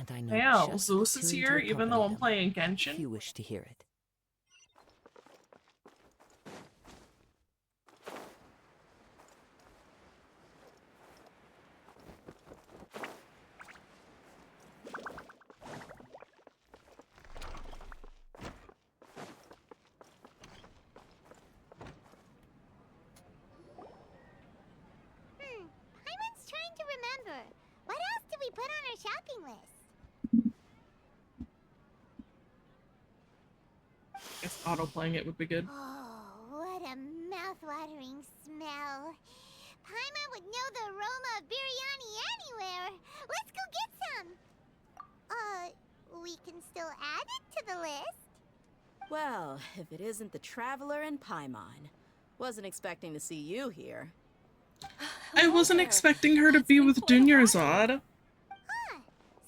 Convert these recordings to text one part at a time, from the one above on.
and I know Yeah, just the Zeus is tune here, to even though accompany I'm them, playing if Genshin. you wish to hear it. Paimon's trying to remember. What else did we put on our shopping list? I guess auto-playing it would be good. Oh, what a mouth-watering smell. Paimon would know the aroma of biryani anywhere. Let's go get some. We can still add it to the list. Well, if it isn't the Traveler and Paimon. Wasn't expecting to see you here. I Hello wasn't there. expecting her to It's be been with quite a while. Dunyarzad. Huh,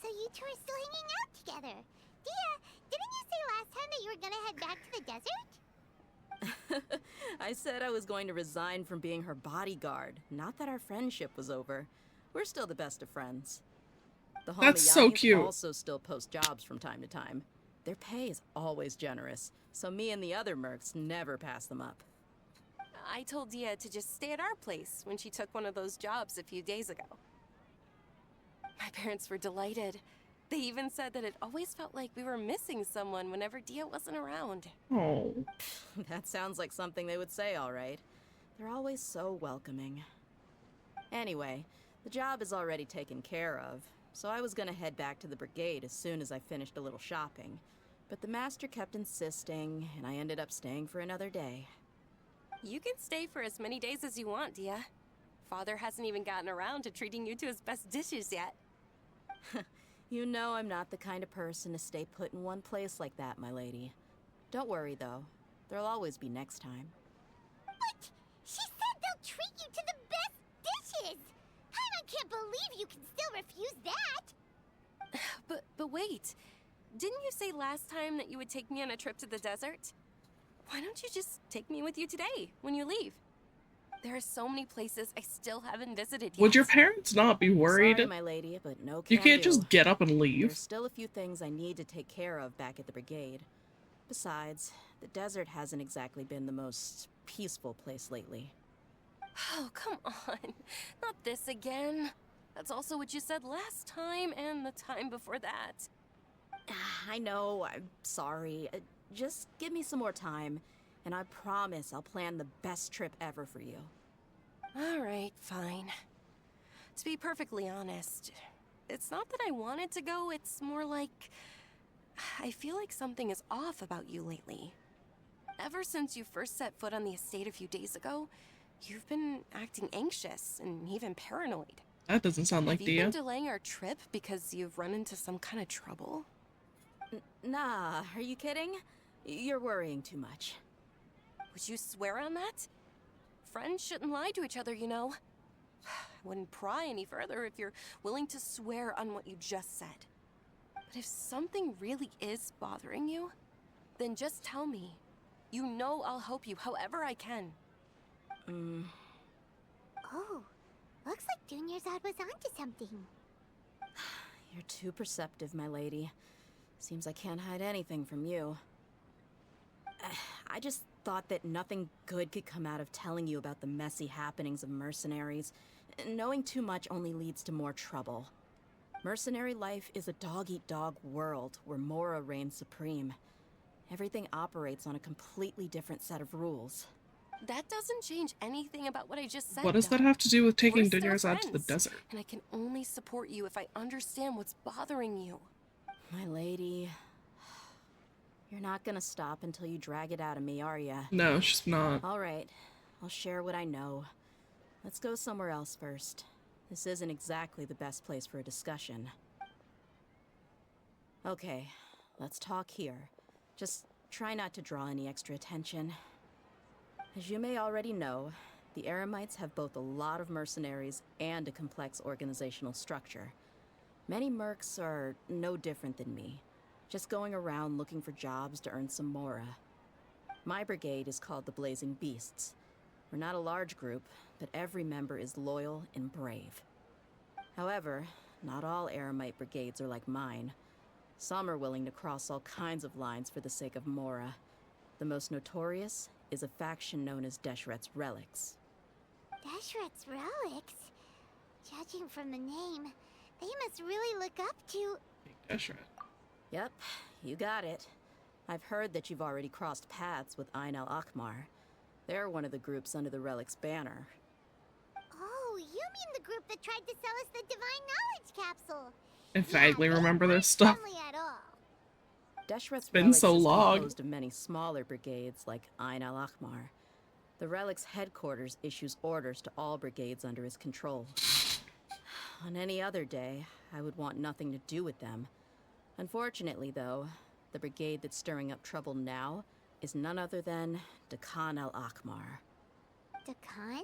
so you two are still hanging out together. Dehya, didn't you say last time that you were gonna head back to the desert? I said I was going to resign from being her bodyguard, not that our friendship was over. We're still the best of friends. The That's so Homayanis cute. also still post jobs from time to time. Their pay is always generous, so me and the other mercs never pass them up. I told Dehya to just stay at our place when she took one of those jobs a few days ago. My parents were delighted. They even said that it always felt like we were missing someone whenever Dehya wasn't around. Oh. That sounds like something they would say, all right. They're always so welcoming. Anyway, the job is already taken care of, so I was gonna head back to the brigade as soon as I finished a little shopping. But the master kept insisting, and I ended up staying for another day. You can stay for as many days as you want, Dehya. Father hasn't even gotten around to treating you to his best dishes yet. You know I'm not the kind of person to stay put in one place like that, my lady. Don't worry, though. There'll always be next time. But she said they'll treat you to the best dishes. I can't believe you can still refuse that. But wait. Didn't you say last time that you would take me on a trip to the desert? Why don't you just take me with you today, when you leave? There are so many places I still haven't visited yet. Would your parents not be worried? Sorry, my lady, but no You can can't do. just get up and There's leave. still a few things I need to take care of back at the brigade. Besides, the desert hasn't exactly been the most peaceful place lately. Oh, come on. Not this again. That's also what you said last time and the time before that. I know, I'm sorry. Just give me some more time, and I promise I'll plan the best trip ever for you. All right, fine. To be perfectly honest, it's not that I wanted to go, it's more like I feel like something is off about you lately. Ever since you first set foot on the estate a few days ago, you've been acting anxious and even paranoid. That doesn't sound like Have you been Dehya. delaying our trip because you've run into some kind of trouble? Nah, are you kidding? You're worrying too much. Would you swear on that? Friends shouldn't lie to each other, you know. I wouldn't pry any further if you're willing to swear on what you just said. But if something really is bothering you, then just tell me. You know I'll help you however I can. Oh, looks like Dunyarzad was onto something. You're too perceptive, my lady. Seems I can't hide anything from you. I just thought that nothing good could come out of telling you about the messy happenings of mercenaries. Knowing too much only leads to more trouble. Mercenary life is a dog-eat-dog world where Mora reigns supreme. Everything operates on a completely different set of rules. That doesn't change anything about what I just said. What does though. that have to do with taking We're still Dunyarzad to the friends, desert? and I can only support you if I understand what's bothering you. My lady... You're not gonna stop until you drag it out of me, are ya? No, she's not. All right, I'll share what I know. Let's go somewhere else first. This isn't exactly the best place for a discussion. Okay, let's talk here. Just try not to draw any extra attention. As you may already know, the Eremites have both a lot of mercenaries and a complex organizational structure. Many mercs are no different than me, just going around looking for jobs to earn some mora. My brigade is called the Blazing Beasts. We're not a large group, but every member is loyal and brave. However, not all Eremite brigades are like mine. Some are willing to cross all kinds of lines for the sake of Mora. The most notorious is a faction known as Deshret's Relics. Deshret's Relics? Judging from the name, they must really look up to... Deshret. Yep, you got it. I've heard that you've already crossed paths with Ain al-Akmar. They're one of the groups under the Relic's banner. Oh, you mean the group that tried to sell us the Divine Knowledge Capsule? I vaguely they remember weren't this stuff. friendly at all. Deshret's been Relics so is long. composed of many smaller brigades like Ain al-Akmar. The Relic's headquarters issues orders to all brigades under his control. On any other day, I would want nothing to do with them. Unfortunately, though, the brigade that's stirring up trouble now is none other than Dehya al-Akmar. Dakan?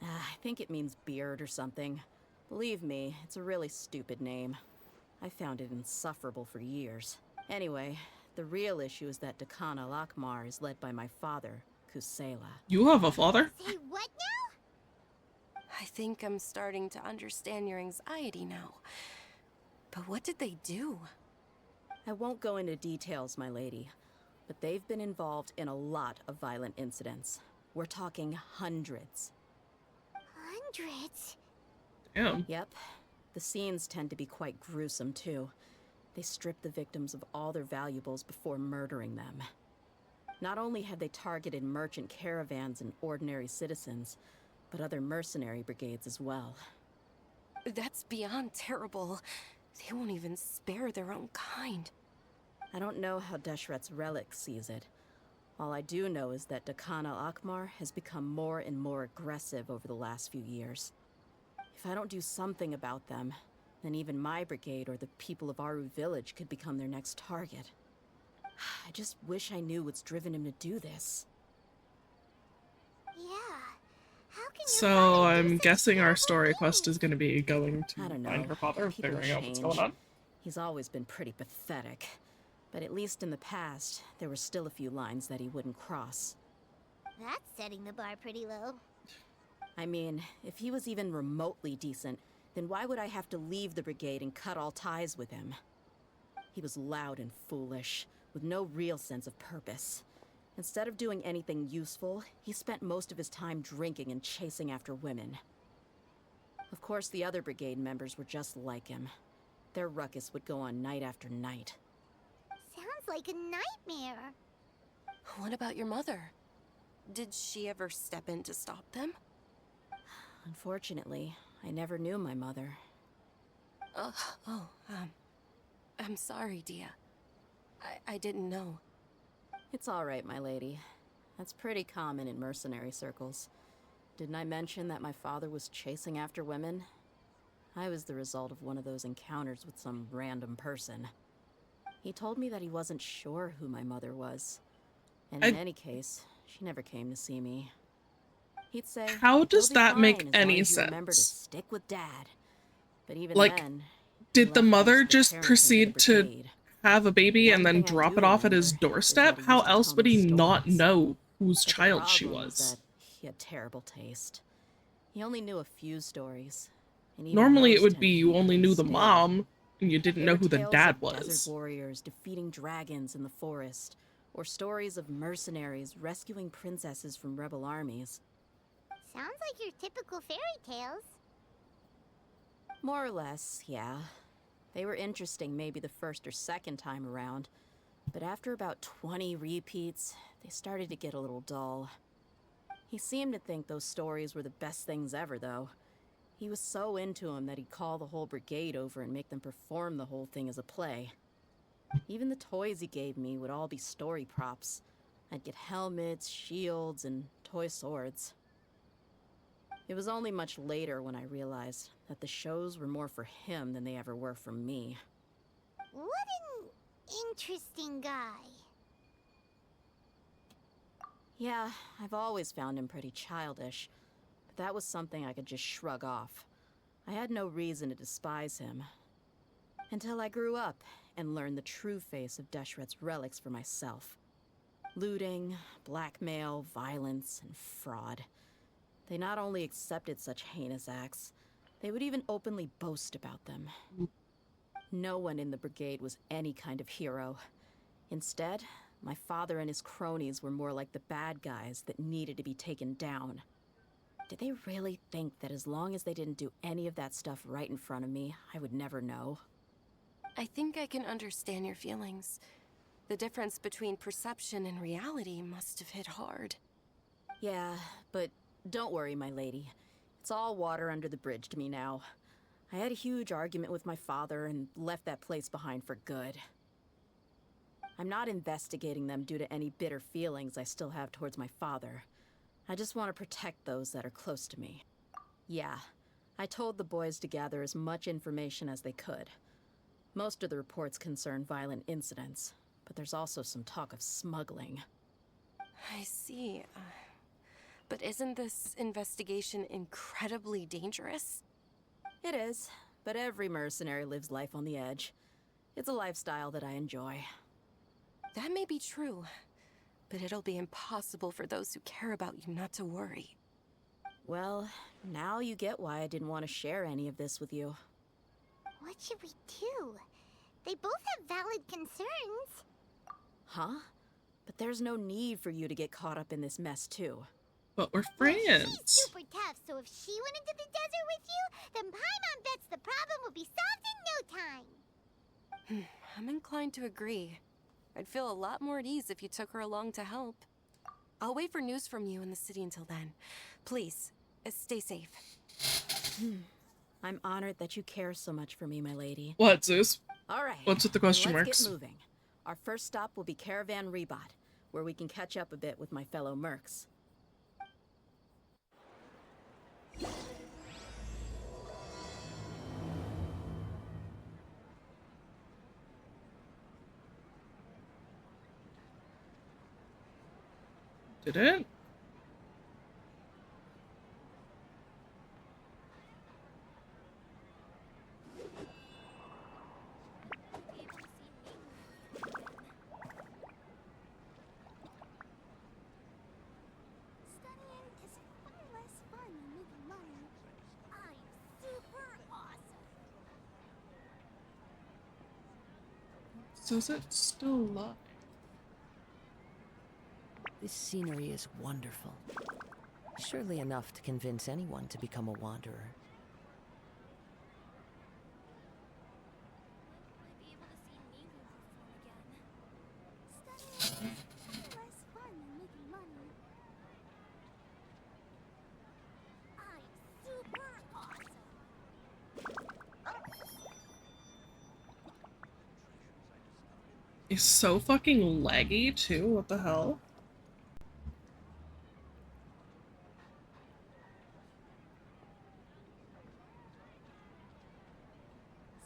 I think it means beard or something. Believe me, it's a really stupid name. I found it insufferable for years. Anyway, the real issue is that Dehya al-Akmar is led by my father, Kusela. You have a father? Say what now? I think I'm starting to understand your anxiety now. But what did they do? I won't go into details, my lady, but they've been involved in a lot of violent incidents. We're talking hundreds. Hundreds? Damn. Yep. The scenes tend to be quite gruesome, too. They strip the victims of all their valuables before murdering them. Not only have they targeted merchant caravans and ordinary citizens, but other mercenary brigades as well. That's beyond terrible. They won't even spare their own kind. I don't know how Deshret's Relic sees it. All I do know is that Dehya al-Akmar has become more and more aggressive over the last few years. If I don't do something about them, then even my brigade or the people of Aru village could become their next target. I just wish I knew what's driven him to do this. Yeah. How can your So father do I'm such guessing our terrible story quest things? is going to be going I to don't find know. her father, People figuring out what's change. going on. He's always been pretty pathetic. But at least in the past, there were still a few lines that he wouldn't cross. That's setting the bar pretty low. I mean, if he was even remotely decent, then why would I have to leave the brigade and cut all ties with him? He was loud and foolish, with no real sense of purpose. Instead of doing anything useful, he spent most of his time drinking and chasing after women. Of course, the other brigade members were just like him. Their ruckus would go on night after night. Sounds like a nightmare. What about your mother? Did she ever step in to stop them? Unfortunately, I never knew my mother. I'm sorry, Dehya. I didn't know. It's all right, my lady. That's pretty common in mercenary circles. Didn't I mention that my father was chasing after women? I was the result of one of those encounters with some random person. He told me that he wasn't sure who my mother was. And in any case, she never came to see me. He'd say, How does "You'll be that make fine as any long as you remember to sense? stick with Dad." But even Like, then, he Did the left most mother of the just parenting to the proceed to brigade. have a baby and One then thing I drop do it off at his remember is doorstep? that he How used to else tell would me he not stories. know whose But the child she problem was? that he had terrible taste. He only knew a few stories. And even Normally it those would be tended to you only pretty knew the stale. mom and you didn't They know were who the tales dad of desert was. warriors defeating dragons in the forest, or stories of mercenaries rescuing princesses from rebel armies. Sounds like your typical fairy tales. More or less, yeah. They were interesting maybe the first or second time around, but after about 20 repeats, they started to get a little dull. He seemed to think those stories were the best things ever, though. He was so into them that he'd call the whole brigade over and make them perform the whole thing as a play. Even the toys he gave me would all be story props. I'd get helmets, shields, and toy swords. It was only much later when I realized that the shows were more for him than they ever were for me. What an interesting guy. Yeah, I've always found him pretty childish, but that was something I could just shrug off. I had no reason to despise him. Until I grew up and learned the true face of Deshret's relics for myself. Looting, blackmail, violence, and fraud. They not only accepted such heinous acts, They would even openly boast about them. No one in the brigade was any kind of hero. Instead, my father and his cronies were more like the bad guys that needed to be taken down. Did they really think that as long as they didn't do any of that stuff right in front of me, I would never know? I think I can understand your feelings. The difference between perception and reality must have hit hard. Yeah, but don't worry, my lady. It's all water under the bridge to me now. I had a huge argument with my father and left that place behind for good. I'm not investigating them due to any bitter feelings I still have towards my father. I just want to protect those that are close to me. Yeah, I told the boys to gather as much information as they could. Most of the reports concern violent incidents, but there's also some talk of smuggling. I see. But isn't this investigation incredibly dangerous? It is, but every mercenary lives life on the edge. It's a lifestyle that I enjoy. That may be true, but it'll be impossible for those who care about you not to worry. Well, now you get why I didn't want to share any of this with you. What should we do? They both have valid concerns. Huh? But there's no need for you to get caught up in this mess, too. But we're Well, friends. she's super tough, so if she went into the desert with you, then Paimon bets the problem will be solved in no time. I'm inclined to agree. I'd feel a lot more at ease if you took her along to help. I'll wait for news from you in the city until then. Please, stay safe. I'm honored that you care so much for me, my lady. What, Zeus? All right. What's with the then question let's marks? get moving. Our first stop will be Caravan Rebot, where we can catch up a bit with my fellow mercs. Did it? Studying is far less fun than making money. I'm super awesome. Says it's still alive. This scenery is wonderful. Surely enough to convince anyone to become a wanderer. Might be able to see Nilu perform again. Studying is far less fun than making money. I'm super awesome. It's so fucking laggy too. What the hell?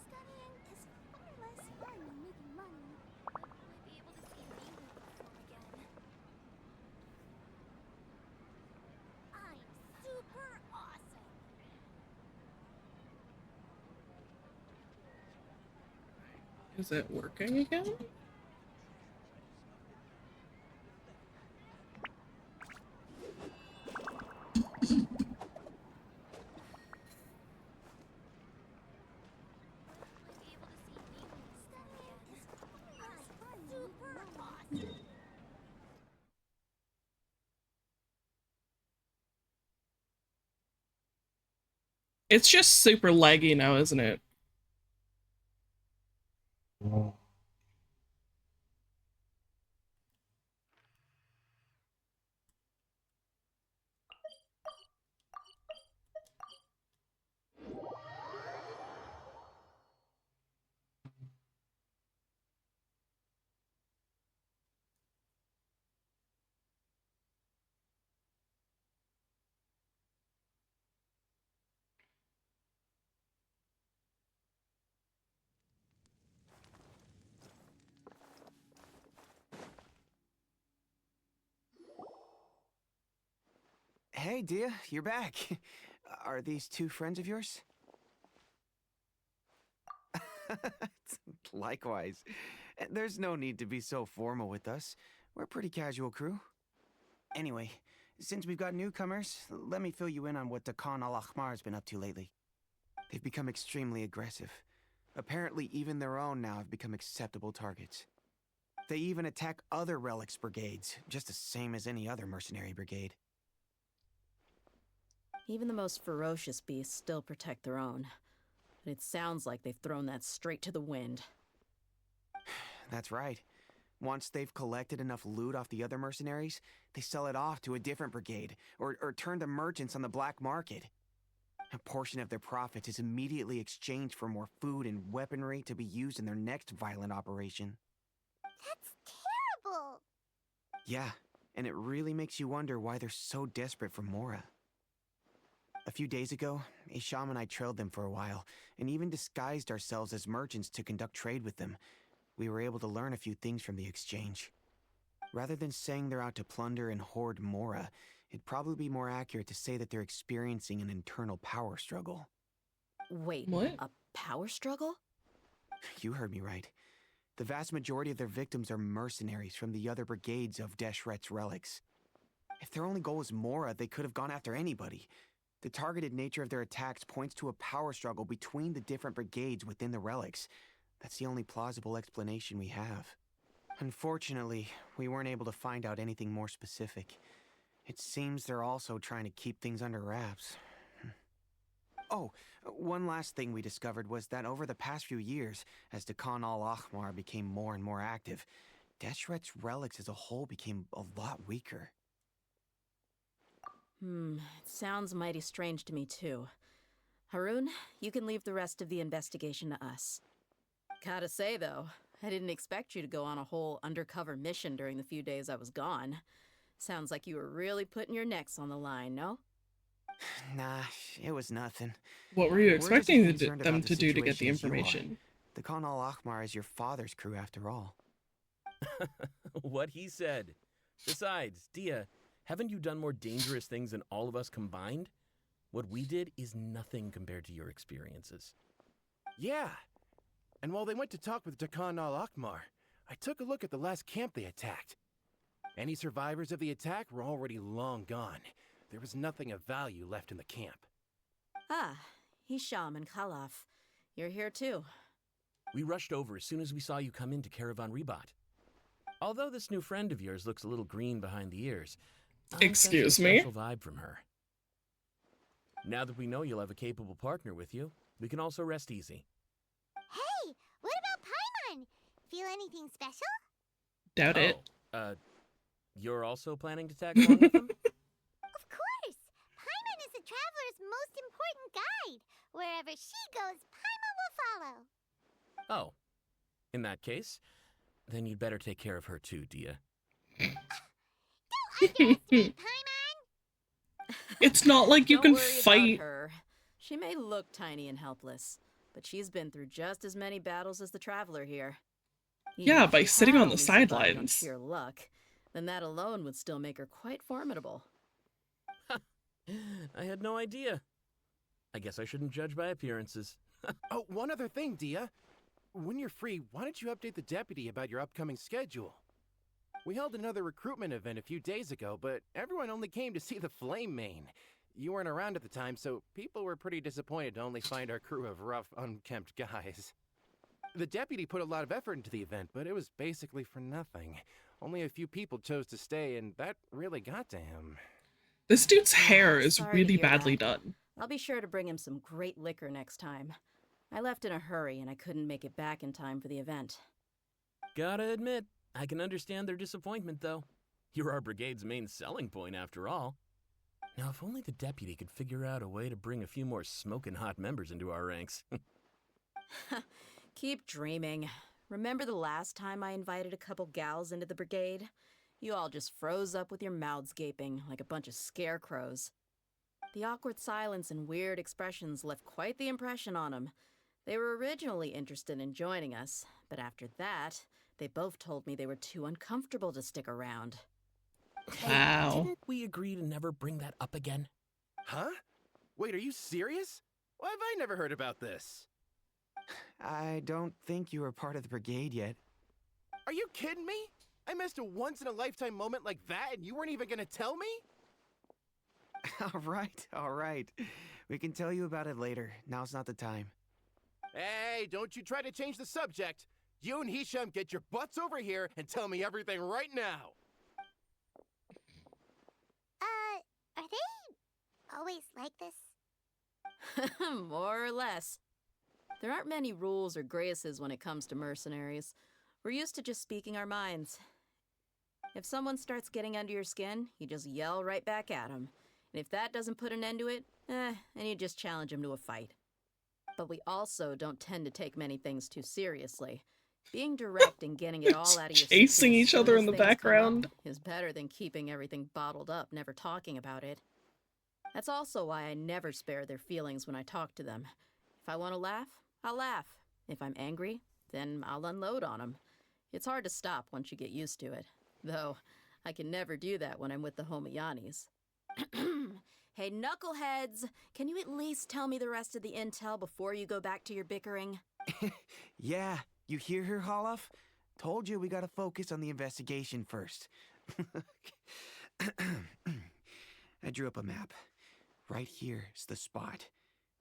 Studying is far less fun than making money. Might be able to see Nilu perform again. I'm super awesome. Is it working again? It's just super laggy now, isn't it? Hey, Dehya, you're back. Are these two friends of yours? Likewise. There's no need to be so formal with us. We're a pretty casual crew. Anyway, since we've got newcomers, let me fill you in on what Dakan al-Ahmar's been up to lately. They've become extremely aggressive. Apparently, even their own now have become acceptable targets. They even attack other relics brigades, just the same as any other mercenary brigade. Even the most ferocious beasts still protect their own. But it sounds like they've thrown that straight to the wind. That's right. Once they've collected enough loot off the other mercenaries, they sell it off to a different brigade, or turn to merchants on the black market. A portion of their profits is immediately exchanged for more food and weaponry to be used in their next violent operation. That's terrible! Yeah, and it really makes you wonder why they're so desperate for Mora. A few days ago, Isham and I trailed them for a while, and even disguised ourselves as merchants to conduct trade with them. We were able to learn a few things from the exchange. Rather than saying they're out to plunder and hoard Mora, it'd probably be more accurate to say that they're experiencing an internal power struggle. Wait, What? a power struggle? You heard me right. The vast majority of their victims are mercenaries from the other brigades of Deshret's relics. If their only goal was Mora, they could have gone after anybody. The targeted nature of their attacks points to a power struggle between the different brigades within the relics. That's the only plausible explanation we have. Unfortunately, we weren't able to find out anything more specific. It seems they're also trying to keep things under wraps. Oh, one last thing we discovered was that over the past few years, as Dakan al-Ahmar became more and more active, Deshret's relics as a whole became a lot weaker. It sounds mighty strange to me too. Harun, you can leave the rest of the investigation to us. Gotta say though, I didn't expect you to go on a whole undercover mission during the few days I was gone. Sounds like you were really putting your necks on the line, no? Nah, it was nothing. What were you We're just expecting concerned them about the to do to get the situation as you are. information? The Khan al-Ahmar is your father's crew after all. What he said. Besides, Dehya, haven't you done more dangerous things than all of us combined? What we did is nothing compared to your experiences. Yeah. And while they went to talk with Dakan al-Ahmar, I took a look at the last camp they attacked. Any survivors of the attack were already long gone. There was nothing of value left in the camp. Ah, Hisham and Khalaf. You're here too. We rushed over as soon as we saw you come into Caravan Rebat. Although this new friend of yours looks a little green behind the ears, I'm Excuse sensing a me? special vibe from her. Now that we know you'll have a capable partner with you, we can also rest easy. Hey, what about Paimon? Feel anything special? Doubt it. You're also planning to tag along with them? Of course! Paimon is the traveler's most important guide. Wherever she goes, Paimon will follow. Oh. In that case, then you'd better take care of her too, Dehya. Don't underestimate Paimon! It's not like you Don't can worry fight. about her. She may look tiny and helpless, but she's been through just as many battles as the traveler here. Even Yeah, if by she sitting had on the only survived on sidelines. sheer luck, then that alone would still make her quite formidable. I had no idea. I guess I shouldn't judge by appearances. Oh, one other thing, Dehya. When you're free, why don't you update the deputy about your upcoming schedule? We held another recruitment event a few days ago, but everyone only came to see the Flame Main. You weren't around at the time, so people were pretty disappointed to only find our crew of rough, unkempt guys. The deputy put a lot of effort into the event, but it was basically for nothing. Only a few people chose to stay, and that really got to him. This dude's hair is Sorry to really hear badly that. done. I'll be sure to bring him some great liquor next time. I left in a hurry and I couldn't make it back in time for the event. Gotta admit, I can understand their disappointment, though. You're our brigade's main selling point, after all. Now, if only the deputy could figure out a way to bring a few more smoking hot members into our ranks. Keep dreaming. Remember the last time I invited a couple gals into the brigade? You all just froze up with your mouths gaping like a bunch of scarecrows. The awkward silence and weird expressions left quite the impression on them. They were originally interested in joining us, but after that, they both told me they were too uncomfortable to stick around. Wow. Didn't we agree to never bring that up again? Huh? Wait, are you serious? Why have I never heard about this? I don't think you were part of the brigade yet. Are you kidding me? I missed a once-in-a-lifetime moment like that and you weren't even gonna tell me? All right. We can tell you about it later. Now's not the time. Hey, don't you try to change the subject. You and Hisham get your butts over here and tell me everything right now. Are they always like this? More or less. There aren't many rules or graces when it comes to mercenaries. We're used to just speaking our minds. If someone starts getting under your skin, you just yell right back at them. And if that doesn't put an end to it, then you just challenge them to a fight. But we also don't tend to take many things too seriously. Being direct and getting it all out of your system Chasing as each soon other as in the things come up background. is better than keeping everything bottled up, never talking about it. That's also why I never spare their feelings when I talk to them. If I want to laugh, I'll laugh. If I'm angry, then I'll unload on them. It's hard to stop once you get used to it. Though, I can never do that when I'm with the Homiyanis. Hey, knuckleheads! Can you at least tell me the rest of the intel before you go back to your bickering? Yeah, you hear her, Holof? Told you we gotta focus on the investigation first. I drew up a map. Right here's the spot.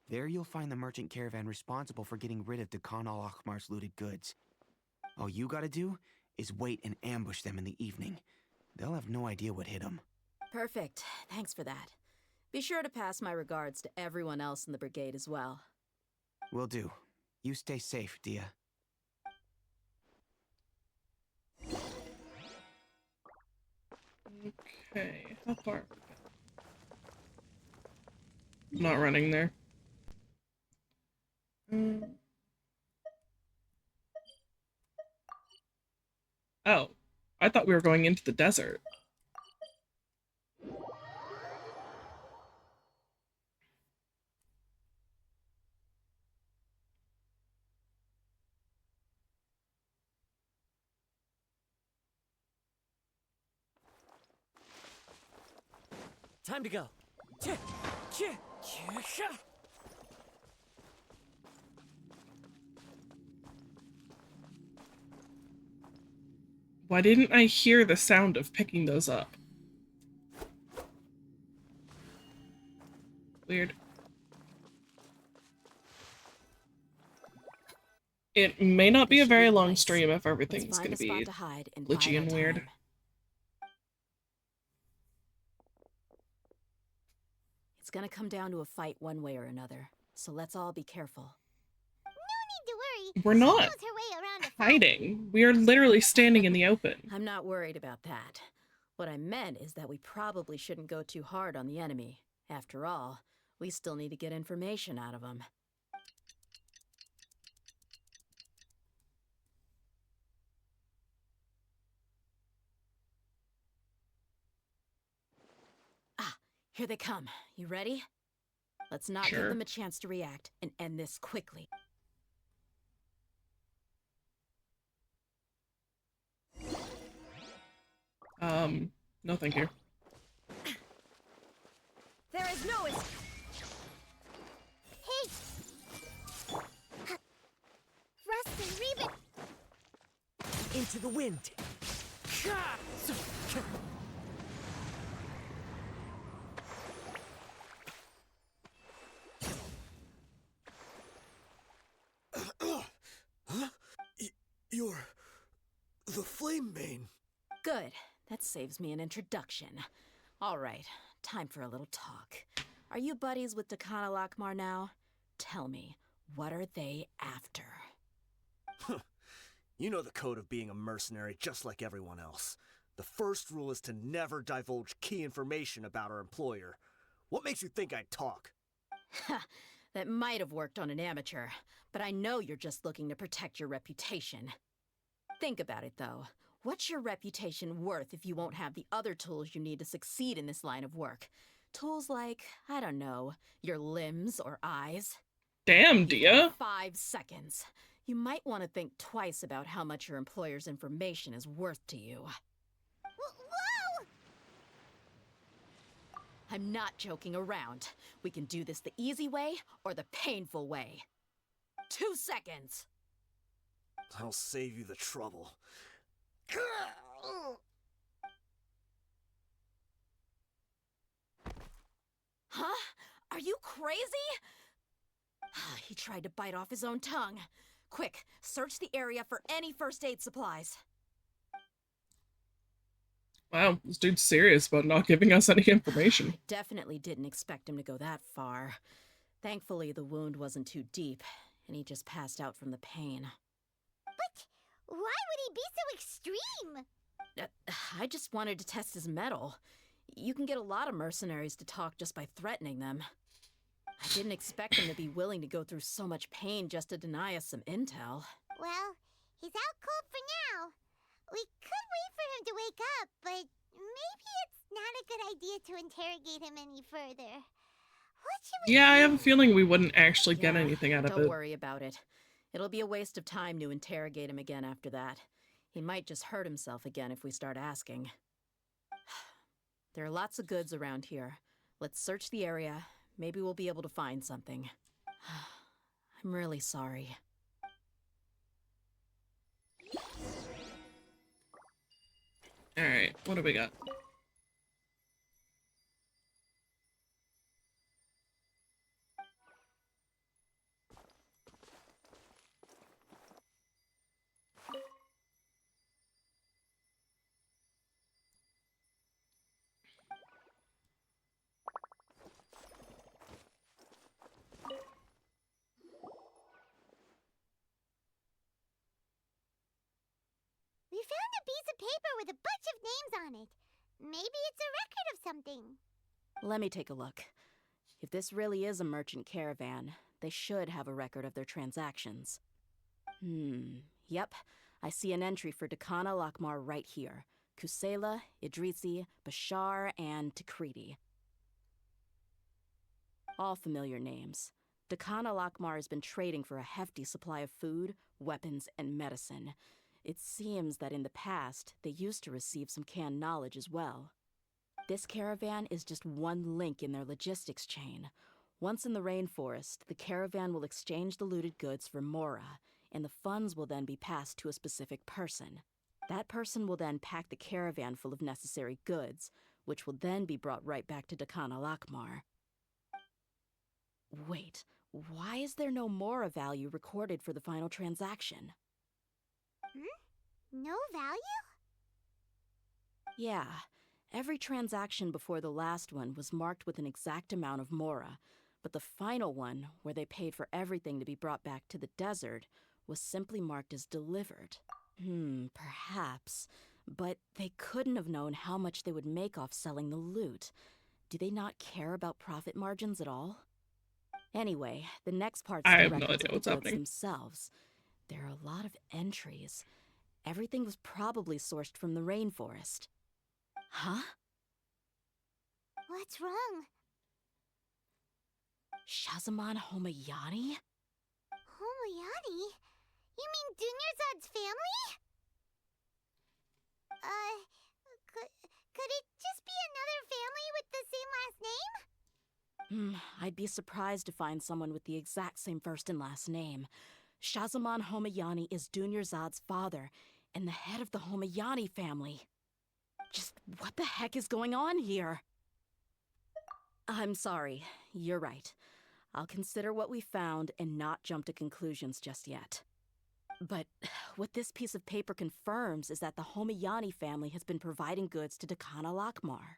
There you'll find the merchant caravan responsible for getting rid of Dekhan al-Akhmar's looted goods. All you gotta do is wait and ambush them in the evening. They'll have no idea what hit them. Perfect. Thanks for that. Be sure to pass my regards to everyone else in the brigade as well. Will do. You stay safe, Dehya. Okay, how far? I'm not running there. Oh, I thought we were going into the desert. Time to go. Why didn't I hear the sound of picking those up? Weird. It may not be a very long stream if everything's gonna be glitchy and weird. It's gonna come down to a fight one way or another, so let's all be careful. No need to worry. We're She not knows her way around a fight. hiding. We are literally standing in the open. I'm not worried about that. What I meant is that we probably shouldn't go too hard on the enemy. After all, we still need to get information out of them. Ah, here they come. You ready? Let's not give Sure. them a chance to react and end this quickly. No thank you. There is no escape. Hey! Rust and Reba! Into the wind. Huh? You're the Flame Mane. Good. That saves me an introduction. All right, time for a little talk. Are you buddies with Dekhan al-Akhmar now? Tell me, what are they after? You know the code of being a mercenary just like everyone else. The first rule is to never divulge key information about our employer. What makes you think I'd talk? That might have worked on an amateur, but I know you're just looking to protect your reputation. Think about it, though. What's your reputation worth if you won't have the other tools you need to succeed in this line of work? Tools like, I don't know, your limbs or eyes? Damn, Dehya. 5 seconds. You might want to think twice about how much your employer's information is worth to you. Whoa! I'm not joking around. We can do this the easy way or the painful way. 2 seconds. I'll save you the trouble. Huh? Are you crazy? He tried to bite off his own tongue. Quick, search the area for any first aid supplies. Wow, this dude's serious about not giving us any information. I definitely didn't expect him to go that far. Thankfully, the wound wasn't too deep, and he just passed out from the pain. But why would he be so extreme? I just wanted to test his mettle. You can get a lot of mercenaries to talk just by threatening them. I didn't expect him to be willing to go through so much pain just to deny us some intel. Well, he's out cold for now. We could wait for him to wake up, but maybe it's not a good idea to interrogate him any further. What should we Yeah, I have do? a feeling we wouldn't actually get anything out of it. Don't worry about it. It'll be a waste of time to interrogate him again after that. He might just hurt himself again if we start asking. There are lots of goods around here. Let's search the area. Maybe we'll be able to find something. I'm really sorry. Alright, what do we got? We found a piece of paper with a bunch of names on it. Maybe it's a record of something. Let me take a look. If this really is a merchant caravan, they should have a record of their transactions. Yep. I see an entry for Dakana Lakmar right here. Kusela, Idrisi, Bashar, and Takriti. All familiar names. Dakana Lakmar has been trading for a hefty supply of food, weapons, and medicine. It seems that in the past, they used to receive some canned knowledge as well. This caravan is just one link in their logistics chain. Once in the rainforest, the caravan will exchange the looted goods for Mora, and the funds will then be passed to a specific person. That person will then pack the caravan full of necessary goods, which will then be brought right back to Dakana Lakmar. Wait, why is there no Mora value recorded for the final transaction? No value? Yeah, every transaction before the last one was marked with an exact amount of Mora, but the final one, where they paid for everything to be brought back to the desert, was simply marked as delivered. Perhaps. But they couldn't have known how much they would make off selling the loot. Do they not care about profit margins at all? Anyway, the next part's I the have no records idea of what's the goods happening. themselves. There are a lot of entries. Everything was probably sourced from the rainforest. Huh? What's wrong? Shahzaman Homayani? Homayani? You mean Dunyarzad's family? Could it just be another family with the same last name? I'd be surprised to find someone with the exact same first and last name. Shahzaman Homayani is Dunyarzad's father, and the head of the Homayani family. Just what the heck is going on here? I'm sorry, you're right. I'll consider what we found and not jump to conclusions just yet. But what this piece of paper confirms is that the Homayani family has been providing goods to Dakana Lakmar.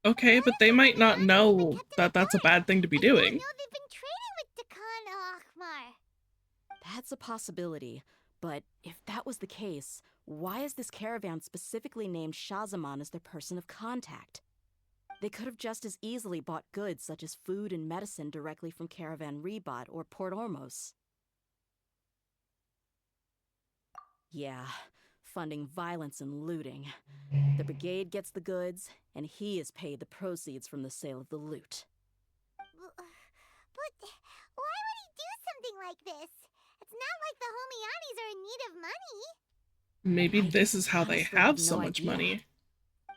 Okay, but they might not know that that's a bad thing to be doing. I know they've been trading with Dakana Akhmar. That's a possibility, but if that was the case, why is this caravan specifically named Shahzaman as their person of contact? They could have just as easily bought goods such as food and medicine directly from Caravan Ribat or Port Ormos. Yeah, funding violence and looting. The brigade gets the goods, and he is paid the proceeds from the sale of the loot. But why would he do something like this? It's not like the Homayanis are in need of money. Maybe this is how they honestly have have so no much idea. money.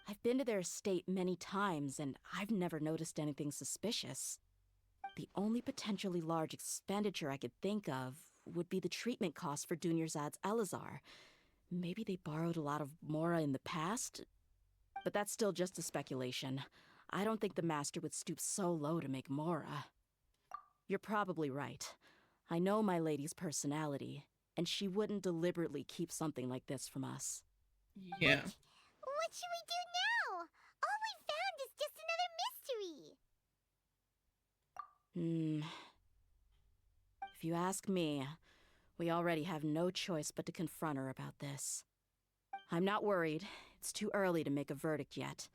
I've been to their estate many times, and I've never noticed anything suspicious. The only potentially large expenditure I could think of would be the treatment costs for Dunyarzad's Elazar. Maybe they borrowed a lot of Mora in the past? But that's still just a speculation. I don't think the master would stoop so low to make Mora. You're probably right. I know my lady's personality, and she wouldn't deliberately keep something like this from us. Yeah. What should we do now? All we found is just another mystery. If you ask me, we already have no choice but to confront her about this. I'm not worried. It's too early to make a verdict yet.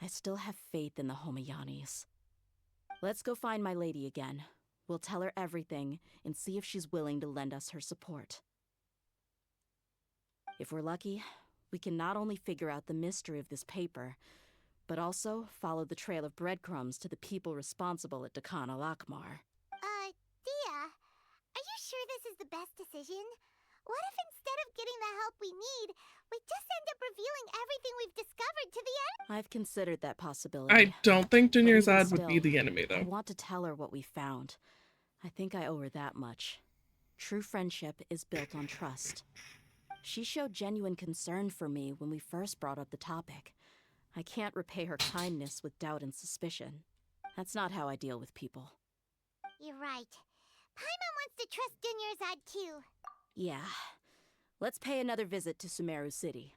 I still have faith in the Homayanis. Let's go find my lady again. We'll tell her everything and see if she's willing to lend us her support. If we're lucky, we can not only figure out the mystery of this paper, but also follow the trail of breadcrumbs to the people responsible at Dekhan al-Akmar. Dehya, are you sure this is the best decision? What if instead of getting the help we need, we just end up revealing everything we've discovered to the enemy? I've considered that possibility. I don't think But even Dunyarzad would be still, the enemy, I though. want to tell her what we found. I think I owe her that much. True friendship is built on trust. She showed genuine concern for me when we first brought up the topic. I can't repay her kindness with doubt and suspicion. That's not how I deal with people. You're right. Paimon wants to trust Dunyarzad too. Yeah. Let's pay another visit to Sumeru City.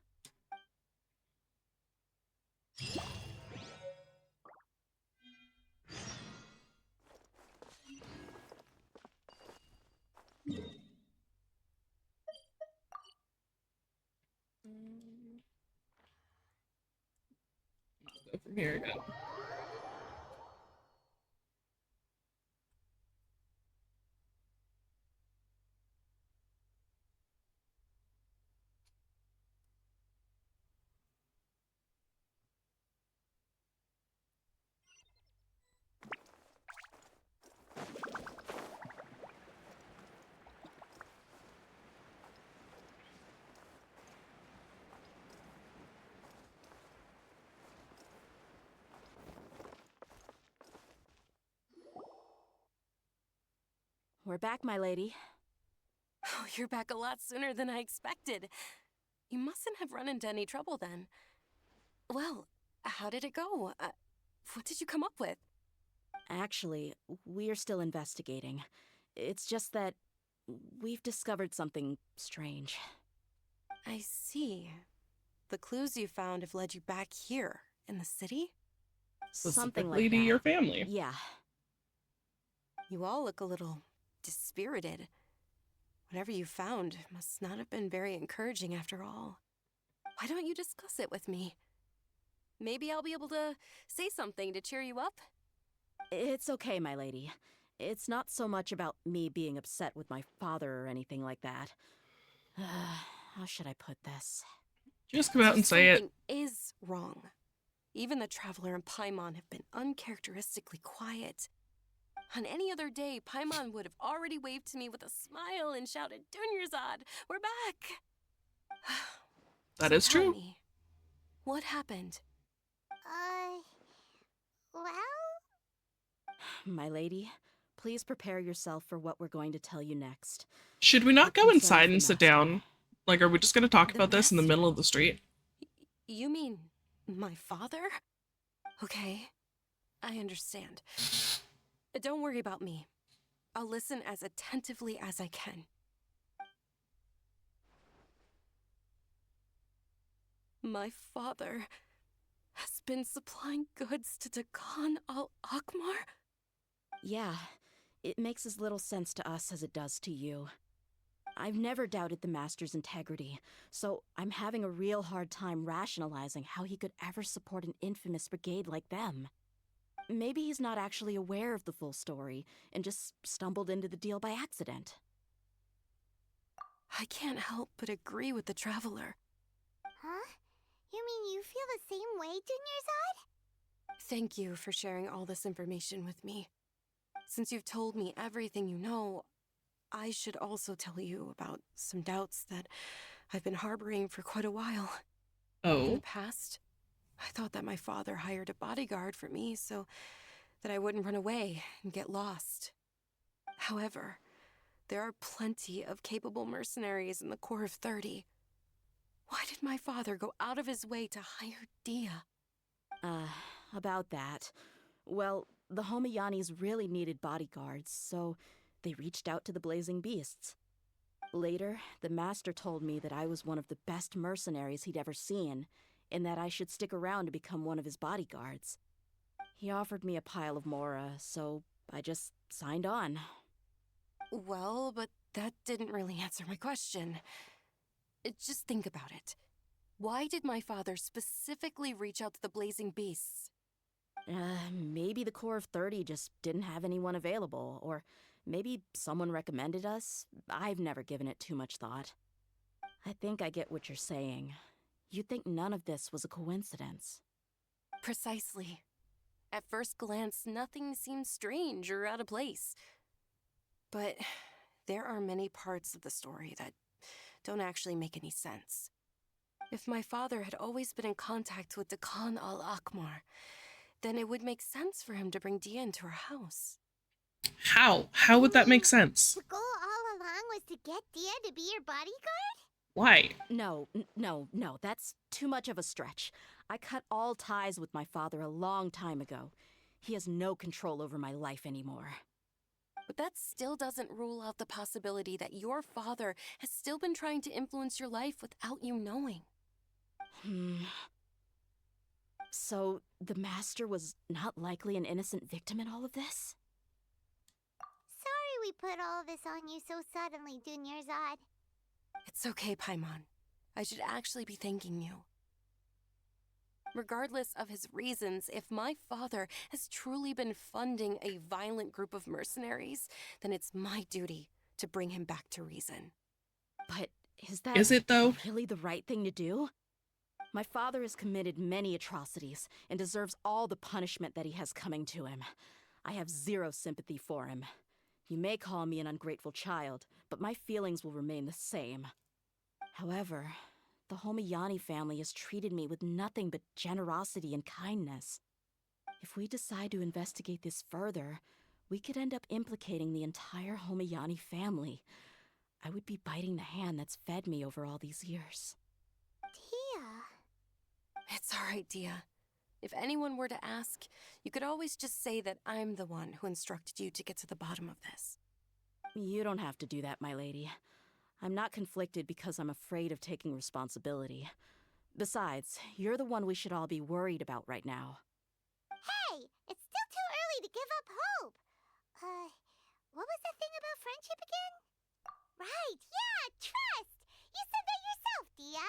Go from here again. We're back, my lady. Oh, you're back a lot sooner than I expected. You mustn't have run into any trouble then. Well, how did it go? What did you come up with? Actually, we're still investigating. It's just that we've discovered something strange. I see. The clues you found have led you back here, in the city? Something like Specifically to that. your family. Yeah. You all look a little dispirited. Whatever you found must not have been very encouraging after all. Why don't you discuss it with me? Maybe I'll be able to say something to cheer you up? It's okay, my lady. It's not so much about me being upset with my father or anything like that. How should I put this? Just come out and say it. Something is wrong. Even the Traveler and Paimon have been uncharacteristically quiet. On any other day, Paimon would have already waved to me with a smile and shouted, "Dunyarzad, we're back!" That So is tell true. me, what happened? Well? My lady, please prepare yourself for what we're going to tell you next. Should we not We're go concerned inside the and sit master. down? Like, are we just gonna talk The about this in the master? middle of the street? You mean my father? Okay, I understand. Don't worry about me. I'll listen as attentively as I can. My father has been supplying goods to Dekhan al-Akmar? Yeah, it makes as little sense to us as it does to you. I've never doubted the Master's integrity, so I'm having a real hard time rationalizing how he could ever support an infamous brigade like them. Maybe he's not actually aware of the full story and just stumbled into the deal by accident. I can't help but agree with the Traveler. Huh? You mean you feel the same way, Dunyarzad? Thank you for sharing all this information with me. Since you've told me everything you know, I should also tell you about some doubts that I've been harboring for quite a while. In Oh. the past, I thought that my father hired a bodyguard for me so that I wouldn't run away and get lost. However, there are plenty of capable mercenaries in the Corps of 30. Why did my father go out of his way to hire Dehya? About that. Well, the Homayanis really needed bodyguards, so they reached out to the Blazing Beasts. Later, the Master told me that I was one of the best mercenaries he'd ever seen, and that I should stick around to become one of his bodyguards. He offered me a pile of mora, so I just signed on. Well, but that didn't really answer my question. Just think about it. Why did my father specifically reach out to the Blazing Beasts? Maybe the Corps of 30 just didn't have anyone available, or maybe someone recommended us. I've never given it too much thought. I think I get what you're saying. You think none of this was a coincidence. Precisely. At first glance, nothing seems strange or out of place. But there are many parts of the story that don't actually make any sense. If my father had always been in contact with the Khan al-Akmar, then it would make sense for him to bring Dehya into our house. How? How would that make sense? The goal all along was to get Dehya to be your bodyguard? Why? No, that's too much of a stretch. I cut all ties with my father a long time ago. He has no control over my life anymore. But that still doesn't rule out the possibility that your father has still been trying to influence your life without you knowing. So, the Master was not likely an innocent victim in all of this? Sorry we put all of this on you so suddenly, Dunyarzad. It's okay, Paimon. I should actually be thanking you. Regardless of his reasons, if my father has truly been funding a violent group of mercenaries, then it's my duty to bring him back to reason. But is it, though? Really the right thing to do? My father has committed many atrocities and deserves all the punishment that he has coming to him. I have zero sympathy for him. You may call me an ungrateful child, but my feelings will remain the same. However, the Homayani family has treated me with nothing but generosity and kindness. If we decide to investigate this further, we could end up implicating the entire Homayani family. I would be biting the hand that's fed me over all these years. Dehya. It's all right, Dehya. If anyone were to ask, you could always just say that I'm the one who instructed you to get to the bottom of this. You don't have to do that, my lady. I'm not conflicted because I'm afraid of taking responsibility. Besides, you're the one we should all be worried about right now. Hey, it's still too early to give up hope. What was that thing about friendship again? Right, yeah, trust! You said that yourself, Dehya.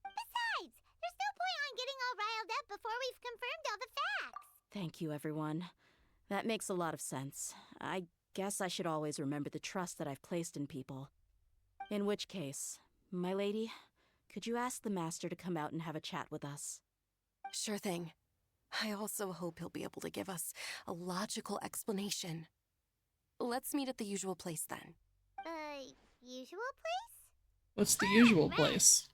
Besides, there's no point on getting all riled up before we've confirmed all the facts. Thank you, everyone. That makes a lot of sense. I guess I should always remember the trust that I've placed in people. In which case, my lady, could you ask the Master to come out and have a chat with us? Sure thing. I also hope he'll be able to give us a logical explanation. Let's meet at the usual place then. Usual place? What's the usual place?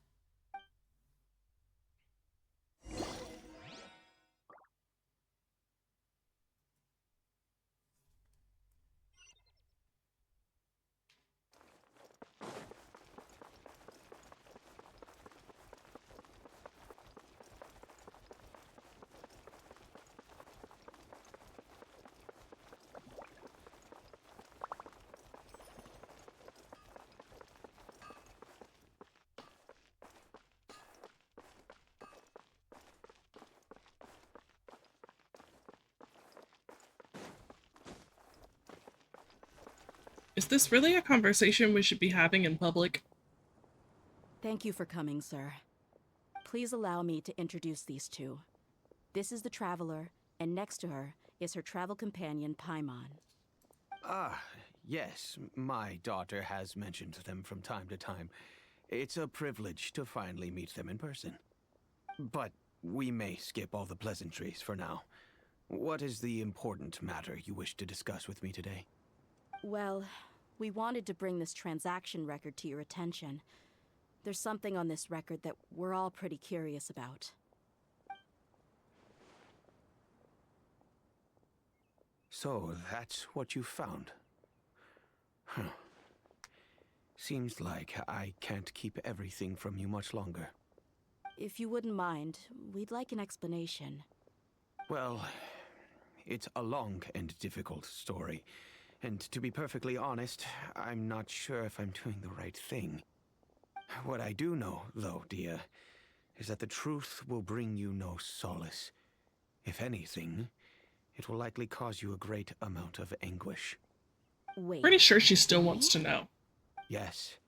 Is this really a conversation we should be having in public? Thank you for coming, sir. Please allow me to introduce these two. This is the Traveler, and next to her is her travel companion, Paimon. Ah, yes, my daughter has mentioned them from time to time. It's a privilege to finally meet them in person. But we may skip all the pleasantries for now. What is the important matter you wish to discuss with me today? Well, we wanted to bring this transaction record to your attention. There's something on this record that we're all pretty curious about. So, that's what you found. Huh. Seems like I can't keep everything from you much longer. If you wouldn't mind, we'd like an explanation. Well, It's a long and difficult story. And to be perfectly honest, I'm not sure if I'm doing the right thing. What I do know, though, Dia, is that the truth will bring you no solace. If anything, it will likely cause you a great amount of anguish. Wait. Pretty sure she still wants to know. Yes,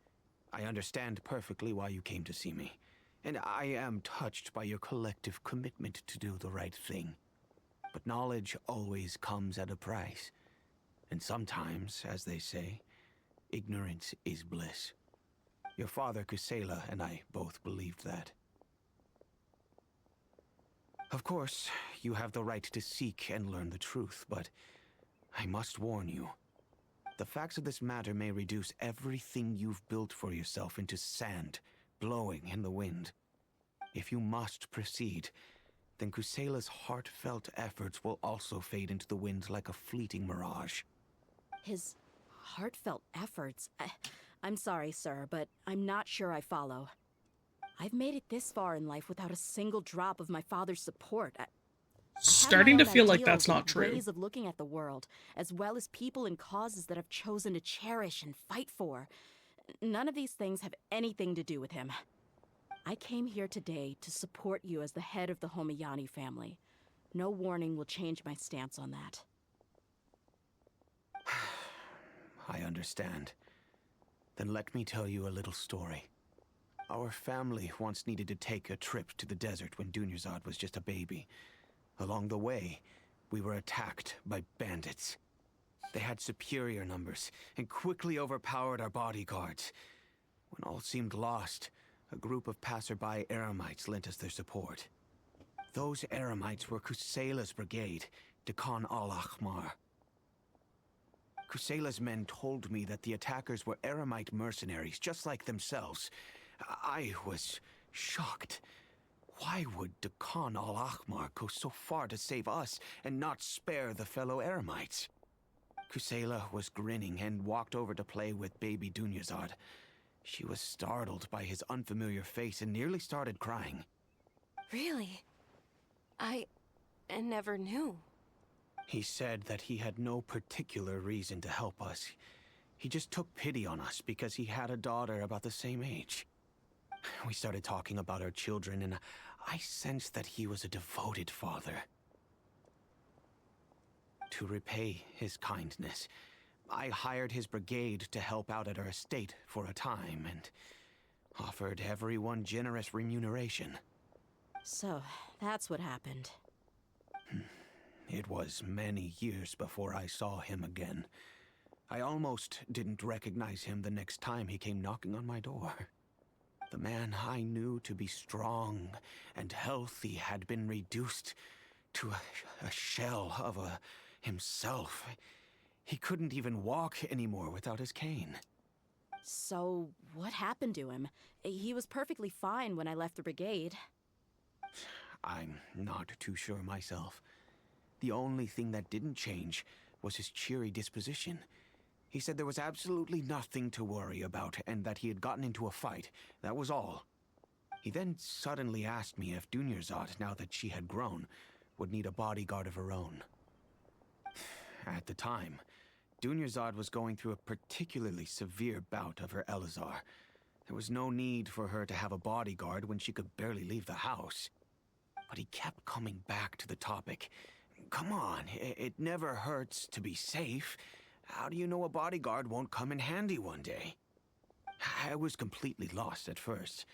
I understand perfectly why you came to see me. And I am touched by your collective commitment to do the right thing. But knowledge always comes at a price. And sometimes, as they say, ignorance is bliss. Your father, Kusela, and I both believed that. Of course, you have the right to seek and learn the truth, but I must warn you. The facts of this matter may reduce everything you've built for yourself into sand, blowing in the wind. If you must proceed, then Kusela's heartfelt efforts will also fade into the wind like a fleeting mirage. His heartfelt efforts? I'm sorry, sir, but I'm not sure I follow. I've made it this far in life without a single drop of my father's support. I have Starting my to own feel like ideals that's not and true. ways of looking at the world, as well as people and causes that I've chosen to cherish and fight for. None of these things have anything to do with him. I came here today to support you as the head of the Homayani family. No warning will change my stance on that. I understand. Then let me tell you a little story. Our family once needed to take a trip to the desert when Dunyarzad was just a baby. Along the way, we were attacked by bandits. They had superior numbers and quickly overpowered our bodyguards. When all seemed lost, a group of passerby Eremites lent us their support. Those Eremites were Kusela's brigade, Dekan al-Ahmar. Kusela's men told me that the attackers were Eremite mercenaries, just like themselves. I was shocked. Why would Dekan al-Ahmar go so far to save us and not spare the fellow Eremites? Kusela was grinning and walked over to play with baby Dunyarzad. She was startled by his unfamiliar face and nearly started crying. Really? I never knew. He said that he had no particular reason to help us. He just took pity on us because he had a daughter about the same age. We started talking about our children, and I sensed that he was a devoted father. To repay his kindness, I hired his brigade to help out at our estate for a time, and offered everyone generous remuneration. So, that's what happened. It was many years before I saw him again. I almost didn't recognize him the next time he came knocking on my door. The man I knew to be strong and healthy had been reduced to a shell of himself. He couldn't even walk anymore without his cane. So, what happened to him? He was perfectly fine when I left the brigade. I'm not too sure myself. The only thing that didn't change was his cheery disposition. He said there was absolutely nothing to worry about and that he had gotten into a fight. That was all. He then suddenly asked me if Dunyarzad, now that she had grown, would need a bodyguard of her own. At the time, Dunyarzad was going through a particularly severe bout of her Elazar. There was no need for her to have a bodyguard when she could barely leave the house. But he kept coming back to the topic. Come on, it never hurts to be safe. How do you know a bodyguard won't come in handy one day? I was completely lost at first,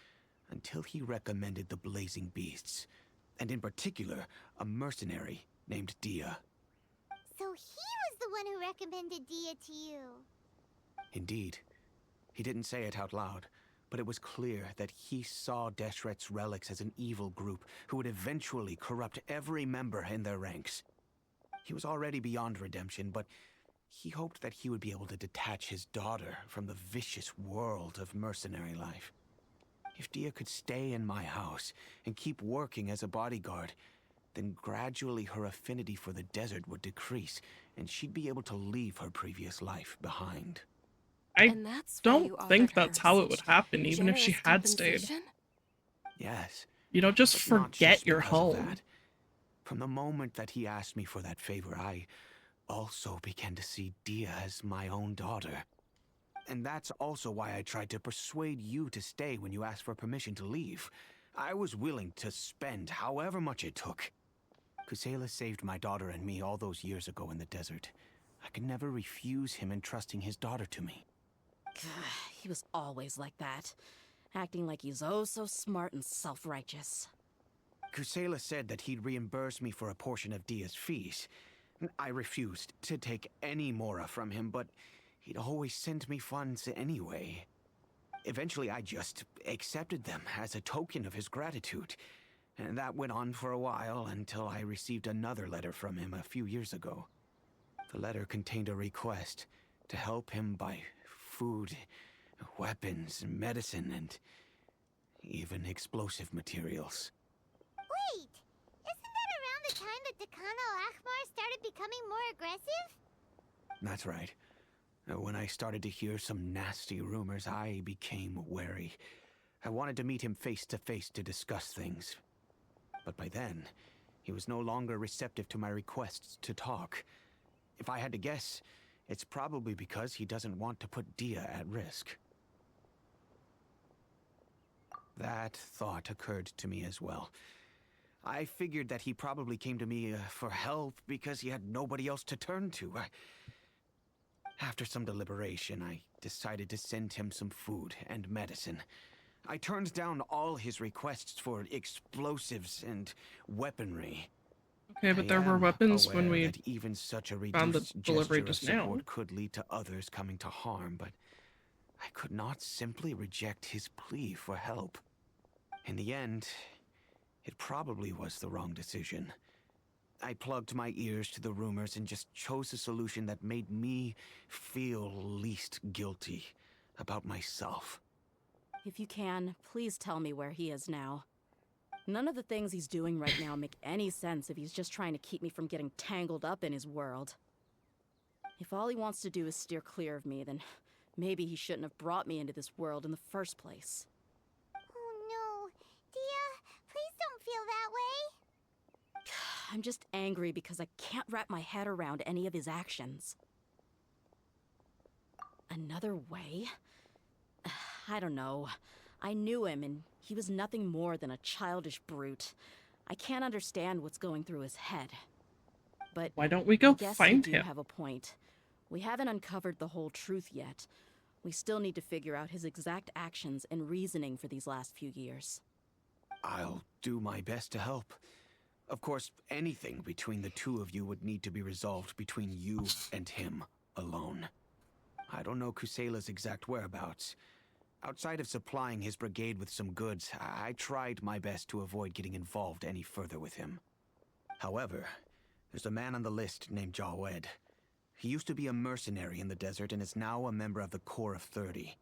until he recommended the Blazing Beasts, and in particular, a mercenary named Dehya. So he was the one who recommended Dehya to you. Indeed. He didn't say it out loud, but it was clear that he saw Deshret's relics as an evil group who would eventually corrupt every member in their ranks. He was already beyond redemption, but he hoped that he would be able to detach his daughter from the vicious world of mercenary life. If Dehya could stay in my house and keep working as a bodyguard, then gradually her affinity for the desert would decrease, and she'd be able to leave her previous life behind. I don't think that's how it would happen, even if she had stayed. Yes. You don't just But not forget just your because of home. that. From the moment that he asked me for that favor, I also began to see Dehya as my own daughter. And that's also why I tried to persuade you to stay when you asked for permission to leave. I was willing to spend however much it took. Kusela saved my daughter and me all those years ago in the desert. I could never refuse him entrusting his daughter to me. He was always like that, acting like he's oh so smart and self-righteous. Kusela said that he'd reimburse me for a portion of Dehya's fees. I refused to take any mora from him, but he'd always sent me funds anyway. Eventually, I just accepted them as a token of his gratitude. And that went on for a while until I received another letter from him a few years ago. The letter contained a request to help him buy food, weapons, medicine, and even explosive materials. Wait! Isn't that around the time that Dekhan al-Ahmar started becoming more aggressive? That's right. When I started to hear some nasty rumors, I became wary. I wanted to meet him face to face to discuss things. But by then, he was no longer receptive to my requests to talk. If I had to guess, it's probably because he doesn't want to put Dehya at risk. That thought occurred to me as well. I figured that he probably came to me for help because he had nobody else to turn to. After some deliberation, I decided to send him some food and medicine. I turned down all his requests for explosives and weaponry. Okay, but there were weapons when we that even such a found the reduced delivery gesture of just now. support could lead to others coming to harm, but I could not simply reject his plea for help. In the end, it probably was the wrong decision. I plugged my ears to the rumors and just chose a solution that made me feel least guilty about myself. If you can, please tell me where he is now. None of the things he's doing right now make any sense if he's just trying to keep me from getting tangled up in his world. If all he wants to do is steer clear of me, then maybe he shouldn't have brought me into this world in the first place. Oh no. Dehya, please don't feel that way. I'm just angry because I can't wrap my head around any of his actions. Another way? I don't know. I knew him, and he was nothing more than a childish brute. I can't understand what's going through his head. But why don't we go I guess find you do him? have a point. We haven't uncovered the whole truth yet. We still need to figure out his exact actions and reasoning for these last few years. I'll do my best to help. Of course, anything between the two of you would need to be resolved between you and him alone. I don't know Kusela's exact whereabouts. Outside of supplying his brigade with some goods, I tried my best to avoid getting involved any further with him. However, there's a man on the list named Jawed. He used to be a mercenary in the desert and is now a member of the Corps of 30.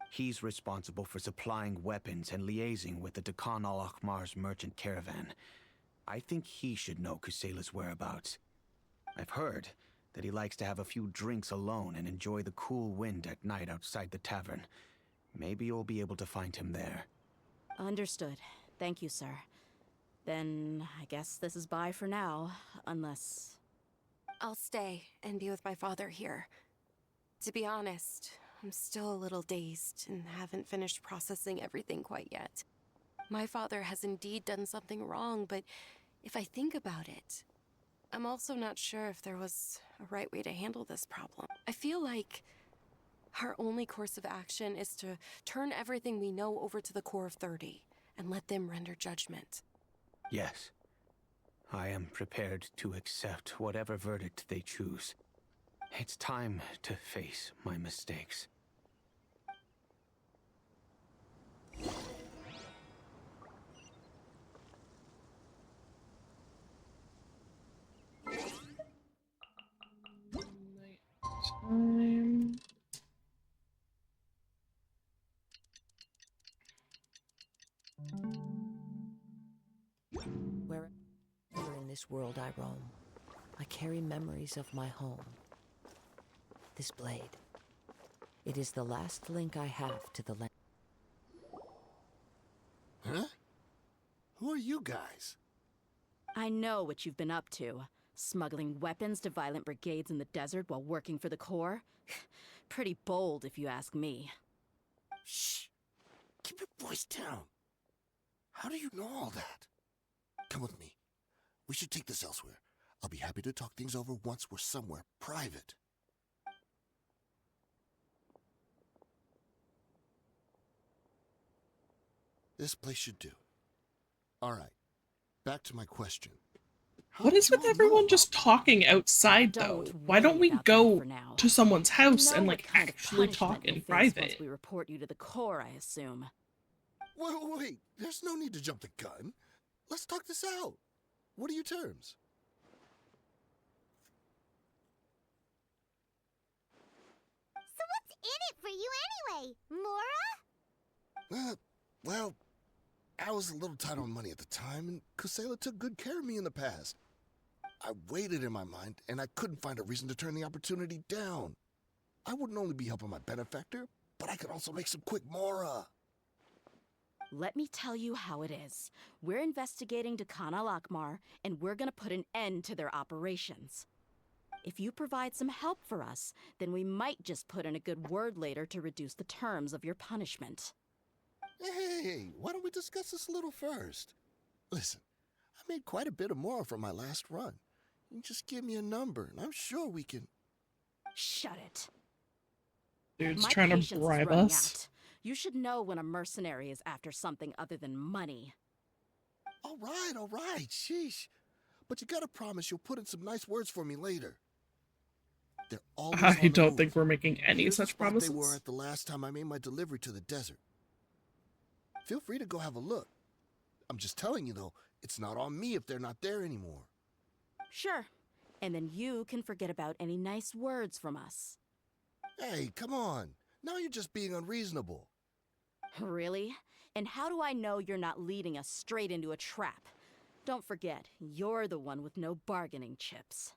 He's responsible for supplying weapons and liaising with the Dekhan al-Ahmar's merchant caravan. I think he should know Kusela's whereabouts. I've heard that he likes to have a few drinks alone and enjoy the cool wind at night outside the tavern. Maybe you'll be able to find him there. Understood. Thank you, sir. Then I guess this is bye for now, unless... I'll stay and be with my father here. To be honest, I'm still a little dazed and haven't finished processing everything quite yet. My father has indeed done something wrong, but if I think about it, I'm also not sure if there was a right way to handle this problem. I feel like our only course of action is to turn everything we know over to the Corps of 30 and let them render judgment. Yes. I am prepared to accept whatever verdict they choose. It's time to face my mistakes. Time. Wherever in this world I roam, I carry memories of my home. This blade. It is the last link I have to the land. Huh? Who are you guys? I know what you've been up to. Smuggling weapons to violent brigades in the desert while working for the Corps? Pretty bold, if you ask me. Shh! Keep your voice down. How do you know all that? Come with me. We should take this elsewhere. I'll be happy to talk things over once we're somewhere private. This place should do. All right. Back to my question. How What did is you with all know everyone about just talking outside, though? Don't Why don't worry we about go that for now. to someone's house You know and, what like, kind of actually punishment talk you'll in face private? Once we report you to the Corps, I assume. Wait, there's no need to jump the gun. Let's talk this out. What are your terms? So what's in it for you anyway, Mora? Well, I was a little tight on money at the time, and Kusela took good care of me in the past. I weighed it in my mind, and I couldn't find a reason to turn the opportunity down. I wouldn't only be helping my benefactor, but I could also make some quick mora. Let me tell you how it is. We're investigating Dekhan al-Akmar, and we're gonna put an end to their operations. If you provide some help for us, then we might just put in a good word later to reduce the terms of your punishment. Hey, why don't we discuss this a little first? Listen, I made quite a bit of mora from my last run. You just give me a number, and I'm sure we can... Shut it. Dude's My trying to patience is bribe running us. out. You should know when a mercenary is after something other than money. All right, sheesh. But you gotta promise you'll put in some nice words for me later. They're always on I the don't move. think we're making any Here's the such spot promises. They were at the last time I made my delivery to the desert. Feel free to go have a look. I'm just telling you though, it's not on me if they're not there anymore. Sure. And then you can forget about any nice words from us. Hey, come on. Now you're just being unreasonable. Really? And how do I know you're not leading us straight into a trap? Don't forget, you're the one with no bargaining chips.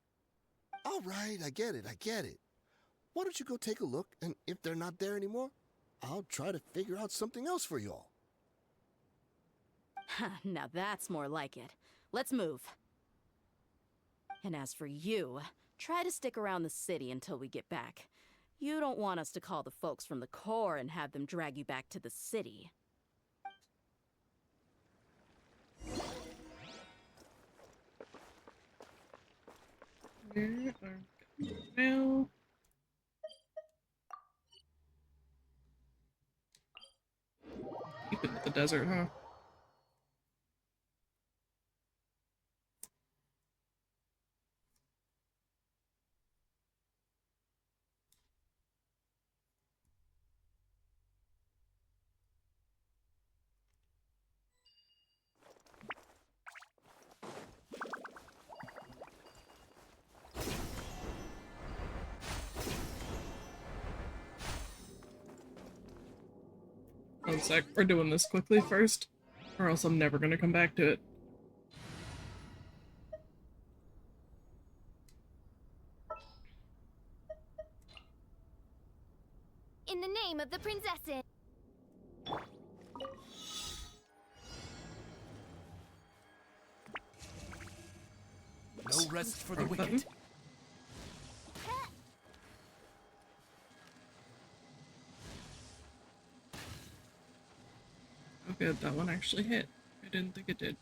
All right, I get it. Why don't you go take a look, and if they're not there anymore, I'll try to figure out something else for y'all. Now that's more like it. Let's move. And as for you, try to stick around the city until we get back. You don't want us to call the folks from the Corps and have them drag you back to the city. Where are we now? Deep into the desert, huh? One sec, we're doing this quickly first, or else I'm never gonna come back to it. In the name of the princesses. No rest for the Wrong wicked. button. Oh good, that one actually hit. I didn't think it did.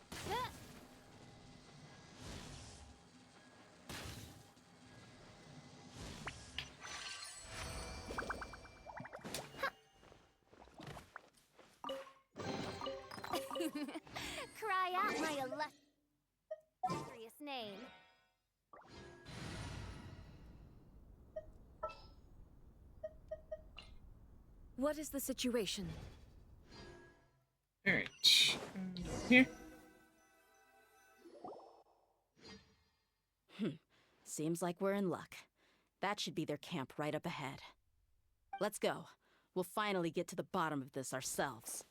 Cry out my illustrious name. What is the situation? Alright, and over here. Seems like we're in luck. That should be their camp right up ahead. Let's go. We'll finally get to the bottom of this ourselves.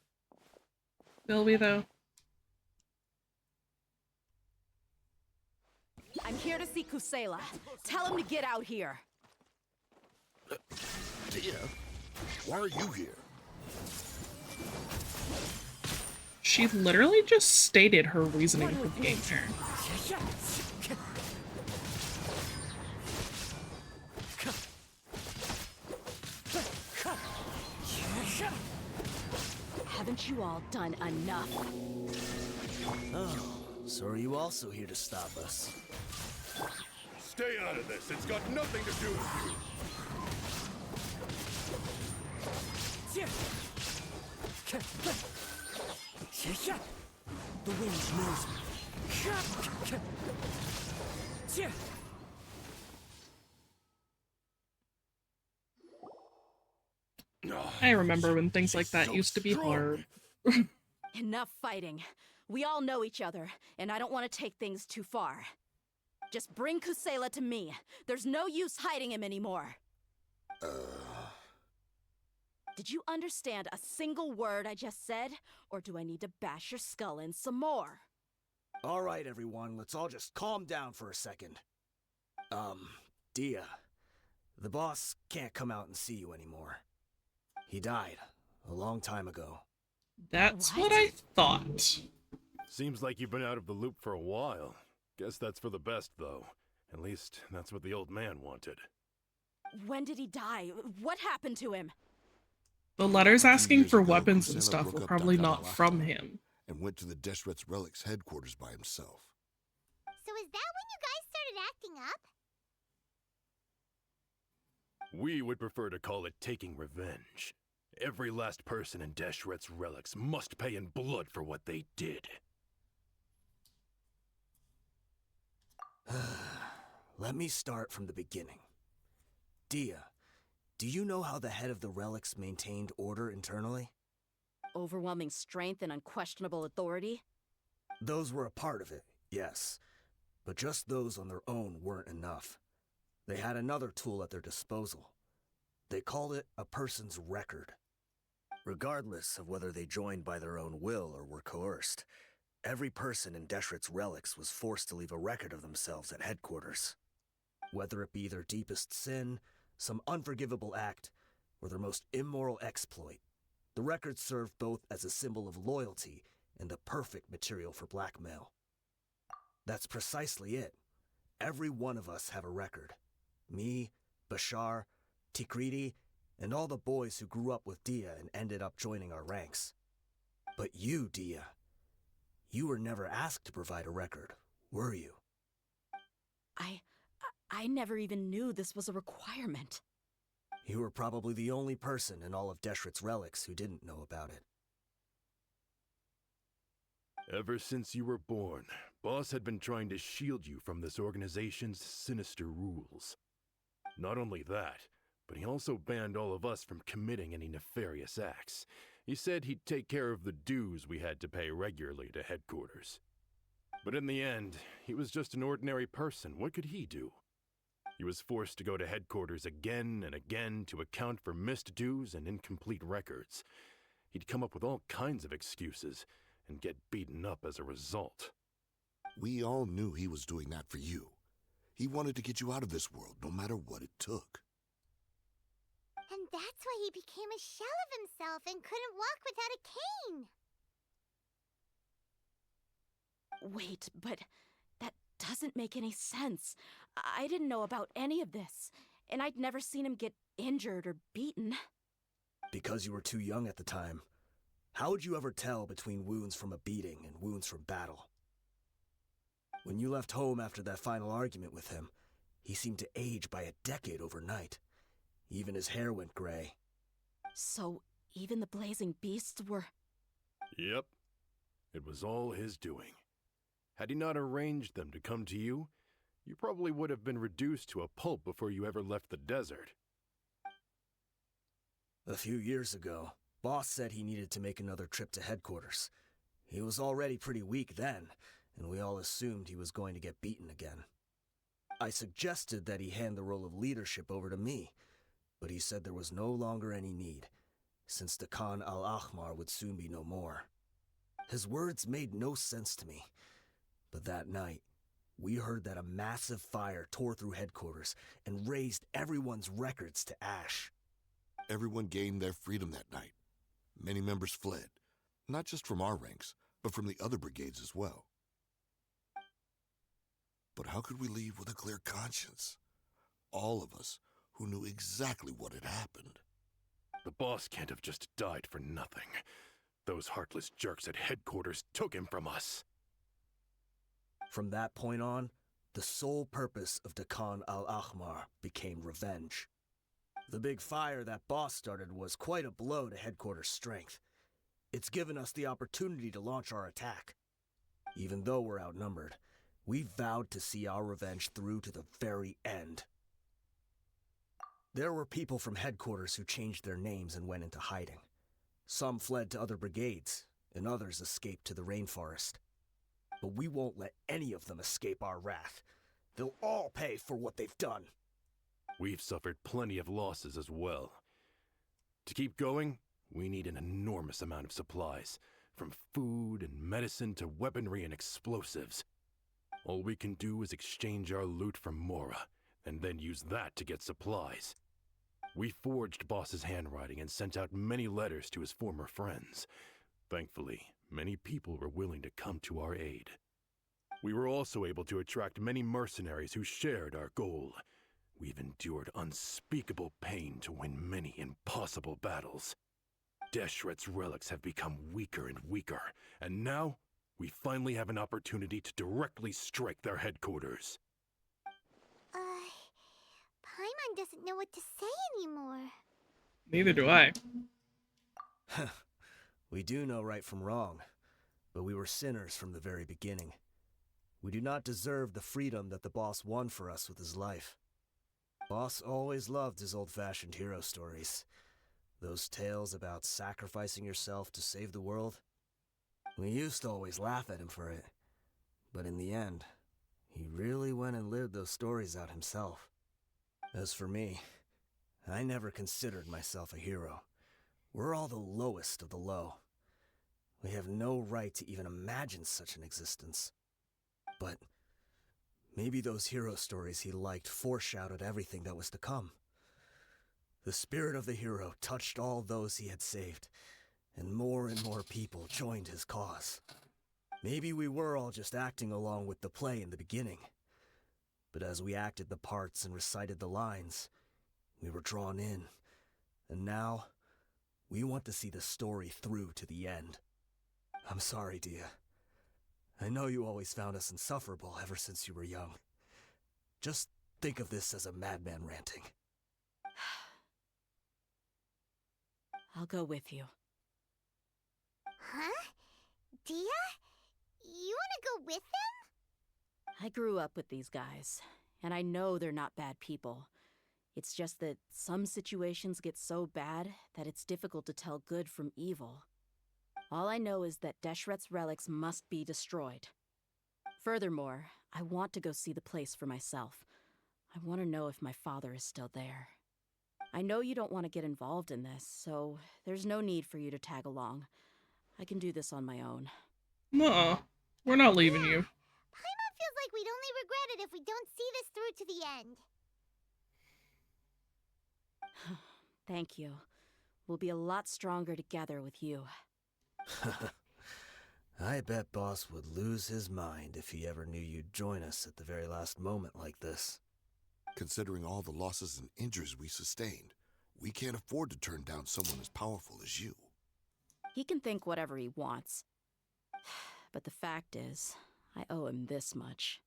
Will we though? I'm here to see Kusela. Tell him to get out here. Dehya, why are you here? She literally just stated her reasoning for being here. Haven't you all done enough? Oh, so are you also here to stop us? Stay out of this. It's got nothing to do with you. The wind knows me. I remember when things like that used to be hard. Enough fighting. We all know each other, and I don't want to take things too far. Just bring Kusela to me. There's no use hiding him anymore. Did you understand a single word I just said? Or do I need to bash your skull in some more? All right, everyone, let's all just calm down for a second. Dehya, the boss can't come out and see you anymore. He died a long time ago. That's what I thought. Seems like you've been out of the loop for a while. Guess that's for the best, though. At least, that's what the old man wanted. When did he die? What happened to him? The letters asking Years for ago, weapons and Kusela stuff broke were up probably Dr. not Malachta from him. And went to the Deshret's Relics headquarters by himself. So is that when you guys started acting up? We would prefer to call it taking revenge. Every last person in Deshret's Relics must pay in blood for what they did. Let me start from the beginning. Dehya, do you know how the head of the relics maintained order internally? Overwhelming strength and unquestionable authority? Those were a part of it, yes. But just those on their own weren't enough. They had another tool at their disposal. They called it a person's record. Regardless of whether they joined by their own will or were coerced, every person in Deshret's Relics was forced to leave a record of themselves at headquarters. Whether it be their deepest sin, some unforgivable act, or their most immoral exploit, the record served both as a symbol of loyalty and the perfect material for blackmail. That's precisely it. Every one of us have a record. Me, Bashar, Tikriti, and all the boys who grew up with Dehya and ended up joining our ranks. But you, Dehya, you were never asked to provide a record, were you? I never even knew this was a requirement. You were probably the only person in all of Deshret's Relics who didn't know about it. Ever since you were born, Boss had been trying to shield you from this organization's sinister rules. Not only that, but he also banned all of us from committing any nefarious acts. He said he'd take care of the dues we had to pay regularly to headquarters. But in the end, he was just an ordinary person. What could he do? He was forced to go to headquarters again and again to account for missed dues and incomplete records. He'd come up with all kinds of excuses and get beaten up as a result. We all knew he was doing that for you. He wanted to get you out of this world, no matter what it took. And that's why he became a shell of himself and couldn't walk without a cane. Wait, but that doesn't make any sense. I didn't know about any of this, and I'd never seen him get injured or beaten. Because you were too young at the time. How would you ever tell between wounds from a beating and wounds from battle? When you left home after that final argument with him, he seemed to age by a decade overnight. Even his hair went gray. So, even the blazing beasts were... Yep. It was all his doing. Had he not arranged them to come to you, you probably would have been reduced to a pulp before you ever left the desert. A few years ago, Boss said he needed to make another trip to headquarters. He was already pretty weak then, and we all assumed he was going to get beaten again. I suggested that he hand the role of leadership over to me, but he said there was no longer any need, since the Khan al-Ahmar would soon be no more. His words made no sense to me, but that night, we heard that a massive fire tore through headquarters and razed everyone's records to ash. Everyone gained their freedom that night. Many members fled, not just from our ranks, but from the other brigades as well. But how could we leave with a clear conscience? All of us who knew exactly what had happened. The boss can't have just died for nothing. Those heartless jerks at headquarters took him from us. From that point on, the sole purpose of Dakan al-Ahmar became revenge. The big fire that boss started was quite a blow to headquarters' strength. It's given us the opportunity to launch our attack. Even though we're outnumbered, we vowed to see our revenge through to the very end. There were people from headquarters who changed their names and went into hiding. Some fled to other brigades, and others escaped to the rainforest. But we won't let any of them escape our wrath. They'll all pay for what they've done. We've suffered plenty of losses as well. To keep going, we need an enormous amount of supplies, from food and medicine to weaponry and explosives. All we can do is exchange our loot from Mora, and then use that to get supplies. We forged Boss's handwriting and sent out many letters to his former friends. Thankfully, many people were willing to come to our aid. We were also able to attract many mercenaries who shared our goal. We've endured unspeakable pain to win many impossible battles. Deshret's relics have become weaker and weaker, and now we finally have an opportunity to directly strike their headquarters. Paimon doesn't know what to say anymore. Neither do I. We do know right from wrong, but we were sinners from the very beginning. We do not deserve the freedom that the boss won for us with his life. Boss always loved his old-fashioned hero stories. Those tales about sacrificing yourself to save the world. We used to always laugh at him for it. But in the end, he really went and lived those stories out himself. As for me, I never considered myself a hero. We're all the lowest of the low. We have no right to even imagine such an existence. But maybe those hero stories he liked foreshadowed everything that was to come. The spirit of the hero touched all those he had saved, and more people joined his cause. Maybe we were all just acting along with the play in the beginning. But as we acted the parts and recited the lines, we were drawn in. And now, we want to see the story through to the end. I'm sorry, Dehya. I know you always found us insufferable ever since you were young. Just think of this as a madman ranting. I'll go with you. Huh? Dehya? You wanna go with them? I grew up with these guys, and I know they're not bad people. It's just that some situations get so bad that it's difficult to tell good from evil. All I know is that Deshret's relics must be destroyed. Furthermore, I want to go see the place for myself. I want to know if my father is still there. I know you don't want to get involved in this, so there's no need for you to tag along. I can do this on my own. Nuh-uh. We're not leaving you. Paimon feels like we'd only regret it if we don't see this through to the end. Thank you. We'll be a lot stronger together with you. I bet Boss would lose his mind if he ever knew you'd join us at the very last moment like this. Considering all the losses and injuries we sustained, we can't afford to turn down someone as powerful as you. He can think whatever he wants. But the fact is, I owe him this much.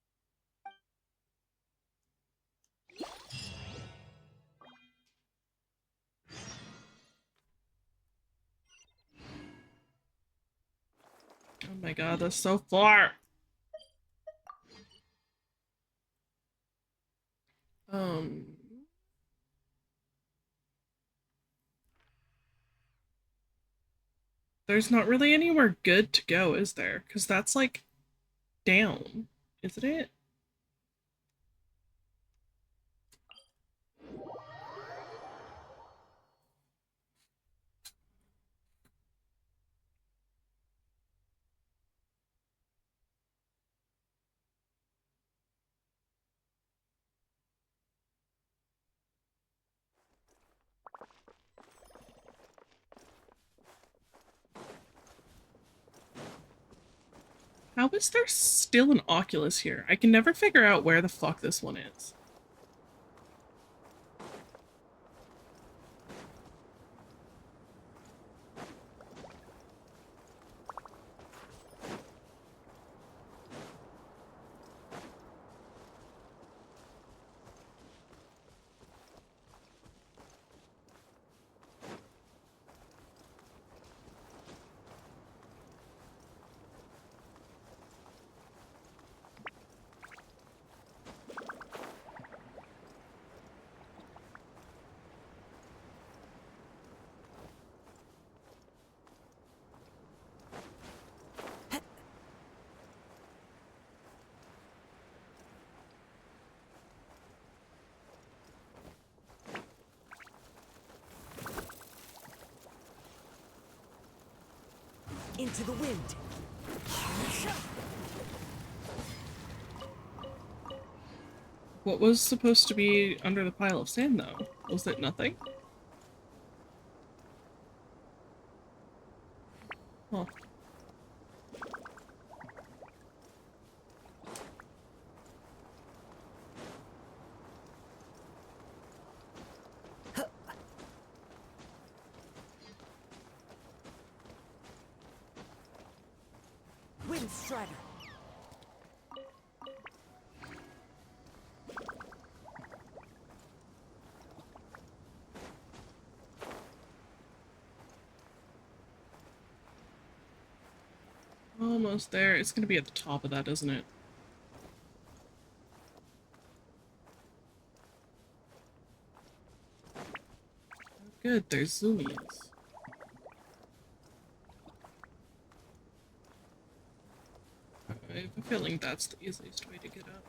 Oh my god, that's so far. There's not really anywhere good to go, is there? Because that's like down, isn't it? How is there still an Oculus here? I can never figure out where the fuck this one is. Into the wind. What was supposed to be under the pile of sand, though? Was it nothing? Huh. Wind Strider. Almost there. It's gonna be at the top of that, isn't it? Good, there's zoomies. I have a feeling that's the easiest way to get up.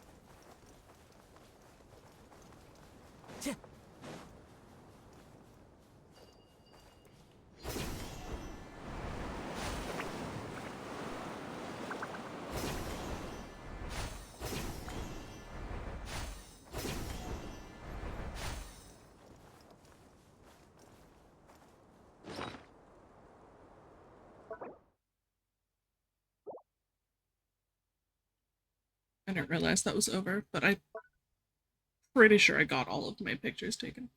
I didn't realize that was over, but I'm pretty sure I got all of my pictures taken.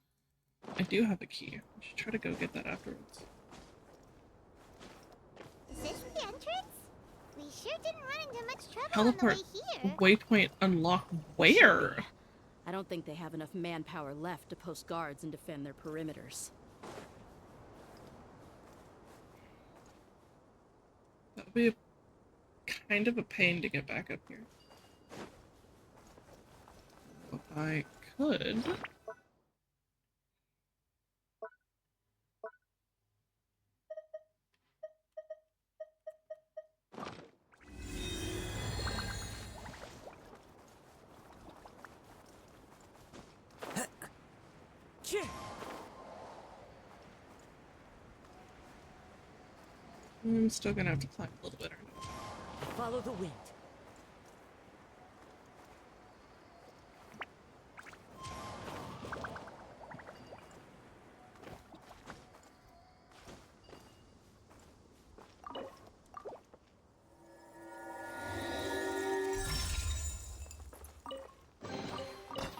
I do have a key. I should try to go get that afterwards. Is this the entrance? We sure didn't run into much trouble Teleport on the way here. waypoint unlocked where? I don't think they have enough manpower left to post guards and defend their perimeters. That would be kind of a pain to get back up here. If I could. I'm still gonna have to climb a little bit. Follow the wind.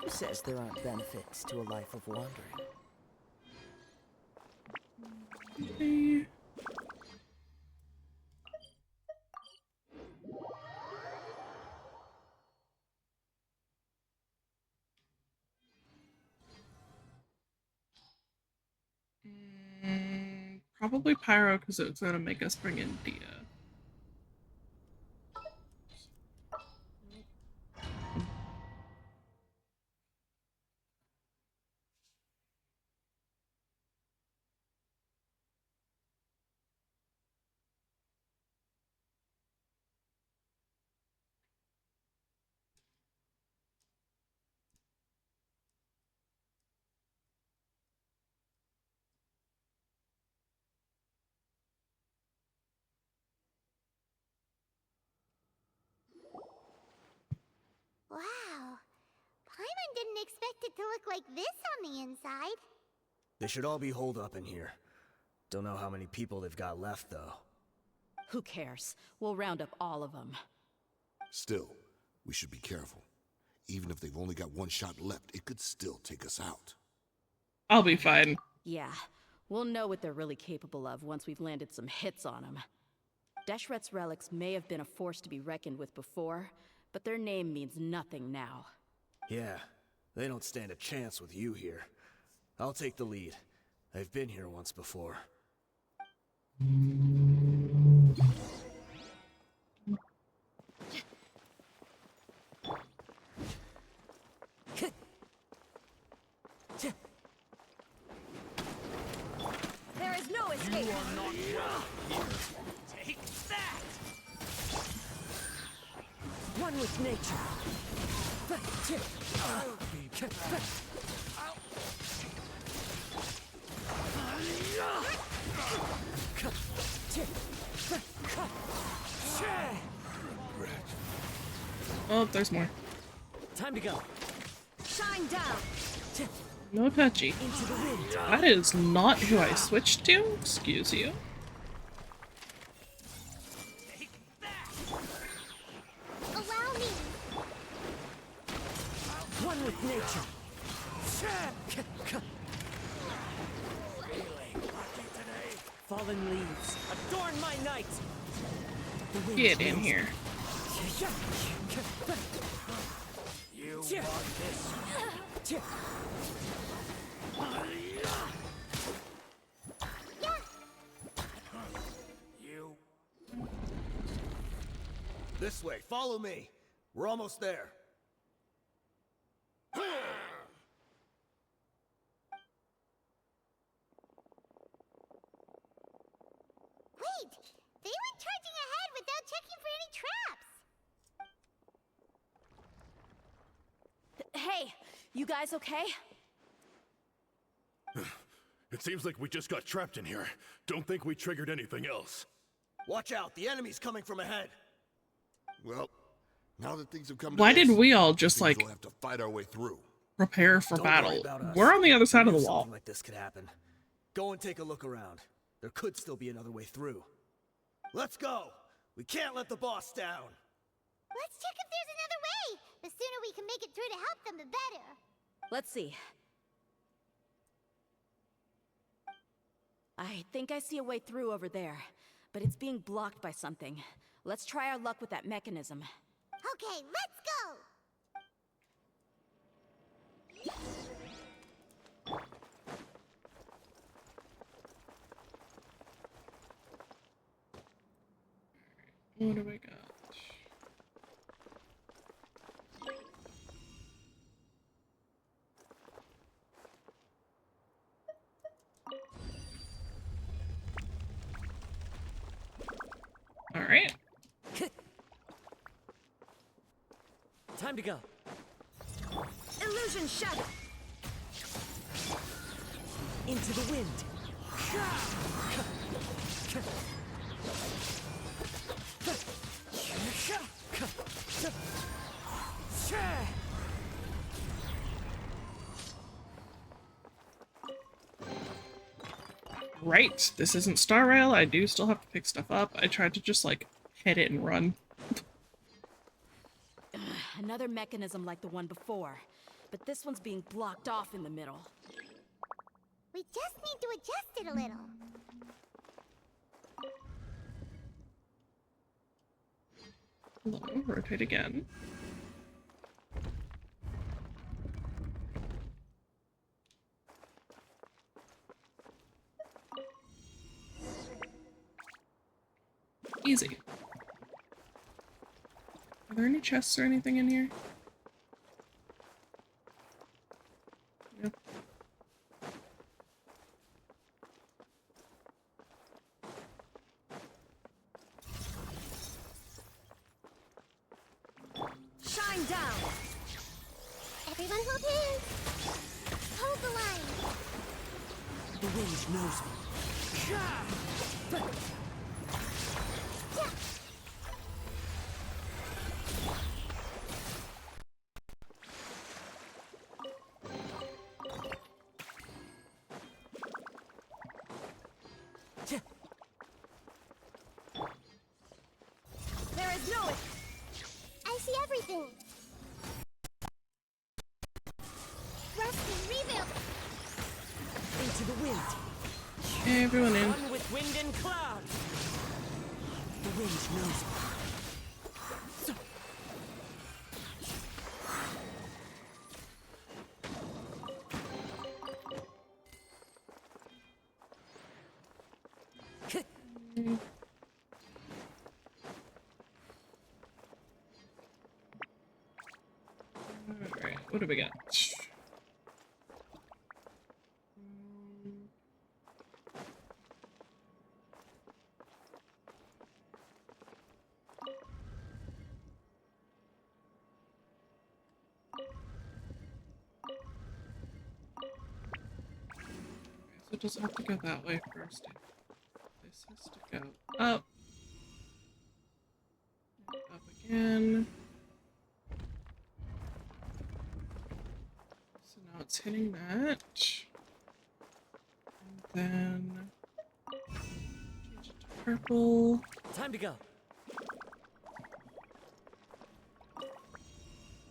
Who says there aren't benefits to a life of wandering? Okay. Probably Pyro, because it's gonna make us bring in Dehya. Wow. Paimon didn't expect it to look like this on the inside. They should all be holed up in here. Don't know how many people they've got left, though. Who cares? We'll round up all of them. Still, we should be careful. Even if they've only got one shot left, it could still take us out. I'll be fine. Yeah, we'll know what they're really capable of once we've landed some hits on them. Deshret's relics may have been a force to be reckoned with before, but their name means nothing now. Yeah, they don't stand a chance with you here. I'll take the lead. I've been here once before. There is no escape! You are not welcome here. Take that! One with nature. Oh, there's more. Time to go. Shine down! No touchy. Into the wind. That is not who I switched to. Excuse you. Allow me. One with nature. Fallen leaves, adorn my night. The wind Get in knows here. You want this? You. This way, follow me. We're almost there. Wait, they went charging ahead without checking for any traps. Hey, you guys okay? It seems like we just got trapped in here. Don't think we triggered anything else. Watch out, the enemy's coming from ahead. Well, now that things have come Why to this, did we all just things like we'll have to fight our way through. prepare for Don't worry battle? about us. We're on the other side We of the knew wall. something like this could happen. Go and take a look around. There could still be another way through. Let's go! We can't let the boss down! Let's check if there's another way. The sooner we can make it through to help them, the better. Let's see. I think I see a way through over there, but it's being blocked by something. Let's try our luck with that mechanism. Okay, let's go. What do I got? All right. Time to go. Illusion shadow! Into the wind. Right. This isn't Star Rail. I do still have to pick stuff up. I tried to just like hit it and run. Another mechanism like the one before, but this one's being blocked off in the middle. We just need to adjust it a little. Hello. Rotate again. Easy. Are there any chests or anything in here? Yep. Shine down! Everyone hold hands. Hold the line. The wind knows me. There is no... see everything. Rusty, rebuild. Into the wind. Okay, everyone in. One with wind and cloud. The wind knows me. Alright, what do we got? So does it have to go that way first? This has to go up. Up again. So now it's hitting that. And then change it to purple. Time to go.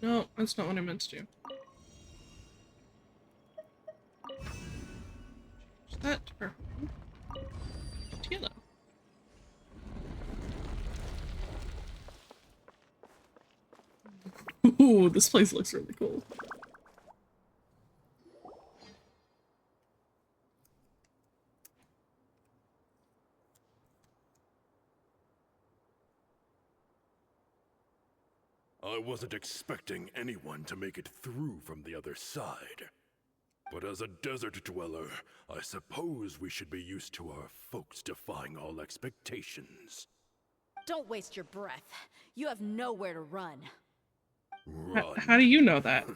No, that's not what I meant to do. Change that to purple. To yellow. Ooh, this place looks really cool. I wasn't expecting anyone to make it through from the other side. But as a desert dweller, I suppose we should be used to our folks defying all expectations. Don't waste your breath. You have nowhere to run. Run. How do you know that?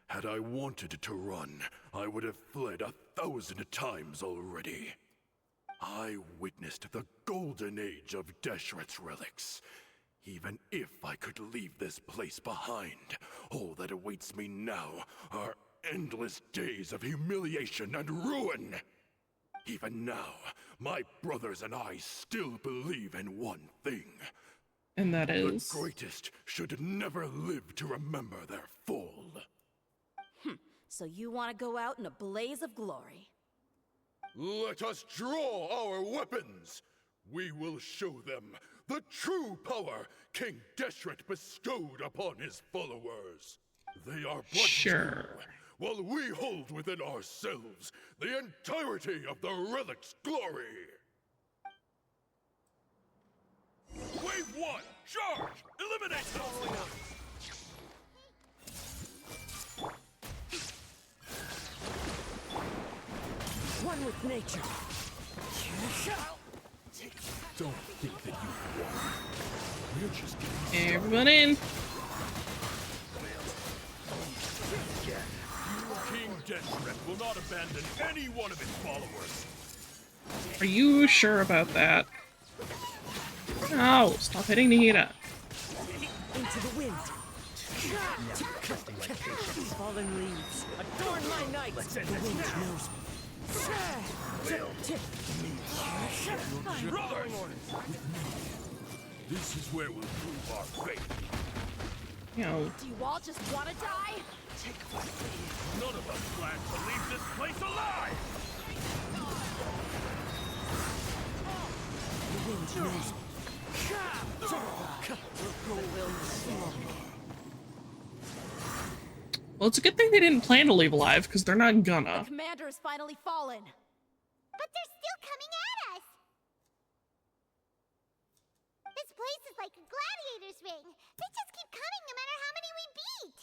Had I wanted to run, I would have fled 1,000 times already. I witnessed the golden age of Deshret's relics. Even if I could leave this place behind, all that awaits me now are endless days of humiliation and ruin. Even now, my brothers and I still believe in one thing. And that is... The greatest should never live to remember their fall. So you want to go out in a blaze of glory? Let us draw our weapons. We will show them the true power King Deshret bestowed upon his followers. They are but Sure. two, while we hold within ourselves the entirety of the relic's glory. Wave 1, charge! Eliminate them! One with nature. Don't think that you won. We're just getting Everyone in. King Deshret will not abandon any one of his followers. Are you sure about that? No, stop hitting Nihira. Into the wind. Fallen leaves. Adorn my night. The wind knows me. Brothers! This is where we'll prove our faith. You know, Do you all just want to die? None of us plan to leave this place alive! The wind knows me. well, it's a good thing they didn't plan to leave alive, because they're not The gonna. commander has finally fallen. But they're still coming at us! This place is like a gladiator's ring. They just keep coming no matter how many we beat!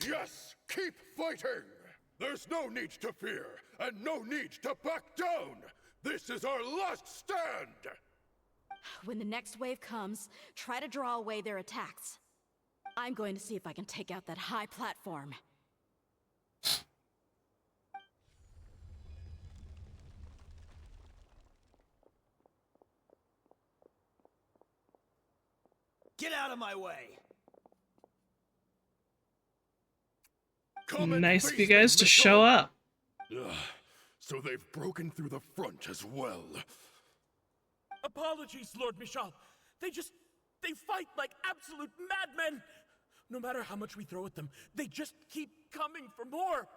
Yes, keep fighting! There's no need to fear, and no need to back down! This is our last stand! When the next wave comes, try to draw away their attacks. I'm going to see if I can take out that high platform. Get out of my way! Come and Nice of you face guys me, to Mitchell. show up. Ugh, so they've broken through the front as well. Apologies, Lord Michal. They just They fight like absolute madmen! No matter how much we throw at them, they just keep coming for more!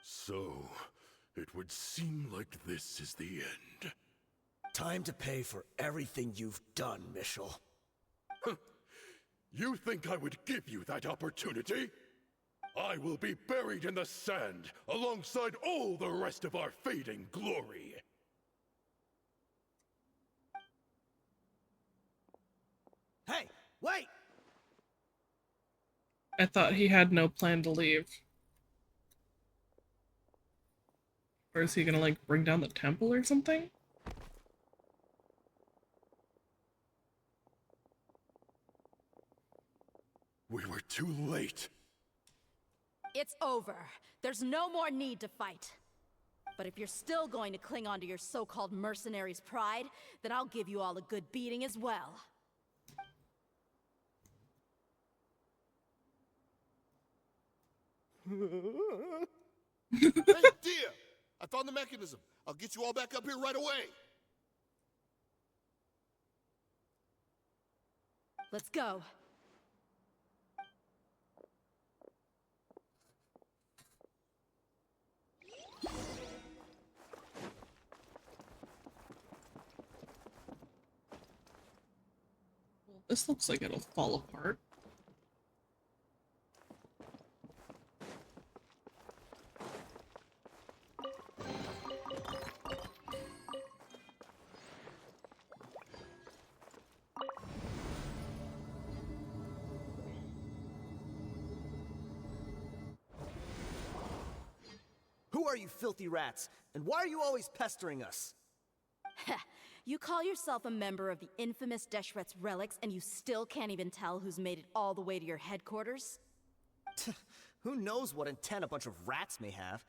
So, it would seem like this is the end. Time to pay for everything you've done, Mitchell. You think I would give you that opportunity? I will be buried in the sand alongside all the rest of our fading glory. Hey, wait! I thought he had no plan to leave. Or is he gonna, like, bring down the temple or something? We were too late. It's over. There's no more need to fight. But if you're still going to cling on to your so-called mercenary's pride, then I'll give you all a good beating as well. Hey, Dehya! I found the mechanism. I'll get you all back up here right away. Let's go. Well, this looks like it'll fall apart. Who are you filthy rats? And why are you always pestering us? You call yourself a member of the infamous Deshret's relics, and you still can't even tell who's made it all the way to your headquarters? Who knows what intent a bunch of rats may have?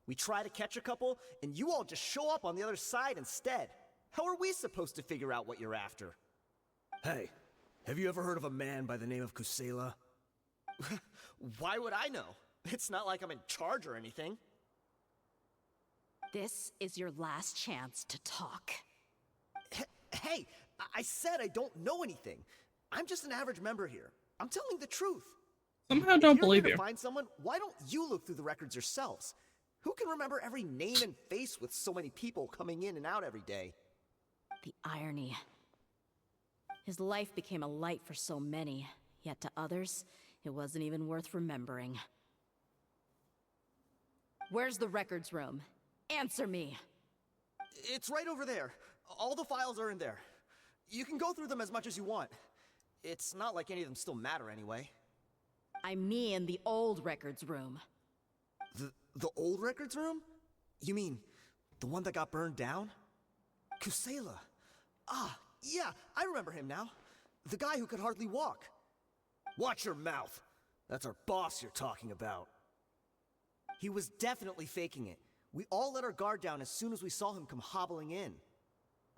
We try to catch a couple, and you all just show up on the other side instead. How are we supposed to figure out what you're after? Hey, have you ever heard of a man by the name of Kusela? Why would I know? It's not like I'm in charge or anything. This is your last chance to talk. Hey, I said I don't know anything. I'm just an average member here. I'm telling the truth. Somehow don't If you're believe here you. to find someone, why don't you look through the records yourselves? Who can remember every name and face with so many people coming in and out every day? The irony. His life became a light for so many, yet to others, it wasn't even worth remembering. Where's the records room? Answer me! It's right over there. All the files are in there. You can go through them as much as you want. It's not like any of them still matter anyway. I mean the old records room. The old records room? You mean the one that got burned down? Kusela. Ah, yeah, I remember him now. The guy who could hardly walk. Watch your mouth. That's our boss you're talking about. He was definitely faking it. We all let our guard down as soon as we saw him come hobbling in.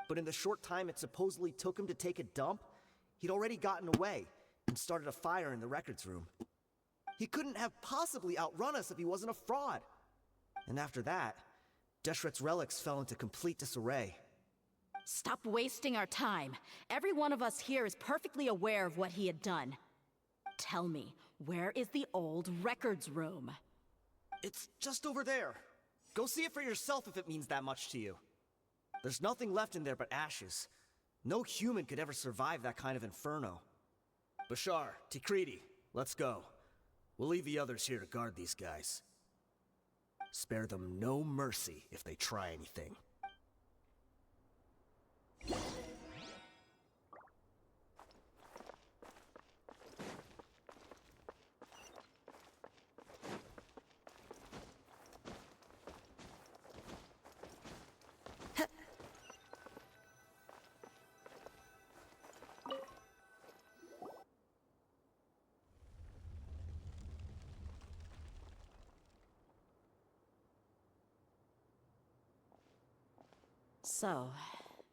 But in the short time it supposedly took him to take a dump, he'd already gotten away and started a fire in the records room. He couldn't have possibly outrun us if he wasn't a fraud. And after that, Deshret's relics fell into complete disarray. Stop wasting our time. Every one of us here is perfectly aware of what he had done. Tell me, where is the old records room? It's just over there. Go see it for yourself if it means that much to you. There's nothing left in there but ashes. No human could ever survive that kind of inferno. Bashar, Tikriti, let's go. We'll leave the others here to guard these guys. Spare them no mercy if they try anything. So,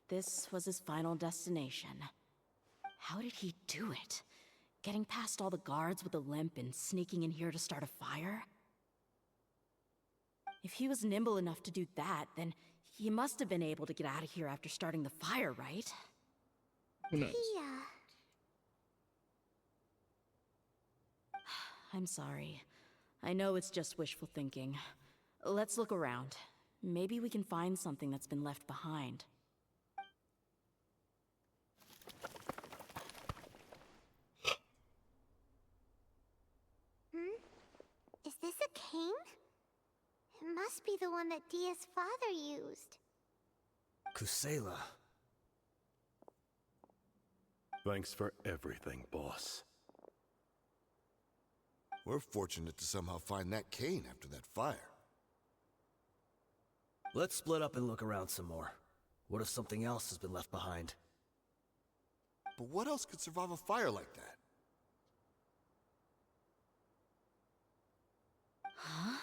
this was his final destination. How did he do it? Getting past all the guards with a limp and sneaking in here to start a fire? If he was nimble enough to do that, then he must have been able to get out of here after starting the fire, right? Who knows? Yeah. I'm sorry. I know it's just wishful thinking. Let's look around. Maybe we can find something that's been left behind. Is this a cane? It must be the one that Dia's father used. Kusela. Thanks for everything, boss. We're fortunate to somehow find that cane after that fire. Let's split up and look around some more. What if something else has been left behind? But what else could survive a fire like that? Huh?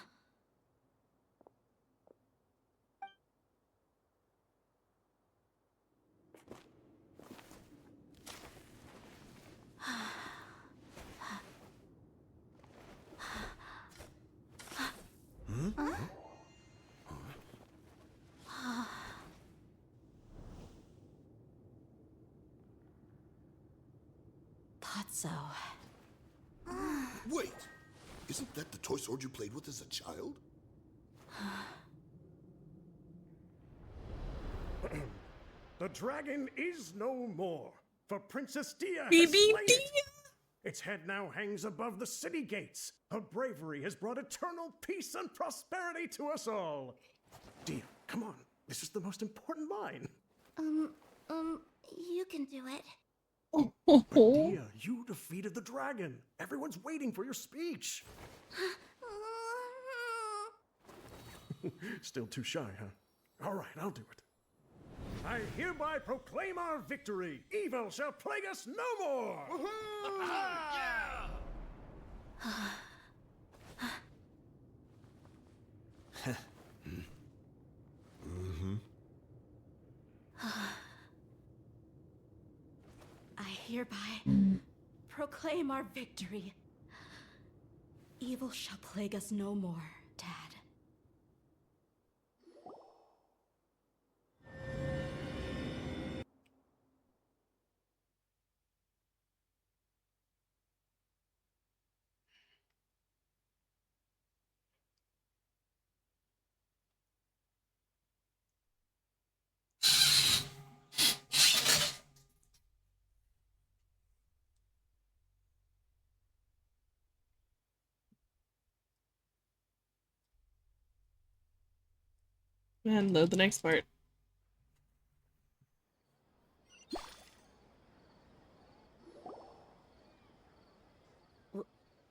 Thought so. Wait! Isn't that the toy sword you played with as a child? The dragon is no more, for Princess Dehya has BB slain Dehya! it. Its head now hangs above the city gates. Her bravery has brought eternal peace and prosperity to us all. Dehya, come on. This is the most important line. You can do it. But Dehya, you defeated the dragon. Everyone's waiting for your speech. Still too shy, huh? All right, I'll do it. I hereby proclaim our victory. Evil shall plague us no more. I hereby proclaim our victory. Evil shall plague us no more, Dad. And load the next part.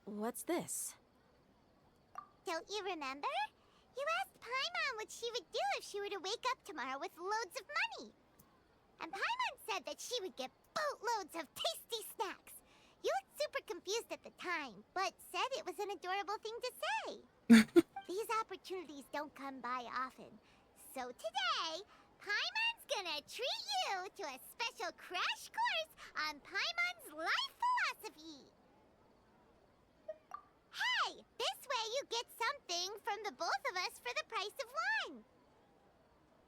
What's this? Don't you remember? You asked Paimon what she would do if she were to wake up tomorrow with loads of money. And Paimon said that she would get boatloads of tasty snacks. You looked super confused at the time, but said it was an adorable thing to say. These opportunities don't come by often. So today, Paimon's gonna treat you to a special crash course on Paimon's life philosophy. Hey, this way you get something from the both of us for the price of one.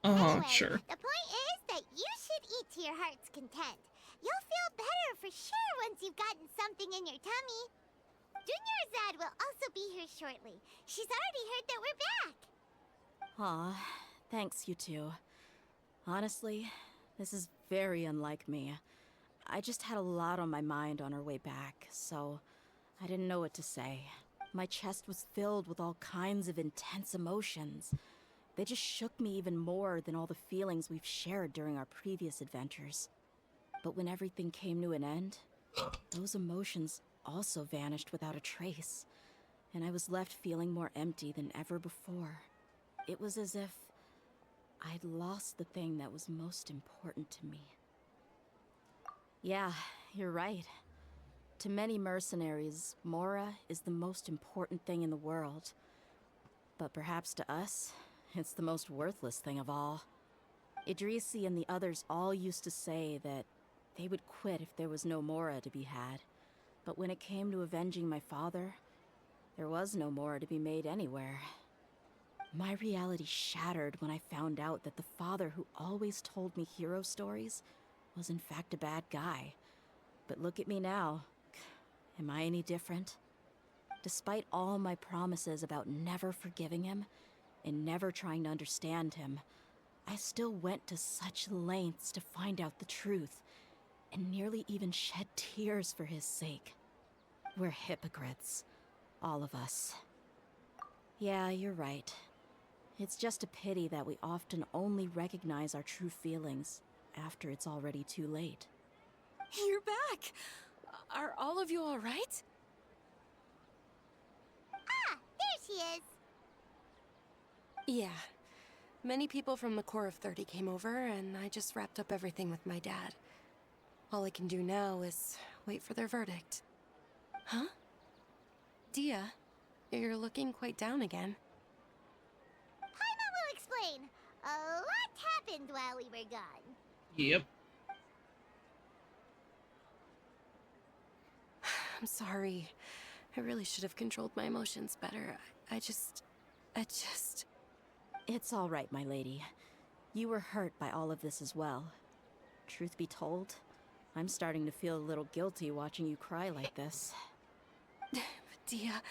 Anyway, Sure. the point is that you should eat to your heart's content. You'll feel better for sure once you've gotten something in your tummy. Junior Azad will also be here shortly. She's already heard that we're back. Aw, thanks, you two. Honestly, this is very unlike me. I just had a lot on my mind on our way back, so I didn't know what to say. My chest was filled with all kinds of intense emotions. They just shook me even more than all the feelings we've shared during our previous adventures. But when everything came to an end, those emotions also vanished without a trace, and I was left feeling more empty than ever before. It was as if I'd lost the thing that was most important to me. Yeah, you're right. To many mercenaries, Mora is the most important thing in the world. But perhaps to us, it's the most worthless thing of all. Idrisi and the others all used to say that they would quit if there was no Mora to be had. But when it came to avenging my father, there was no more to be made anywhere. My reality shattered when I found out that the father who always told me hero stories was in fact a bad guy. But look at me now. Am I any different? Despite all my promises about never forgiving him and never trying to understand him, I still went to such lengths to find out the truth, and nearly even shed tears for his sake. We're hypocrites. All of us. Yeah, you're right. It's just a pity that we often only recognize our true feelings after it's already too late. You're back! Are all of you alright? Ah, there she is. Yeah. Many people from the Corps of 30 came over, and I just wrapped up everything with my dad. All I can do now is wait for their verdict. Huh? Dehya, you're looking quite down again. Paimon will explain. A lot happened while we were gone. Yep. I'm sorry. I really should have controlled my emotions better. I just... It's all right, my lady. You were hurt by all of this as well. Truth be told, I'm starting to feel a little guilty watching you cry like this. Dehya,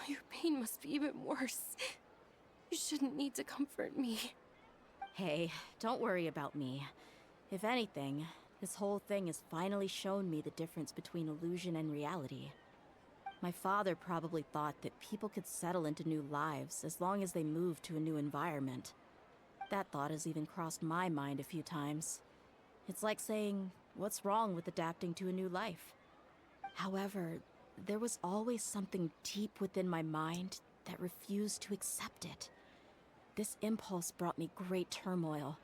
your pain must be even worse. You shouldn't need to comfort me. Hey, don't worry about me. If anything, this whole thing has finally shown me the difference between illusion and reality. My father probably thought that people could settle into new lives as long as they moved to a new environment. That thought has even crossed my mind a few times. It's like saying, what's wrong with adapting to a new life? However, there was always something deep within my mind that refused to accept it. This impulse brought me great turmoil,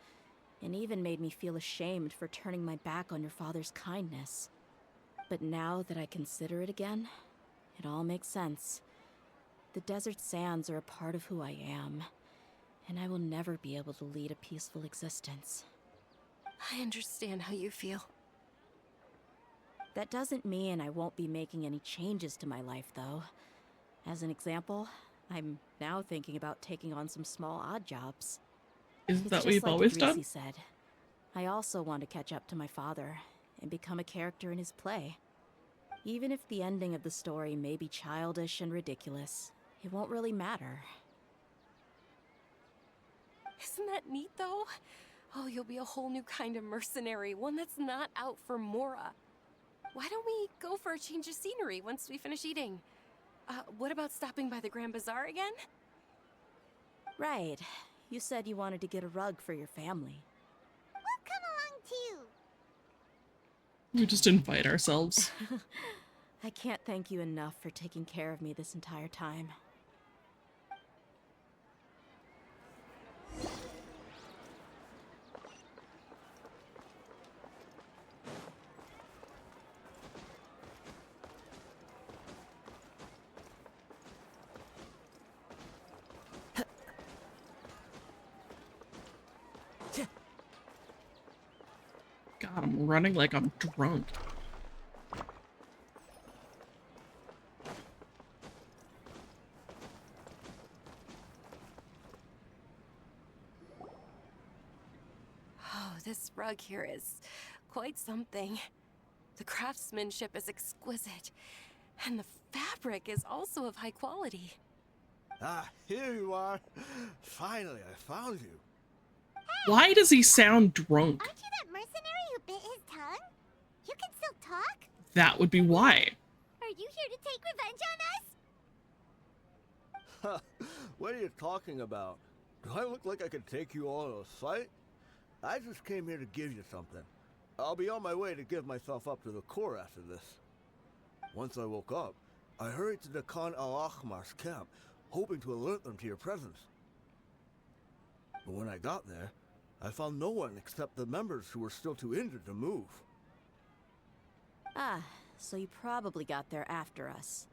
and even made me feel ashamed for turning my back on your father's kindness. But now that I consider it again, it all makes sense. The desert sands are a part of who I am, and I will never be able to lead a peaceful existence. I understand how you feel. That doesn't mean I won't be making any changes to my life, though. As an example, I'm now thinking about taking on some small odd jobs. Isn't It's that just what you've like always Idrisi done? said. I also want to catch up to my father and become a character in his play. Even if the ending of the story may be childish and ridiculous, it won't really matter. Isn't that neat, though? Oh, you'll be a whole new kind of mercenary, one that's not out for Mora. Why don't we go for a change of scenery once we finish eating? What about stopping by the Grand Bazaar again? Right. You said you wanted to get a rug for your family. We'll come along too. We just invite ourselves. I can't thank you enough for taking care of me this entire time. God, I'm running like I'm drunk. Oh, this rug here is quite something. The craftsmanship is exquisite, and the fabric is also of high quality. Ah, here you are. Finally, I found you. Why does he sound drunk? Aren't you that mercenary who bit his tongue? You can still talk? That would be why. Are you here to take revenge on us? What are you talking about? Do I look like I could take you all in a fight? I just came here to give you something. I'll be on my way to give myself up to the Corps after this. Once I woke up, I hurried to the Khan al-Ahmar's camp, hoping to alert them to your presence. But when I got there, I found no one except the members who were still too injured to move. Ah, so you probably got there after us.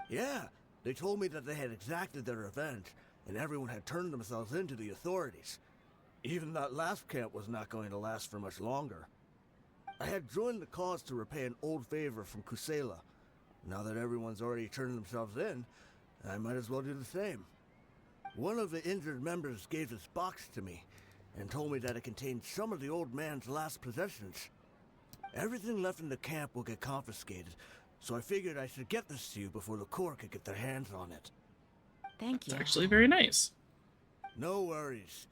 Yeah, they told me that they had exacted their revenge, and everyone had turned themselves in to the authorities. Even that last camp was not going to last for much longer. I had joined the cause to repay an old favor from Kusela. Now that everyone's already turned themselves in, I might as well do the same. One of the injured members gave this box to me and told me that it contained some of the old man's last possessions. Everything left in the camp will get confiscated, so I figured I should get this to you before the Corps could get their hands on it. Thank you. It's actually very nice. No worries.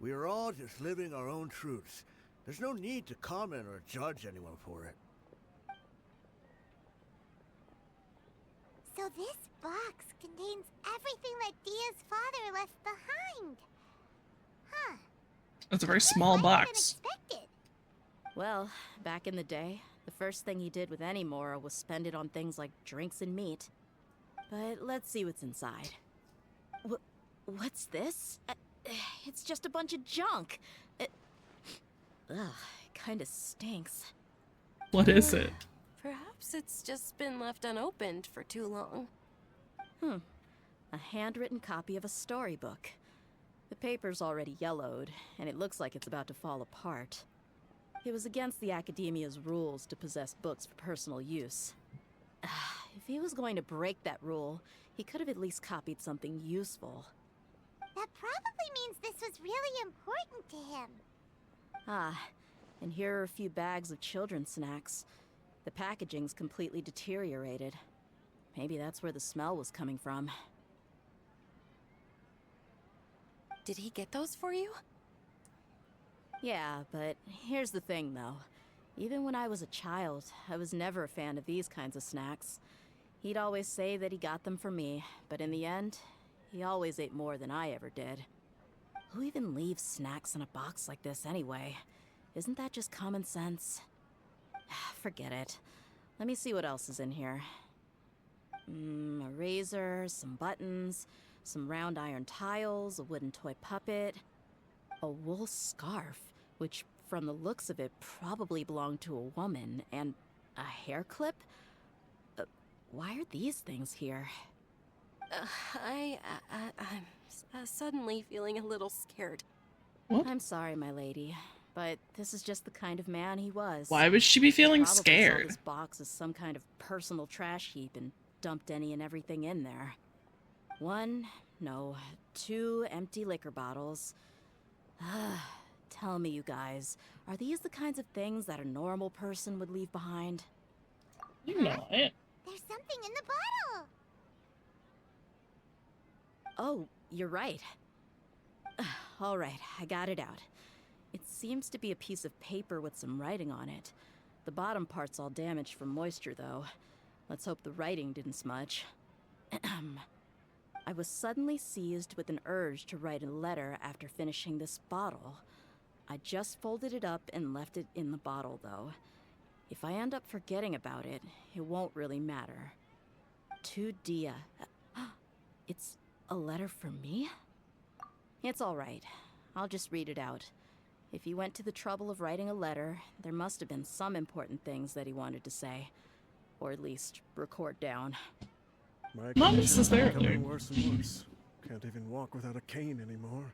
We are all just living our own truths. There's no need to comment or judge anyone for it. So this box contains everything that Dia's father left behind. Huh. It's a very small box. Unexpected. Well, back in the day, the first thing he did with any Mora was spend it on things like drinks and meat. But let's see what's inside. What's this? It's just a bunch of junk. Ugh, it kinda stinks. What is it? Perhaps it's just been left unopened for too long. A handwritten copy of a storybook. The paper's already yellowed, and it looks like it's about to fall apart. It was against the Academia's rules to possess books for personal use. If he was going to break that rule, he could have at least copied something useful. That probably means this was really important to him. And here are a few bags of children's snacks. The packaging's completely deteriorated. Maybe that's where the smell was coming from. Did he get those for you? Yeah, but here's the thing, though. Even when I was a child, I was never a fan of these kinds of snacks. He'd always say that he got them for me, but in the end, he always ate more than I ever did. Who even leaves snacks in a box like this anyway? Isn't that just common sense? Forget it. Let me see what else is in here. A razor, some buttons, some round iron tiles, a wooden toy puppet, a wool scarf, which from the looks of it probably belonged to a woman, and a hair clip? Why are these things here? I'm suddenly feeling a little scared. What? I'm sorry, my lady, but this is just the kind of man he was. Why would she be feeling Probably scared? saw this box as some kind of personal trash heap and dumped any and everything in there. 2 empty liquor bottles. Tell me, you guys, are these the kinds of things that a normal person would leave behind? You know it. There's something in the bottle. Oh, you're right. All right, I got it out. It seems to be a piece of paper with some writing on it. The bottom part's all damaged from moisture, though. Let's hope the writing didn't smudge. I was suddenly seized with an urge to write a letter after finishing this bottle. I just folded it up and left it in the bottle, though. If I end up forgetting about it, it won't really matter. To Dehya. It's a letter for me? It's all right. I'll just read it out. If he went to the trouble of writing a letter, there must have been some important things that he wanted to say. Or at least record down. My Not condition is necessarily. becoming worse and worse. Can't even walk without a cane anymore,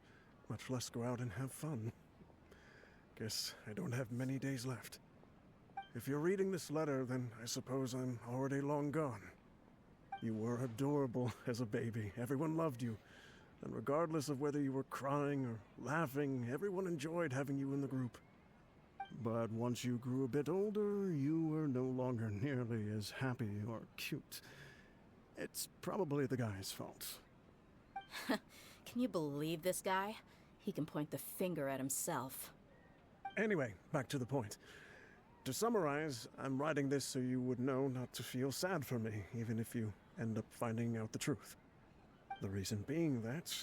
much less go out and have fun. Guess I don't have many days left. If you're reading this letter, then I suppose I'm already long gone. You were adorable as a baby. Everyone loved you. And regardless of whether you were crying or laughing, everyone enjoyed having you in the group. But once you grew a bit older, you were no longer nearly as happy or cute. It's probably the guy's fault. Can you believe this guy? He can point the finger at himself. Anyway, back to the point. To summarize, I'm writing this so you would know not to feel sad for me, even if you end up finding out the truth. The reason being that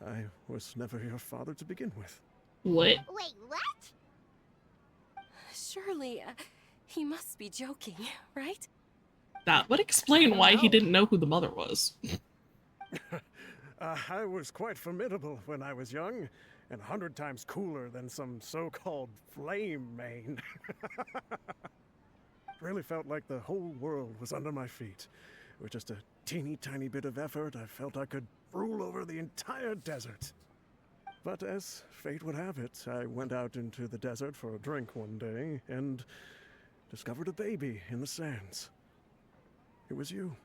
I was never your father to begin with. What? Wait, what? Surely, he must be joking, right? That would explain why he didn't know who the mother was. I was quite formidable when I was young, and 100 times cooler than some so-called flame main. Really felt like the whole world was under my feet. With just a teeny tiny bit of effort, I felt I could rule over the entire desert. But as fate would have it, I went out into the desert for a drink one day and discovered a baby in the sands. It was you.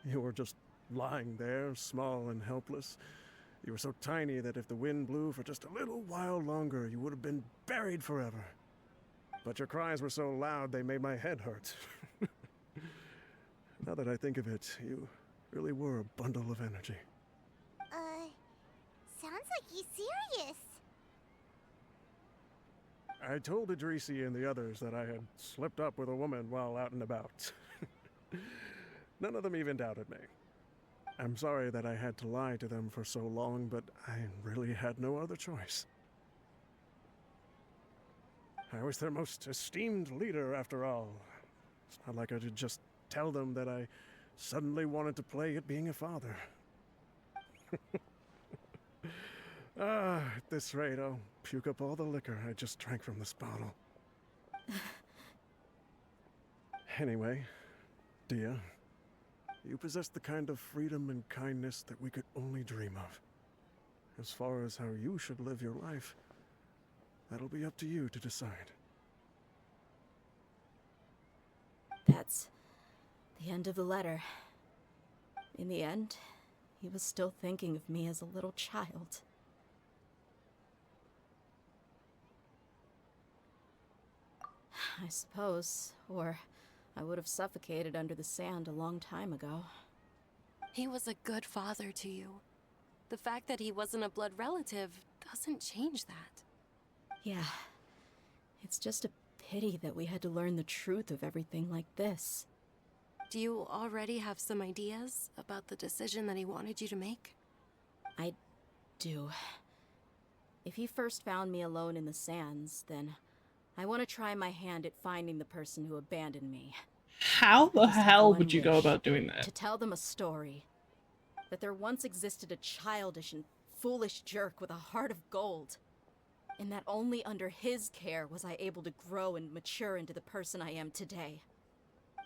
You were just lying there, small and helpless. You were so tiny that if the wind blew for just a little while longer, you would have been buried forever. But your cries were so loud they made my head hurt. Now that I think of it, you really were a bundle of energy. Sounds like he's serious. I told Idrisi and the others that I had slipped up with a woman while out and about. None of them even doubted me. I'm sorry that I had to lie to them for so long, but I really had no other choice. I was their most esteemed leader, after all. It's not like I could just tell them that I suddenly wanted to play at being a father. At this rate, I'll puke up all the liquor I just drank from this bottle. Anyway, Dehya, you possess the kind of freedom and kindness that we could only dream of. As far as how you should live your life, that'll be up to you to decide. That's the end of the letter. In the end, he was still thinking of me as a little child. I suppose, or I would have suffocated under the sand a long time ago. He was a good father to you. The fact that he wasn't a blood relative doesn't change that. Yeah. It's just a pity that we had to learn the truth of everything like this. Do you already have some ideas about the decision that he wanted you to make? I do. If he first found me alone in the sands, then I want to try my hand at finding the person who abandoned me. How the hell would you go about doing that? To tell them a story. That there once existed a childish and foolish jerk with a heart of gold. And that only under his care was I able to grow and mature into the person I am today.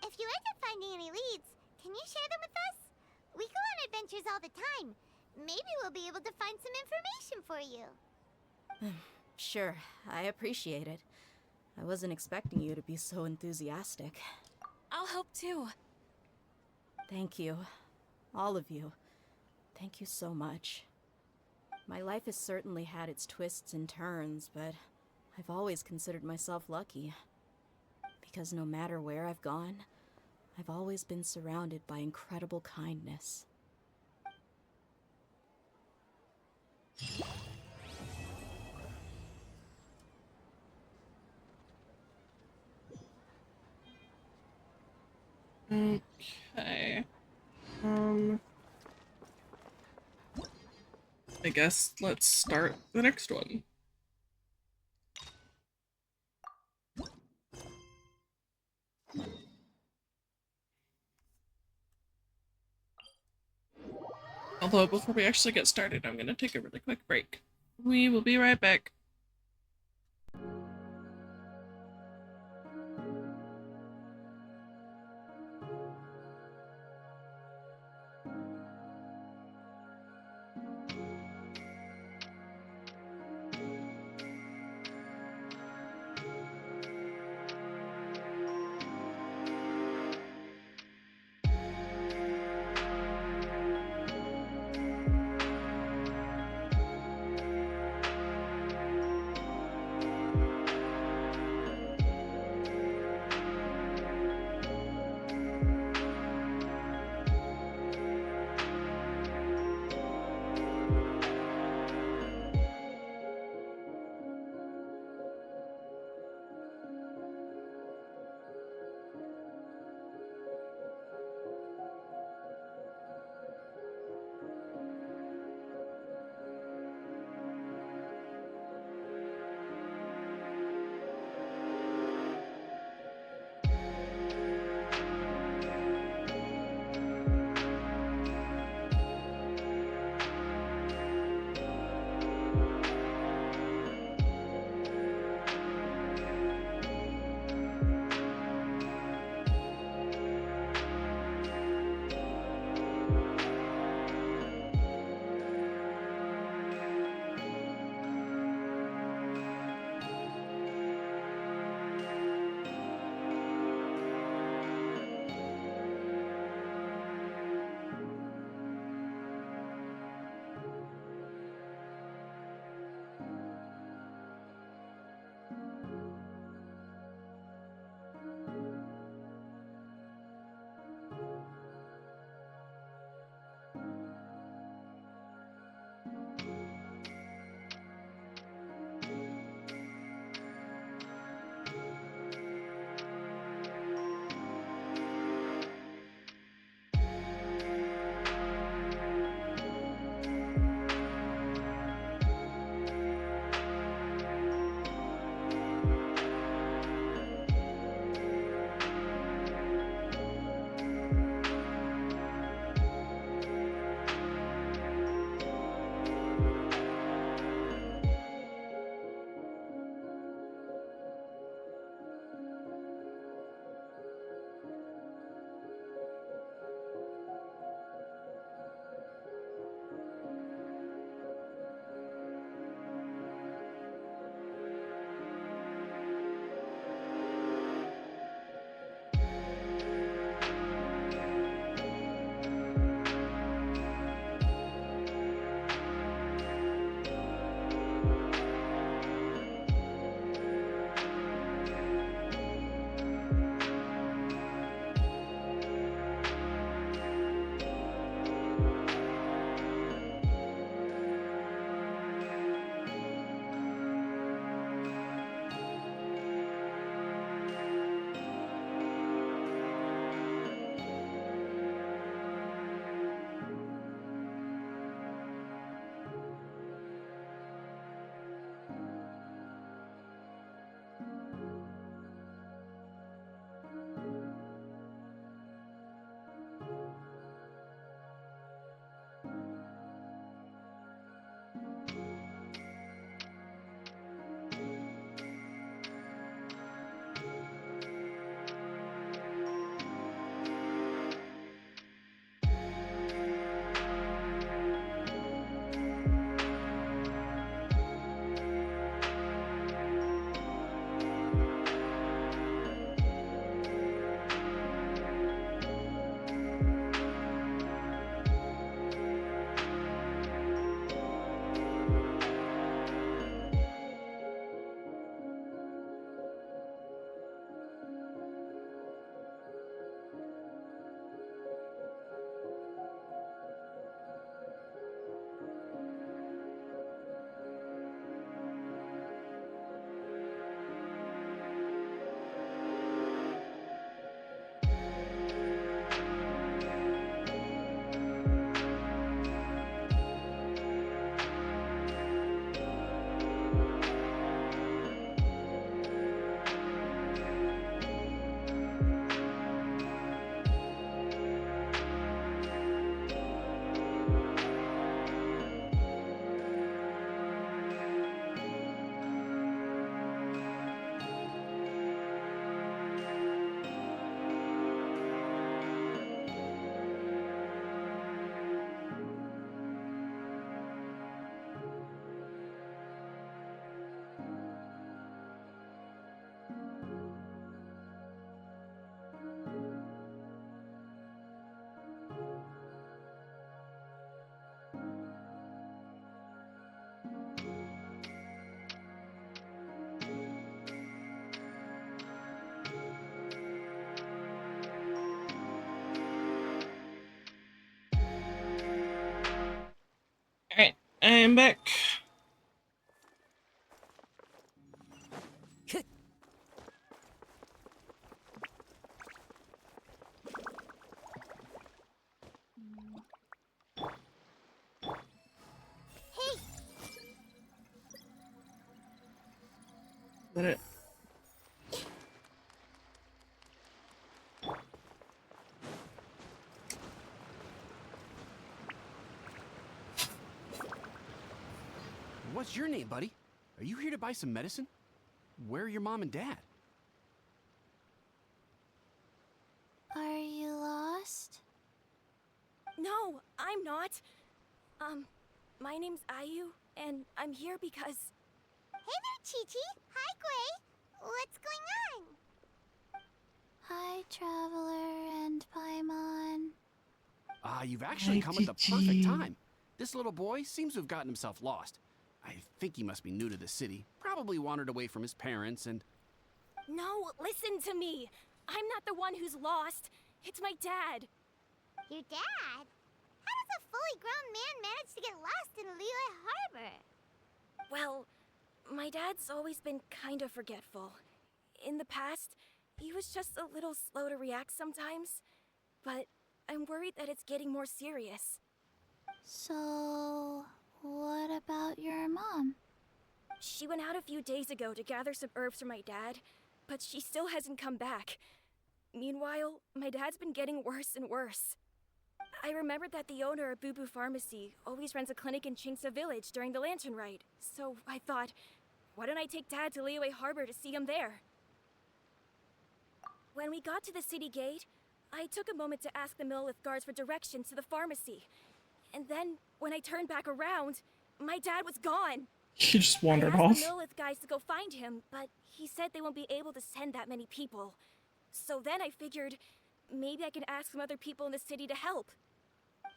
If you end up finding any leads, can you share them with us? We go on adventures all the time. Maybe we'll be able to find some information for you. Sure, I appreciate it. I wasn't expecting you to be so enthusiastic. I'll help too. Thank you. All of you. Thank you so much. My life has certainly had its twists and turns, but I've always considered myself lucky. Because no matter where I've gone, I've always been surrounded by incredible kindness. Okay. I guess let's start the next one. Although before we actually get started, I'm gonna take a really quick break. We will be right back. Alright, I'm back. Hey, Let it. What's your name, buddy? Are you here to buy some medicine? Where are your mom and dad? are you lost? No, I'm not. My name's Ayu, and I'm here because... Hey there, Chi-Chi. Hi, Gray. What's going on? Hi, Traveler and Paimon. You've actually come at the perfect time. This little boy seems to have gotten himself lost. I think he must be new to the city. Probably wandered away from his parents and... No, listen to me. I'm not the one who's lost. It's my dad. Your dad? How does a fully grown man manage to get lost in Liyue Harbor? Well, my dad's always been kind of forgetful. In the past, he was just a little slow to react sometimes. But I'm worried that it's getting more serious. So, what about your mom? She went out a few days ago to gather some herbs for my dad, but she still hasn't come back. Meanwhile, my dad's been getting worse and worse. I remembered that the owner of Boo Boo Pharmacy always runs a clinic in Chingsa Village during the Lantern Rite, so I thought, why don't I take Dad to Liyue Harbor to see him there? When we got to the city gate, I took a moment to ask the Millith guards for directions to the pharmacy. And then, when I turned back around, my dad was gone. He just wandered I off. asked the Millith guys to go find him, but he said they won't be able to send that many people. So then I figured, maybe I can ask some other people in the city to help.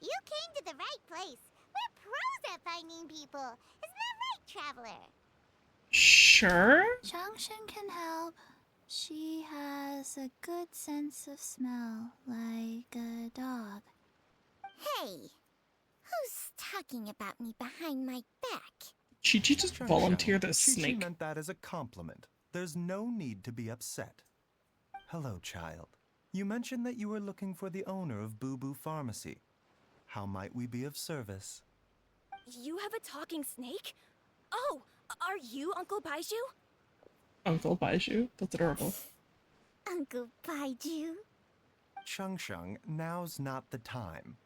You came to the right place. We're pros at finding people. Isn't that right, Traveler? Sure. Changshan can help. She has a good sense of smell, like a dog. Hey, who's talking about me behind my back? Chi just volunteered as Chi-Chi Snake. meant that as a compliment. There's no need to be upset. Hello, child. You mentioned that you were looking for the owner of Boo Boo Pharmacy. How might we be of service? You have a talking snake? Oh, are you Uncle Baizhu? Uncle Baizhu? That's adorable. Uncle Baizhu. Chung Chung, now's not the time.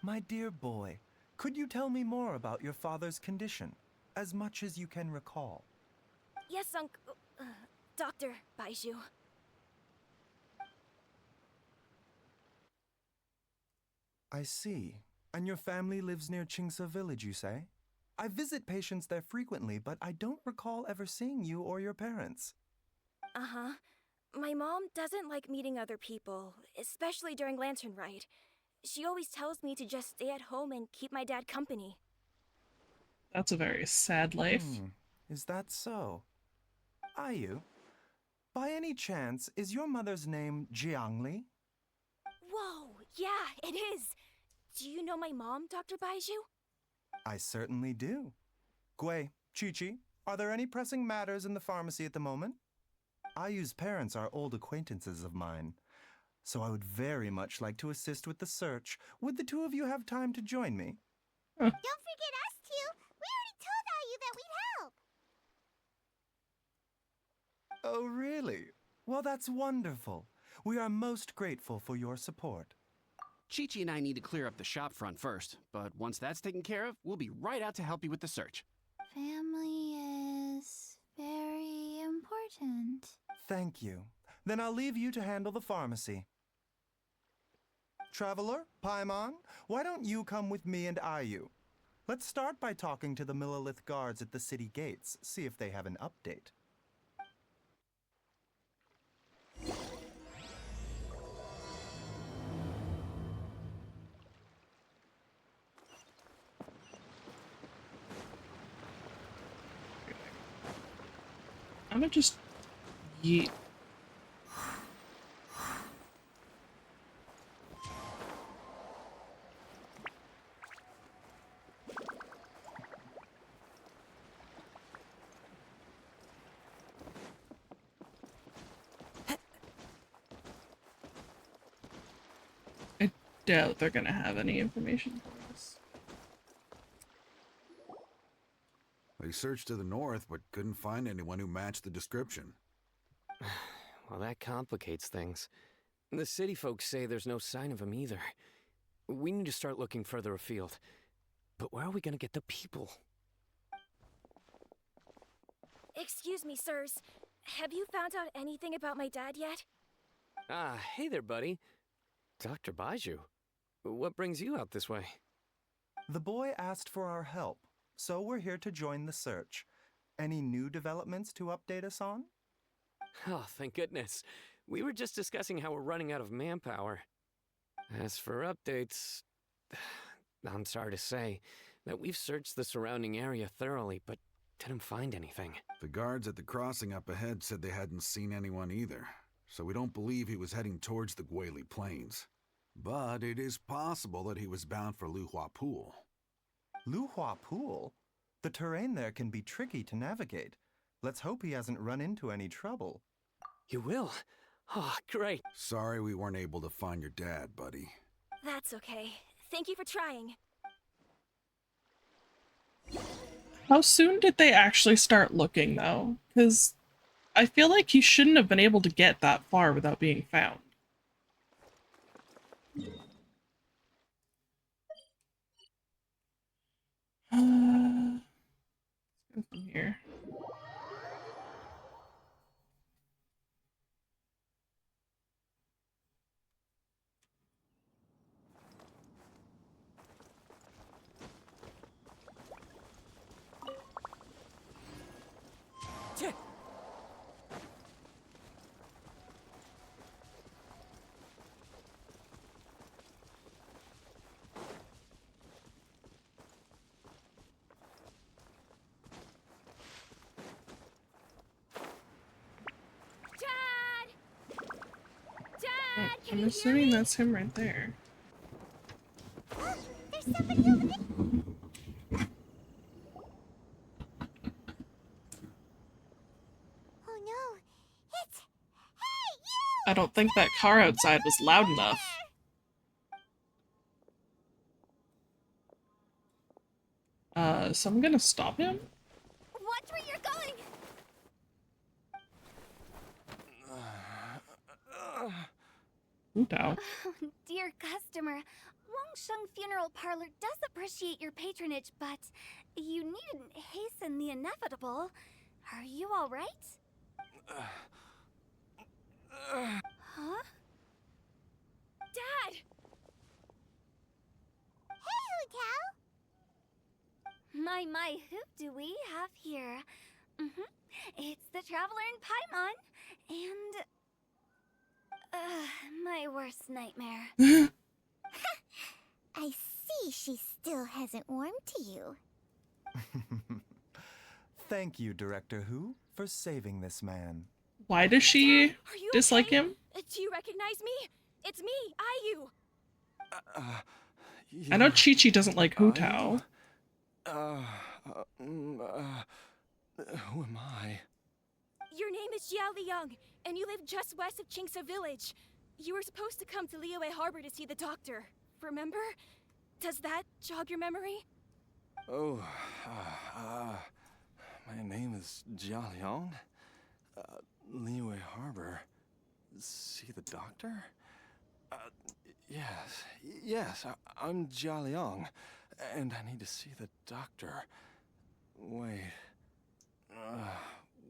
My dear boy, could you tell me more about your father's condition, as much as you can recall? Yes, Dr. Baizhu. I see. And your family lives near Chingsa village, you say? I visit patients there frequently, but I don't recall ever seeing you or your parents. Uh-huh. My mom doesn't like meeting other people, especially during Lantern Rite. She always tells me to just stay at home and keep my dad company. That's a very sad life. Is that so? Ayu, by any chance, is your mother's name Jiangli? Whoa, yeah, it is. Do you know my mom, Dr. Baizhu? I certainly do. Gui, Chi-Chi, are there any pressing matters in the pharmacy at the moment? Ayu's parents are old acquaintances of mine, so I would very much like to assist with the search. Would the two of you have time to join me? Don't forget us two. We already told Ayu that we'd help. Oh, really? Well, that's wonderful. We are most grateful for your support. Chi-Chi and I need to clear up the shop front first, but once that's taken care of, we'll be right out to help you with the search. Family is very important. Thank you. Then I'll leave you to handle the pharmacy. Traveler, Paimon, why don't you come with me and Ayu? Let's start by talking to the Millilith guards at the city gates, see if they have an update. I'm gonna just yeet. I doubt they're gonna have any information for us. They searched to the north, but couldn't find anyone who matched the description. Well, that complicates things. The city folks say there's no sign of him either. We need to start looking further afield. But where are we gonna get the people? Excuse me, sirs. Have you found out anything about my dad yet? Ah, hey there, buddy. Dr. Baizhu. What brings you out this way? The boy asked for our help, so we're here to join the search. Any new developments to update us on? Oh, thank goodness. We were just discussing how we're running out of manpower. As for updates, I'm sorry to say that we've searched the surrounding area thoroughly, but didn't find anything. The guards at the crossing up ahead said they hadn't seen anyone either, so we don't believe he was heading towards the Guili Plains. But it is possible that he was bound for Luhua Pool. Luhua Pool? The terrain there can be tricky to navigate. Let's hope he hasn't run into any trouble. You will? Oh, great. Sorry we weren't able to find your dad, buddy. That's okay. Thank you for trying. How soon did they actually start looking, though? Because I feel like he shouldn't have been able to get that far without being found. Let's go from here. I'm assuming that's him right there. There's somebody over there. Oh no, it's... Hey, you! I don't think that car outside was loud enough. So I'm gonna stop him? Watch where you're going! Hu Tao. Dear customer, Wangsheng Funeral Parlor does appreciate your patronage, but you needn't hasten the inevitable. Are you all right? Huh? Dad! Hey, Hu Tao! My, who do we have here? It's the Traveler in Paimon, and... my worst nightmare. I see she still hasn't warmed to you. Thank you, Director Who, for saving this man. Why does she dislike him? Do you recognize me? It's me, Ayu. I know Chi-Chi doesn't like Hu Tao. Who am I? Your name is Jiao Liang, and you live just west of Qingse Village. You were supposed to come to Liyue Harbor to see the doctor. Remember? Does that jog your memory? Oh, my name is Jia Liang. Liyue Harbor. See the doctor? Yes, I'm Jia Liang, and I need to see the doctor. Wait,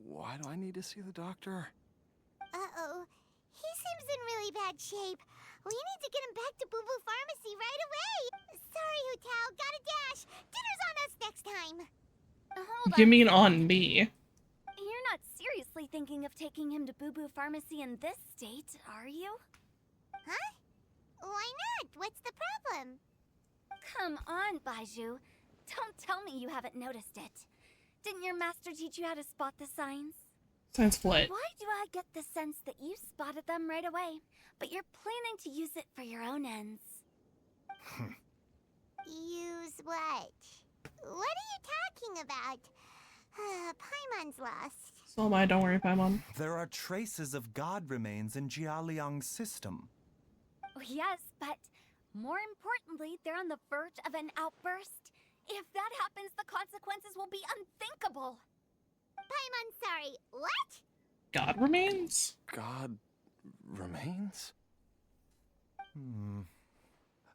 why do I need to see the doctor? Uh-oh. He seems in really bad shape. We need to get him back to Boo Boo Pharmacy right away. Sorry, Hu Tao. Gotta dash. Dinner's on us next time. Hold on. You mean on me? You're not seriously thinking of taking him to Boo Boo Pharmacy in this state, are you? Huh? Why not? What's the problem? Come on, Baizhu. Don't tell me you haven't noticed it. Didn't your master teach you how to spot the signs? Signs of what? Why do I get the sense that you spotted them right away, but you're planning to use it for your own ends? Use what? What are you talking about? Paimon's lost. So am I, don't worry, Paimon. There are traces of god remains in Jia Liang's system. Oh, yes, but more importantly, they're on the verge of an outburst. If that happens, the consequences will be unthinkable. Paimon, sorry. What? God remains? God remains?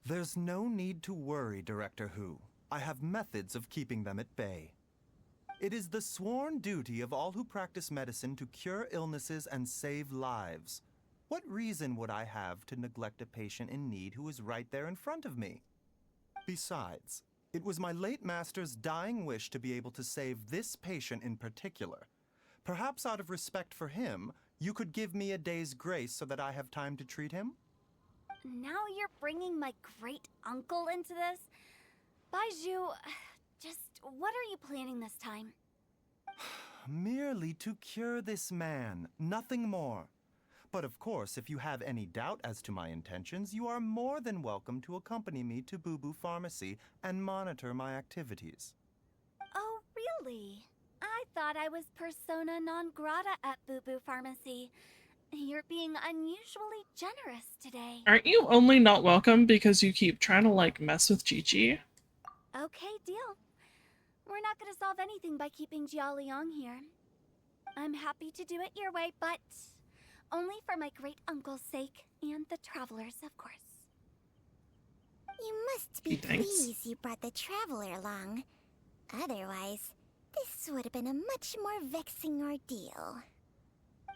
There's no need to worry, Director Who. I have methods of keeping them at bay. It is the sworn duty of all who practice medicine to cure illnesses and save lives. What reason would I have to neglect a patient in need who is right there in front of me? Besides, it was my late master's dying wish to be able to save this patient in particular. Perhaps out of respect for him, you could give me a day's grace so that I have time to treat him? Now you're bringing my great-uncle into this? Baizhu, just what are you planning this time? Merely to cure this man, nothing more. But of course, if you have any doubt as to my intentions, you are more than welcome to accompany me to Boo Boo Pharmacy and monitor my activities. Oh, really? I thought I was persona non grata at Boo Boo Pharmacy. You're being unusually generous today. Aren't you only not welcome because you keep trying to, like, mess with Chi-Chi? Okay, deal. We're not gonna solve anything by keeping Jia Liang here. I'm happy to do it your way, but only for my great-uncle's sake and the travelers, of course. You must be pleased you brought the Traveler along. Otherwise, this would have been a much more vexing ordeal.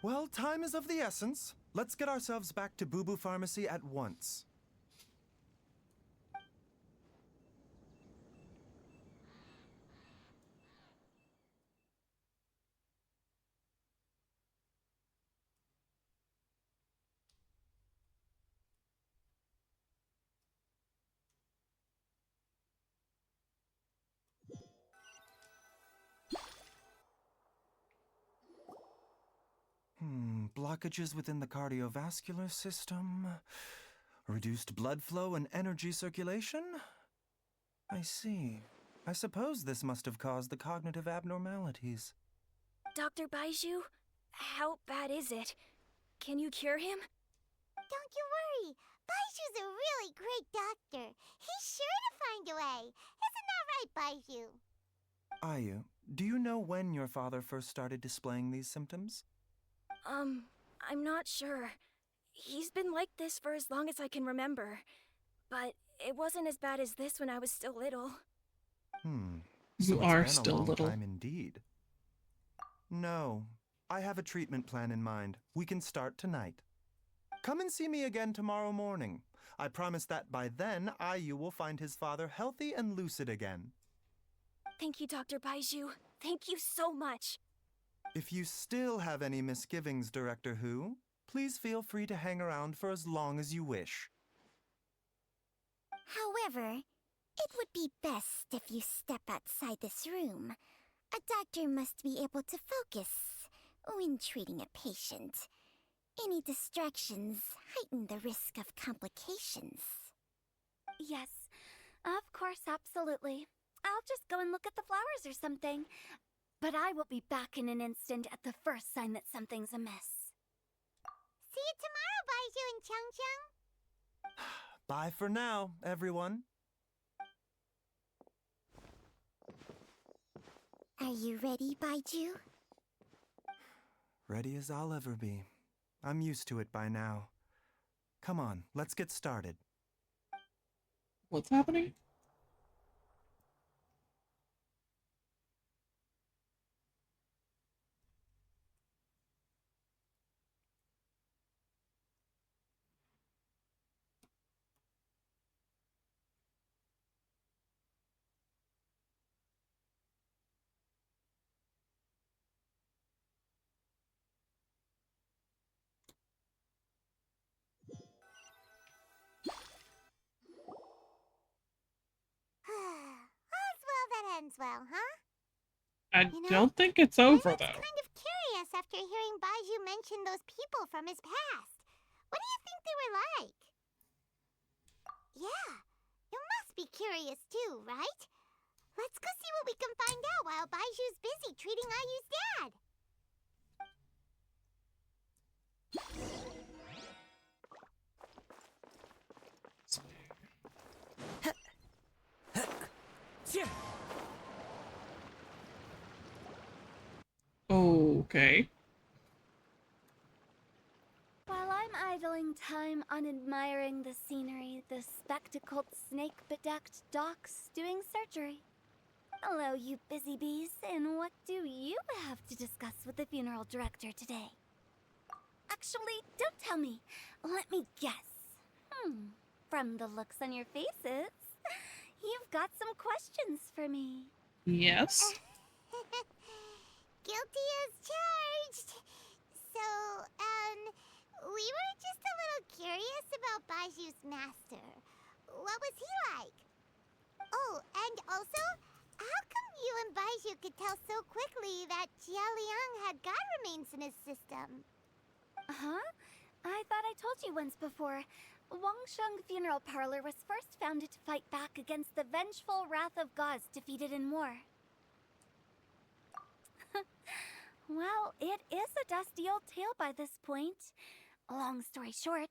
Well, time is of the essence. Let's get ourselves back to Boo Boo Pharmacy at once. Blockages within the cardiovascular system, reduced blood flow and energy circulation? I see. I suppose this must have caused the cognitive abnormalities. Dr. Baizhu, how bad is it? Can you cure him? Don't you worry. Baizhu's a really great doctor. He's sure to find a way. Isn't that right, Baizhu? Ayu, do you know when your father first started displaying these symptoms? I'm not sure. He's been like this for as long as I can remember. But it wasn't as bad as this when I was still little. So You it's are been still a long little. time indeed. No, I have a treatment plan in mind. We can start tonight. Come and see me again tomorrow morning. I promise that by then, Ayu will find his father healthy and lucid again. Thank you, Dr. Baizhu. Thank you so much. If you still have any misgivings, Director Who, please feel free to hang around for as long as you wish. However, it would be best if you step outside this room. A doctor must be able to focus when treating a patient. Any distractions heighten the risk of complications. Yes, of course, absolutely. I'll just go and look at the flowers or something. But I will be back in an instant at the first sign that something's amiss. See you tomorrow, Baizhu and Chung Chung. Bye for now, everyone. Are you ready, Baizhu? Ready as I'll ever be. I'm used to it by now. Come on, let's get started. What's happening? All's well that ends well, huh? I don't think it's over, though. Kind of curious after hearing Baizhu mention those people from his past. What do you think they were like? Yeah, you must be curious too, right? Let's go see what we can find out while Baizhu's busy treating Ayu's dad. Okay. While I'm idling time on admiring the scenery, the spectacled snake-bedecked docs doing surgery. Hello, you busy bees, and what do you have to discuss with the funeral director today? Actually, don't tell me. Let me guess. From the looks on your faces, you've got some questions for me. Yes. Guilty as charged. So, we were just a little curious about Baizhu's master. What was he like? Oh, and also, how come you and Baizhu could tell so quickly that Jia Liang had God remains in his system? Huh? I thought I told you once before. Wangsheng Funeral Parlor was first founded to fight back against the vengeful wrath of gods defeated in war. Well, it is a dusty old tale by this point. Long story short,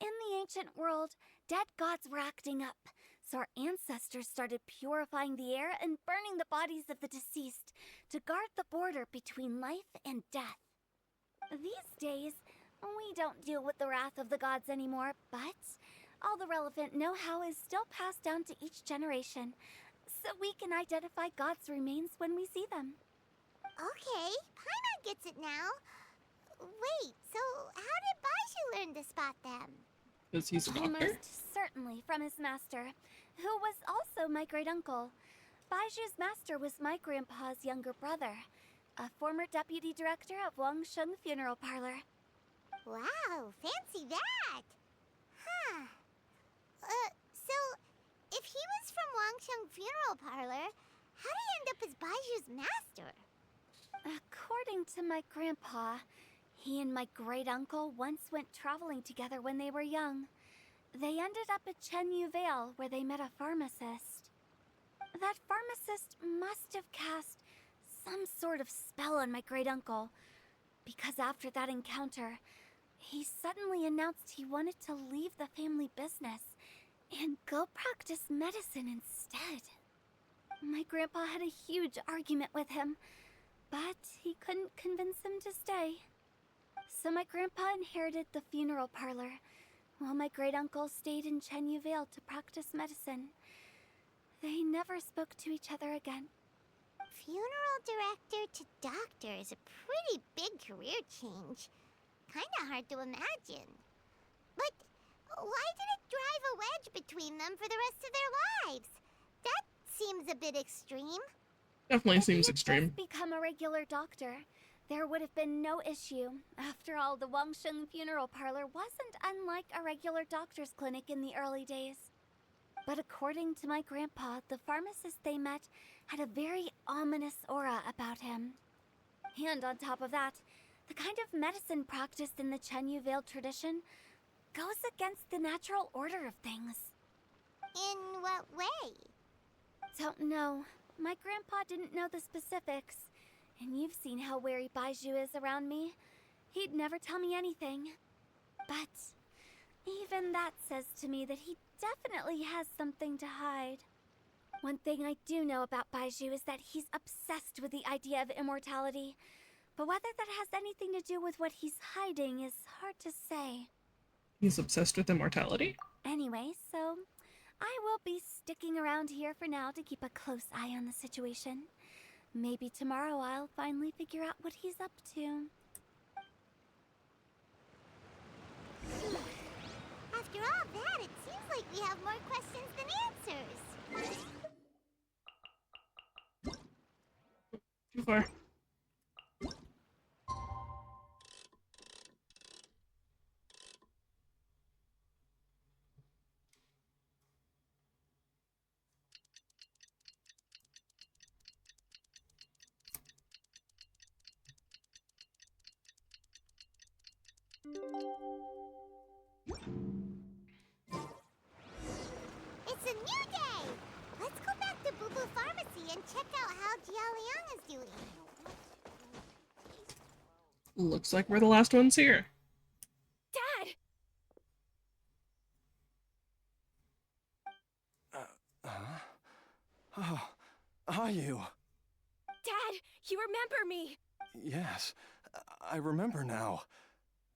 in the ancient world, dead gods were acting up, so our ancestors started purifying the air and burning the bodies of the deceased to guard the border between life and death. These days, we don't deal with the wrath of the gods anymore, but all the relevant know-how is still passed down to each generation, so we can identify gods' remains when we see them. Okay, Paimon gets it now. Wait, so how did Baizhu learn to spot them? Because he's a doctor? Most certainly from his master, who was also my great-uncle. Baizhu's master was my grandpa's younger brother, a former deputy director of Wangsheng Funeral Parlor. Wow, fancy that! Huh. So, if he was from Wangsheng Funeral Parlor, how did he end up as Baizhu's master? According to my grandpa, he and my great-uncle once went traveling together when they were young. They ended up at Chenyu Vale, where they met a pharmacist. That pharmacist must have cast some sort of spell on my great-uncle, because after that encounter, he suddenly announced he wanted to leave the family business and go practice medicine instead. My grandpa had a huge argument with him, but he couldn't convince him to stay. So my grandpa inherited the funeral parlor, while my great-uncle stayed in Chenyu Vale to practice medicine. They never spoke to each other again. Funeral director to doctor is a pretty big career change. Kinda hard to imagine. But why did it drive a wedge between them for the rest of their lives? That seems a bit extreme. Definitely If seems he had extreme. just become a regular doctor, there would have been no issue. After all, the Wangsheng Funeral Parlor wasn't unlike a regular doctor's clinic in the early days. But according to my grandpa, the pharmacist they met had a very ominous aura about him. And on top of that, the kind of medicine practiced in the Chenyu Vale tradition goes against the natural order of things. In what way? Don't know. My grandpa didn't know the specifics. And you've seen how wary Baizhu is around me. He'd never tell me anything. But even that says to me that he definitely has something to hide. One thing I do know about Baizhu is that he's obsessed with the idea of immortality. But whether that has anything to do with what he's hiding is hard to say. He's obsessed with immortality? Anyway, so I will be sticking around here for now to keep a close eye on the situation. Maybe tomorrow I'll finally figure out what he's up to. After all that, it seems like we have more questions than answers. Too far. It's a new day! Let's go back to Boo Boo Pharmacy and check out how Jialiang is doing. Looks like we're the last ones here. Dad! Oh, are you? Dad, you remember me! Yes, I remember now.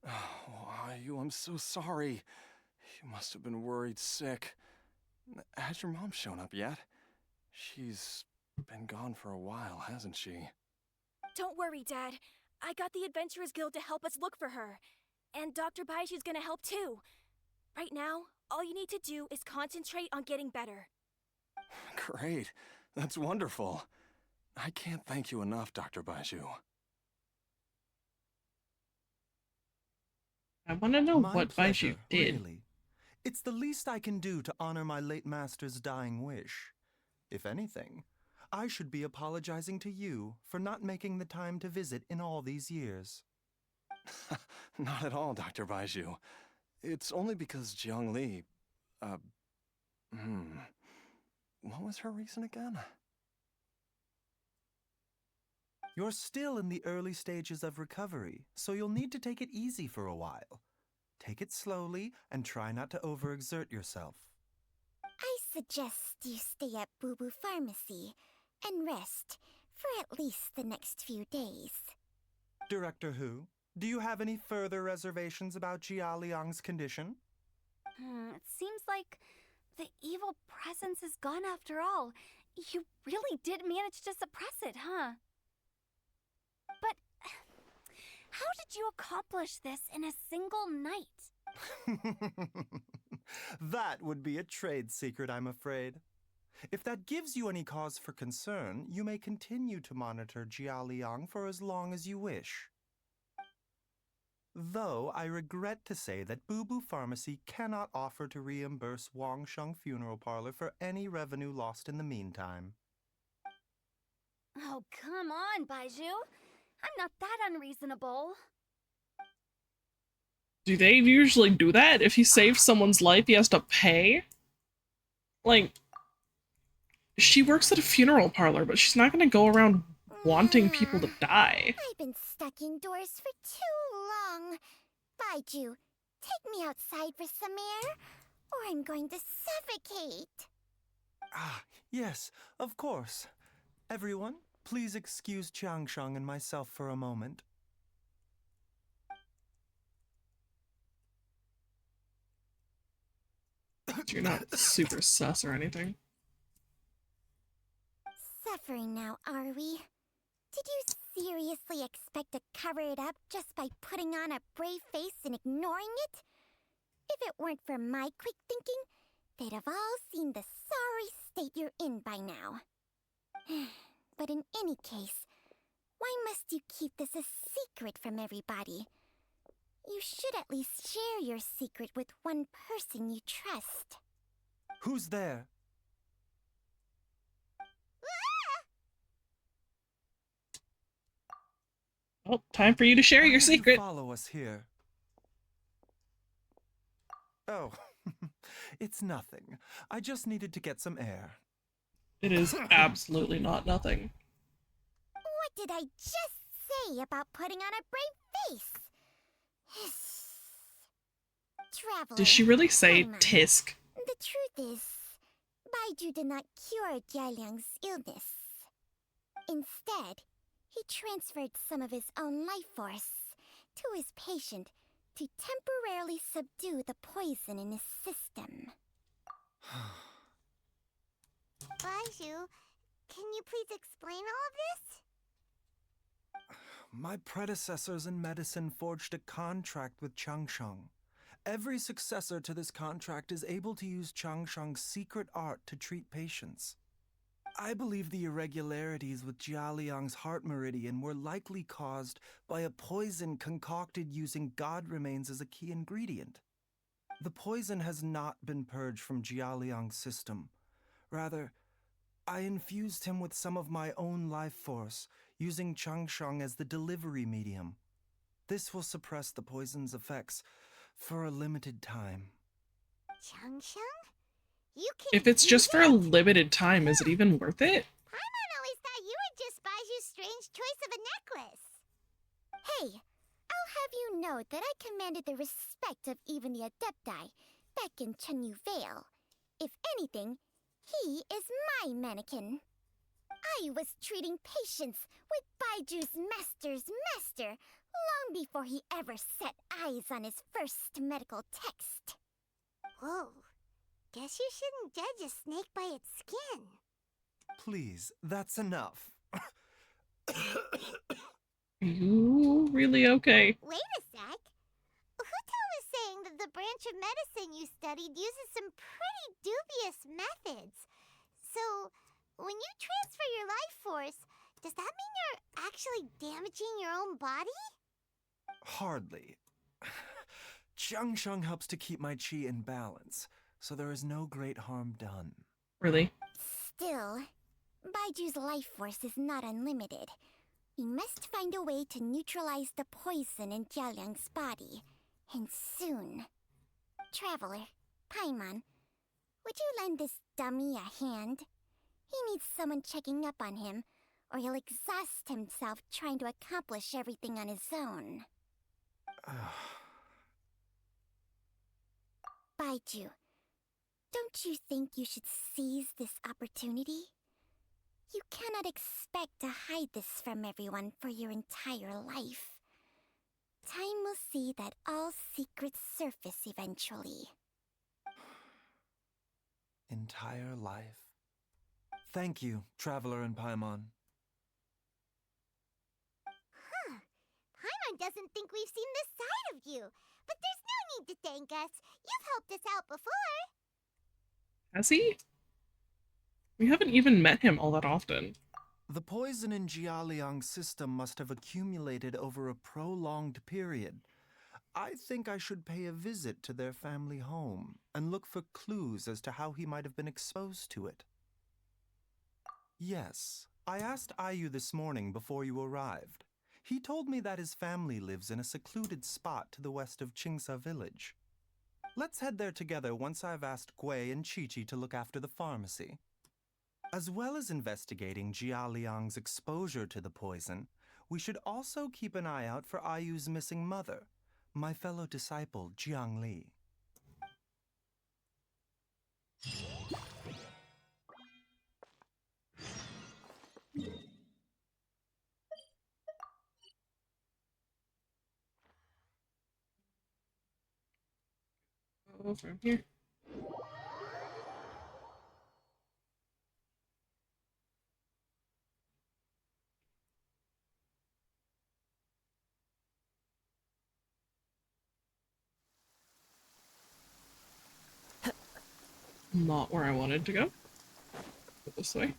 Oh, Ayu, I'm so sorry. You must have been worried sick. Has your mom shown up yet? She's been gone for a while, hasn't she? Don't worry, Dad. I got the Adventurers Guild to help us look for her. And Dr. Baishu's gonna help too. Right now, all you need to do is concentrate on getting better. Great. That's wonderful. I can't thank you enough, Dr. Baizhu. I want to know My what pleasure, Baizhu did. Really. It's the least I can do to honor my late master's dying wish. If anything, I should be apologizing to you for not making the time to visit in all these years. Not at all, Dr. Baizhu. It's only because Jiang Li... What was her reason again? You're still in the early stages of recovery, so you'll need to take it easy for a while. Take it slowly and try not to overexert yourself. I suggest you stay at Boo Boo Pharmacy and rest for at least the next few days. Director Hu, do you have any further reservations about Jia Liang's condition? It seems like the evil presence is gone after all. You really did manage to suppress it, huh? But how did you accomplish this in a single night? That would be a trade secret, I'm afraid. If that gives you any cause for concern, you may continue to monitor Jia Liang for as long as you wish. Though I regret to say that Boo Boo Pharmacy cannot offer to reimburse Wangsheng Funeral Parlor for any revenue lost in the meantime. Oh, come on, Baizhu. I'm not that unreasonable. Do they usually do that? If he saves someone's life, he has to pay? Like, she works at a funeral parlor, but she's not gonna go around wanting people to die. I've been stuck indoors for too long. Baizhu, take me outside for some air, or I'm going to suffocate. Ah, yes, of course. Everyone, please excuse Qiangsheng and myself for a moment. You're not super sus or anything. Suffering now, are we? Did you seriously expect to cover it up just by putting on a brave face and ignoring it? If it weren't for my quick thinking, they'd have all seen the sorry state you're in by now. But in any case, why must you keep this a secret from everybody? You should at least share your secret with one person you trust. Who's there? Oh, time for you to share Why your did secret. You follow us here. Oh, it's nothing. I just needed to get some air. It is absolutely not nothing. What did I just say about putting on a brave face? Traveler, Did she really say Paimon, tisk? the truth is, Baizhu did not cure Jialiang's illness. Instead, he transferred some of his own life force to his patient to temporarily subdue the poison in his system. Baizhu, can you please explain all of this? My predecessors in medicine forged a contract with Changsheng. Every successor to this contract is able to use Changsheng's secret art to treat patients. I believe the irregularities with Jialiang's heart meridian were likely caused by a poison concocted using god remains as a key ingredient. The poison has not been purged from Jialiang's system. Rather, I infused him with some of my own life force, using Changsheng as the delivery medium. This will suppress the poison's effects for a limited time. Changsheng? You can If it's just for a limited time, is it even worth it? Paimon always thought you were just Baiju's strange choice of a necklace. Hey, I'll have you know that I commanded the respect of even the Adepti back in Chenyu Vale. If anything, he is my mannequin. I was treating patients with Baiju's master's master long before he ever set eyes on his first medical text. Whoa. Guess you shouldn't judge a snake by its skin. Please, that's enough. You really okay? Wait a sec. Huto was saying that the branch of medicine you studied uses some pretty dubious methods. So, when you transfer your life force, does that mean you're actually damaging your own body? Hardly. Changsheng helps to keep my chi in balance, so there is no great harm done. Really? Still, Baiju's life force is not unlimited. We must find a way to neutralize the poison in Jialiang's body, and soon. Traveler, Paimon, would you lend this dummy a hand? He needs someone checking up on him, or he'll exhaust himself trying to accomplish everything on his own. Baizhu, don't you think you should seize this opportunity? You cannot expect to hide this from everyone for your entire life. Time will see that all secrets surface eventually. Entire life. Thank you, Traveler and Paimon. Huh. Paimon doesn't think we've seen this side of you. But there's no need to thank us. You've helped us out before. Has he? We haven't even met him all that often. The poison in Jialiang's system must have accumulated over a prolonged period. I think I should pay a visit to their family home and look for clues as to how he might have been exposed to it. Yes, I asked Ayu this morning before you arrived. He told me that his family lives in a secluded spot to the west of Qingsa village. Let's head there together once I've asked Gui and Chi-Chi to look after the pharmacy. As well as investigating Jialiang's exposure to the poison, we should also keep an eye out for Ayu's missing mother, my fellow disciple Jiang Li. Go from here. not where I wanted to go. Go this way.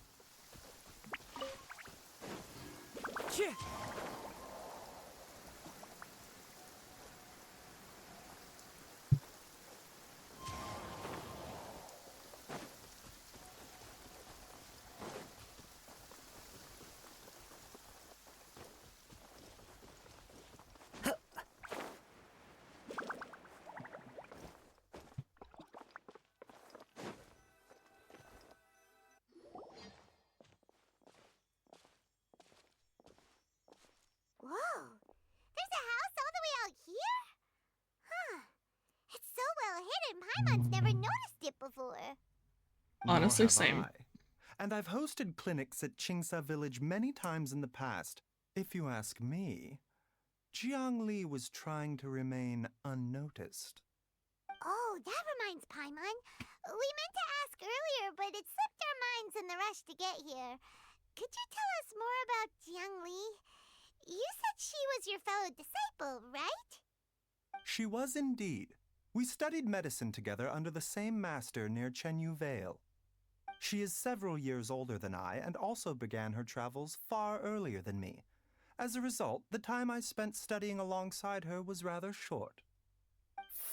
Whoa! There's a house all the way out here? Huh. It's so well hidden, Paimon's never noticed it before. Honestly, Nor have same. I. And I've hosted clinics at Qingsa Village many times in the past. If you ask me, Jiangli was trying to remain unnoticed. Oh, that reminds Paimon. We meant to ask earlier, but it slipped our minds in the rush to get here. Could you tell us more about Jiang Li? You said she was your fellow disciple, right? She was indeed. We studied medicine together under the same master near Chenyu Vale. She is several years older than I and also began her travels far earlier than me. As a result, the time I spent studying alongside her was rather short.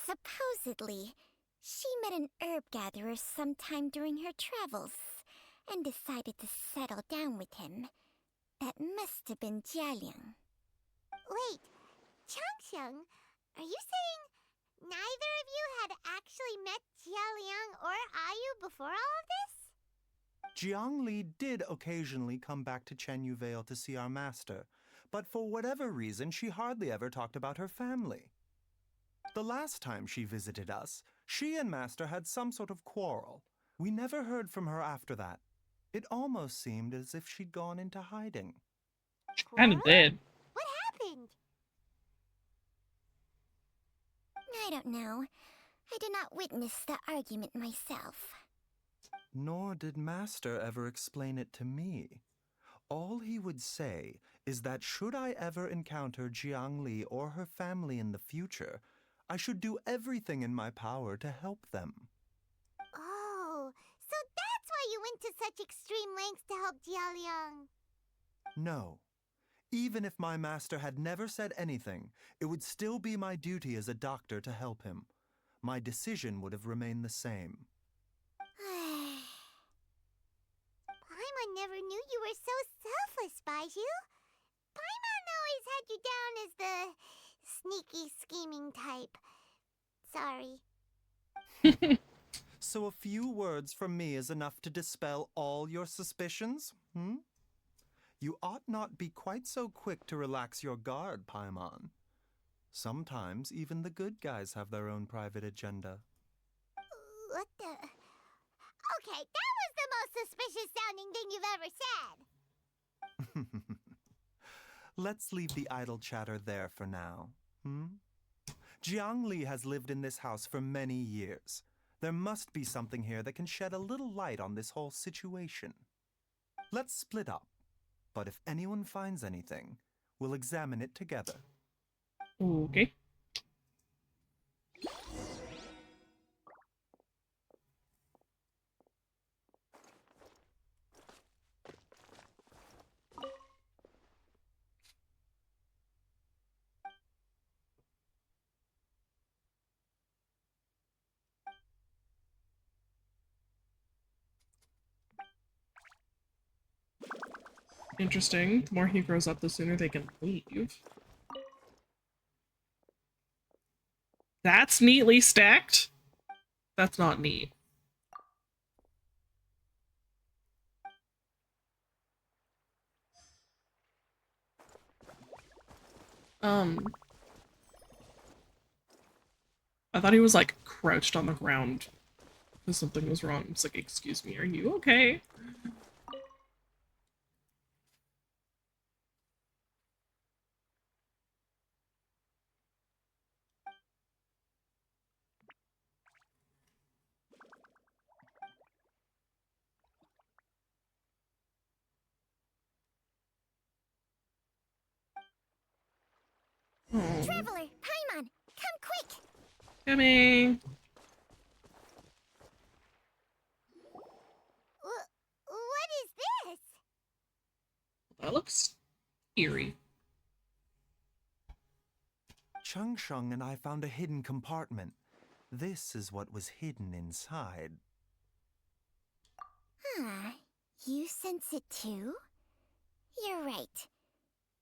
Supposedly, she met an herb gatherer sometime during her travels and decided to settle down with him. That must have been Jialiang. Wait, Changxiang, are you saying neither of you had actually met Jialiang or Ayu before all of this? Jiang Li did occasionally come back to Chenyu Vale to see our master, but for whatever reason, she hardly ever talked about her family. The last time she visited us, she and master had some sort of quarrel. We never heard from her after that. It almost seemed as if she'd gone into hiding. Kind of did. What happened? I don't know. I did not witness the argument myself. Nor did master ever explain it to me. All he would say is that should I ever encounter Jiang Li or her family in the future, I should do everything in my power to help them. Oh, so that's why you went to such extreme lengths to help Jialiang. No. Even if my master had never said anything, it would still be my duty as a doctor to help him. My decision would have remained the same. Paimon never knew you were so selfless, Baizhu. Paimon always had you down as the sneaky, scheming type. Sorry. So a few words from me is enough to dispel all your suspicions, hmm? You ought not be quite so quick to relax your guard, Paimon. Sometimes even the good guys have their own private agenda. What the... Okay, that was the most suspicious sounding thing you've ever said. Let's leave the idle chatter there for now, hmm? Jiang Li has lived in this house for many years. There must be something here that can shed a little light on this whole situation. Let's split up, but if anyone finds anything, we'll examine it together. Okay. Interesting. The more he grows up, the sooner they can leave. That's neatly stacked. That's not neat. I thought he was like crouched on the ground because something was wrong. It's like, excuse me, are you okay? Oh. Traveler, Paimon, come quick! Coming! That looks eerie. Chung Shung and I found a hidden compartment. This is what was hidden inside. Huh. You sense it too? You're right.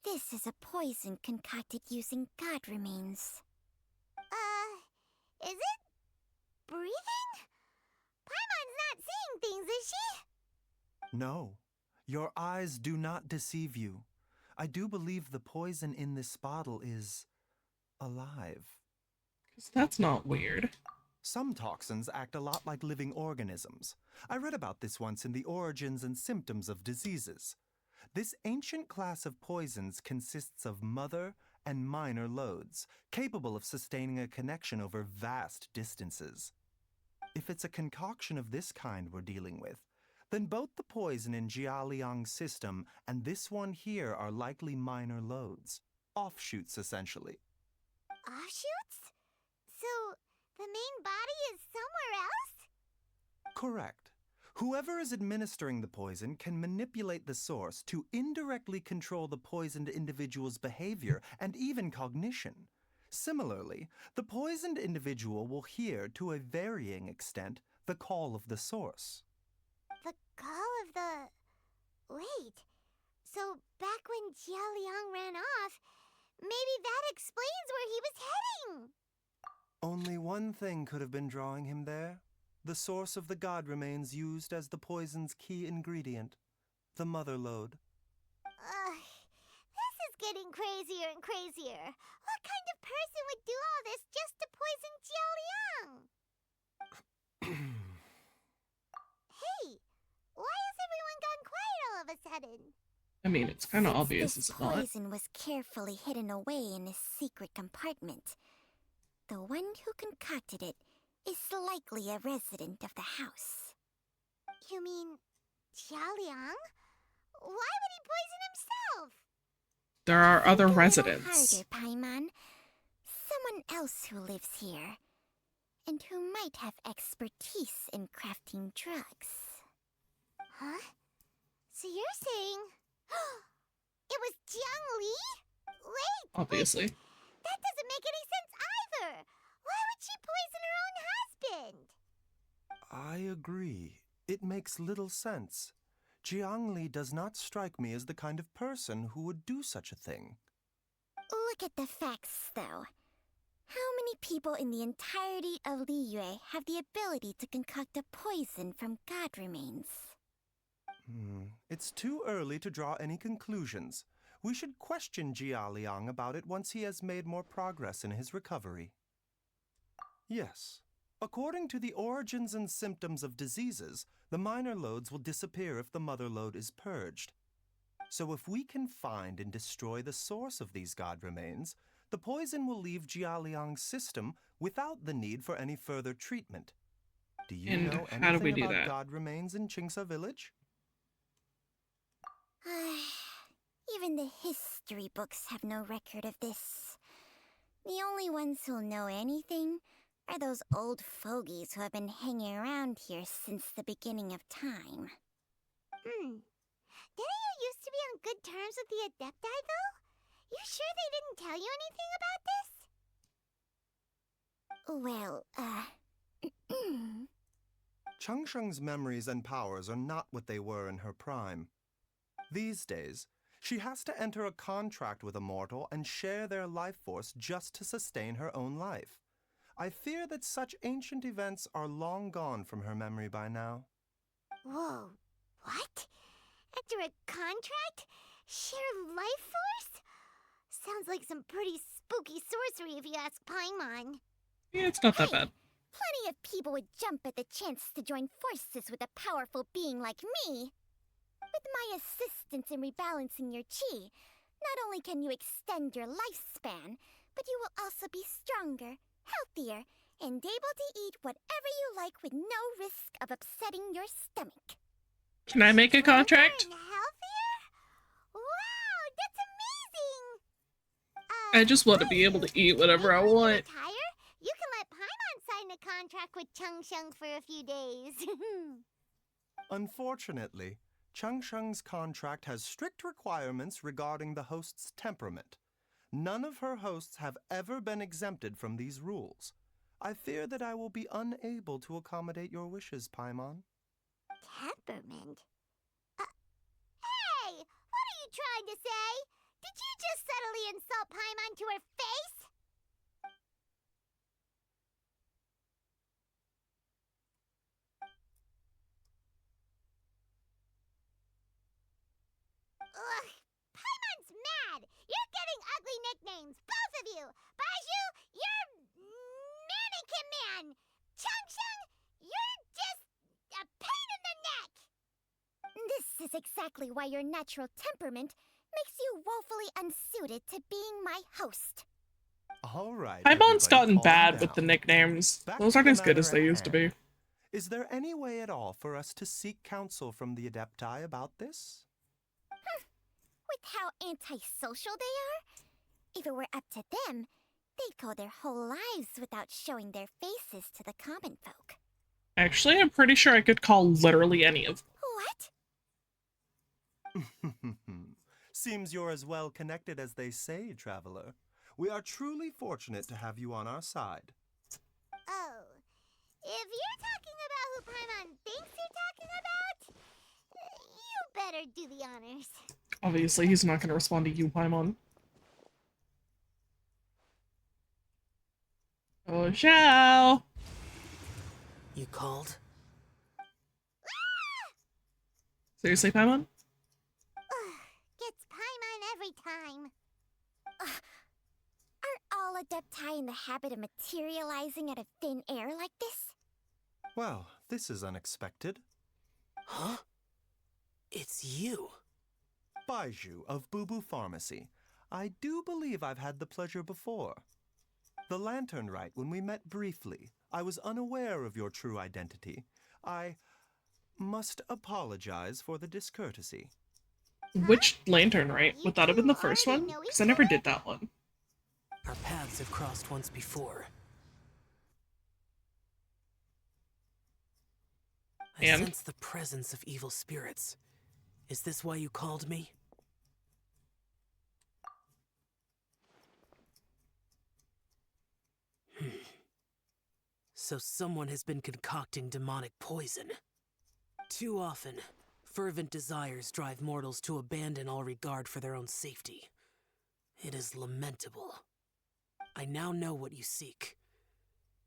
This is a poison concocted using god remains. Is it breathing? Paimon's not seeing things, is she? No, your eyes do not deceive you. I do believe the poison in this bottle is alive. 'Cause that's not weird. Some toxins act a lot like living organisms. I read about this once in the Origins and Symptoms of Diseases. This ancient class of poisons consists of mother and minor loads, capable of sustaining a connection over vast distances. If it's a concoction of this kind we're dealing with, then both the poison in Jialiang's system and this one here are likely minor loads. Offshoots, essentially. Offshoots? So, the main body is somewhere else? Correct. Whoever is administering the poison can manipulate the source to indirectly control the poisoned individual's behavior and even cognition. Similarly, the poisoned individual will hear, to a varying extent, the call of the source. The call of the... Wait. So, back when Jialiang ran off, maybe that explains where he was heading! Only one thing could have been drawing him there. The source of the god remains used as the poison's key ingredient, the mother lode. This is getting crazier and crazier. What kind of person would do all this just to poison Jialiang? Hey, why has everyone gone quiet all of a sudden? I mean, it's kind of Since obvious, this is it not? poison was carefully hidden away in a secret compartment. The one who concocted it is likely a resident of the house. You mean Jialiang? Why would he poison himself? There are other Think a little residents. harder, Paimon. Someone else who lives here, and who might have expertise in crafting drugs. Huh? So you're saying... it was Jiang Li? Wait! Obviously. That doesn't make any sense either! Why would she poison her own husband? I agree. It makes little sense. Jiang Li does not strike me as the kind of person who would do such a thing. Look at the facts, though. How many people in the entirety of Liyue have the ability to concoct a poison from god remains? It's too early to draw any conclusions. We should question Jia Liang about it once he has made more progress in his recovery. Yes. According to the Origins and Symptoms of Diseases, the minor loads will disappear if the mother load is purged. So if we can find and destroy the source of these god remains, the poison will leave Jialiang's system without the need for any further treatment. Do you And know how do we anything do about that? god remains in Qingsa village? Even the history books have no record of this. The only ones who'll know anything are those old fogies who have been hanging around here since the beginning of time. Didn't you used to be on good terms with the Adepti, though? You sure they didn't tell you anything about this? Well, Changsheng's memories and powers are not what they were in her prime. These days, she has to enter a contract with a mortal and share their life force just to sustain her own life. I fear that such ancient events are long gone from her memory by now. Whoa, what? Enter a contract? Share life force? Sounds like some pretty spooky sorcery if you ask Paimon. Yeah, it's not that bad. Plenty of people would jump at the chance to join forces with a powerful being like me. With my assistance in rebalancing your chi, not only can you extend your lifespan, but you will also be stronger, healthier, and able to eat whatever you like with no risk of upsetting your stomach. Can I make a contract? And healthier? Wow, that's amazing! I just want to be able to eat whatever I want. Retire? You can let Paimon sign a contract with Changsheng for a few days. Unfortunately, Changsheng's contract has strict requirements regarding the host's temperament. None of her hosts have ever been exempted from these rules. I fear that I will be unable to accommodate your wishes, Paimon. Temperament? Hey! What are you trying to say? Did you just subtly insult Paimon to her face? Ugh! Paimon's mad! You're getting ugly nicknames, both of you! Baizhu, you're Mannequin Man! Changsheng, you're just a pain in the neck! This is exactly why your natural temperament makes you woefully unsuited to being my host. All right. Paimon's everybody, gotten calm bad with down. the nicknames. Back Those to aren't the as good matter as they at used to be. hand. Is there any way at all for us to seek counsel from the Adepti about this? With how antisocial they are? If it were up to them, they'd go their whole lives without showing their faces to the common folk. Actually, I'm pretty sure I could call literally any of them. What? Seems you're as well connected as they say, traveler. We are truly fortunate to have you on our side. Oh, if you're talking about who Paimon thinks you're talking about, you better do the honors. Obviously, he's not going to respond to you, Paimon. Oh, Xiao! You called? Seriously, Paimon? Gets Paimon every time. Are all Adepti in the habit of materializing out of thin air like this? Well, this is unexpected. Huh? It's you. Baizhu of Boo Boo Pharmacy. I do believe I've had the pleasure before. The Lantern Rite, when we met briefly, I was unaware of your true identity. I must apologize for the discourtesy. Which Lantern Rite? Would that have been the first one? Because I never did that one. Our paths have crossed once before. I sense the presence of evil spirits. Is this why you called me? So someone has been concocting demonic poison. Too often, fervent desires drive mortals to abandon all regard for their own safety. It is lamentable. I now know what you seek.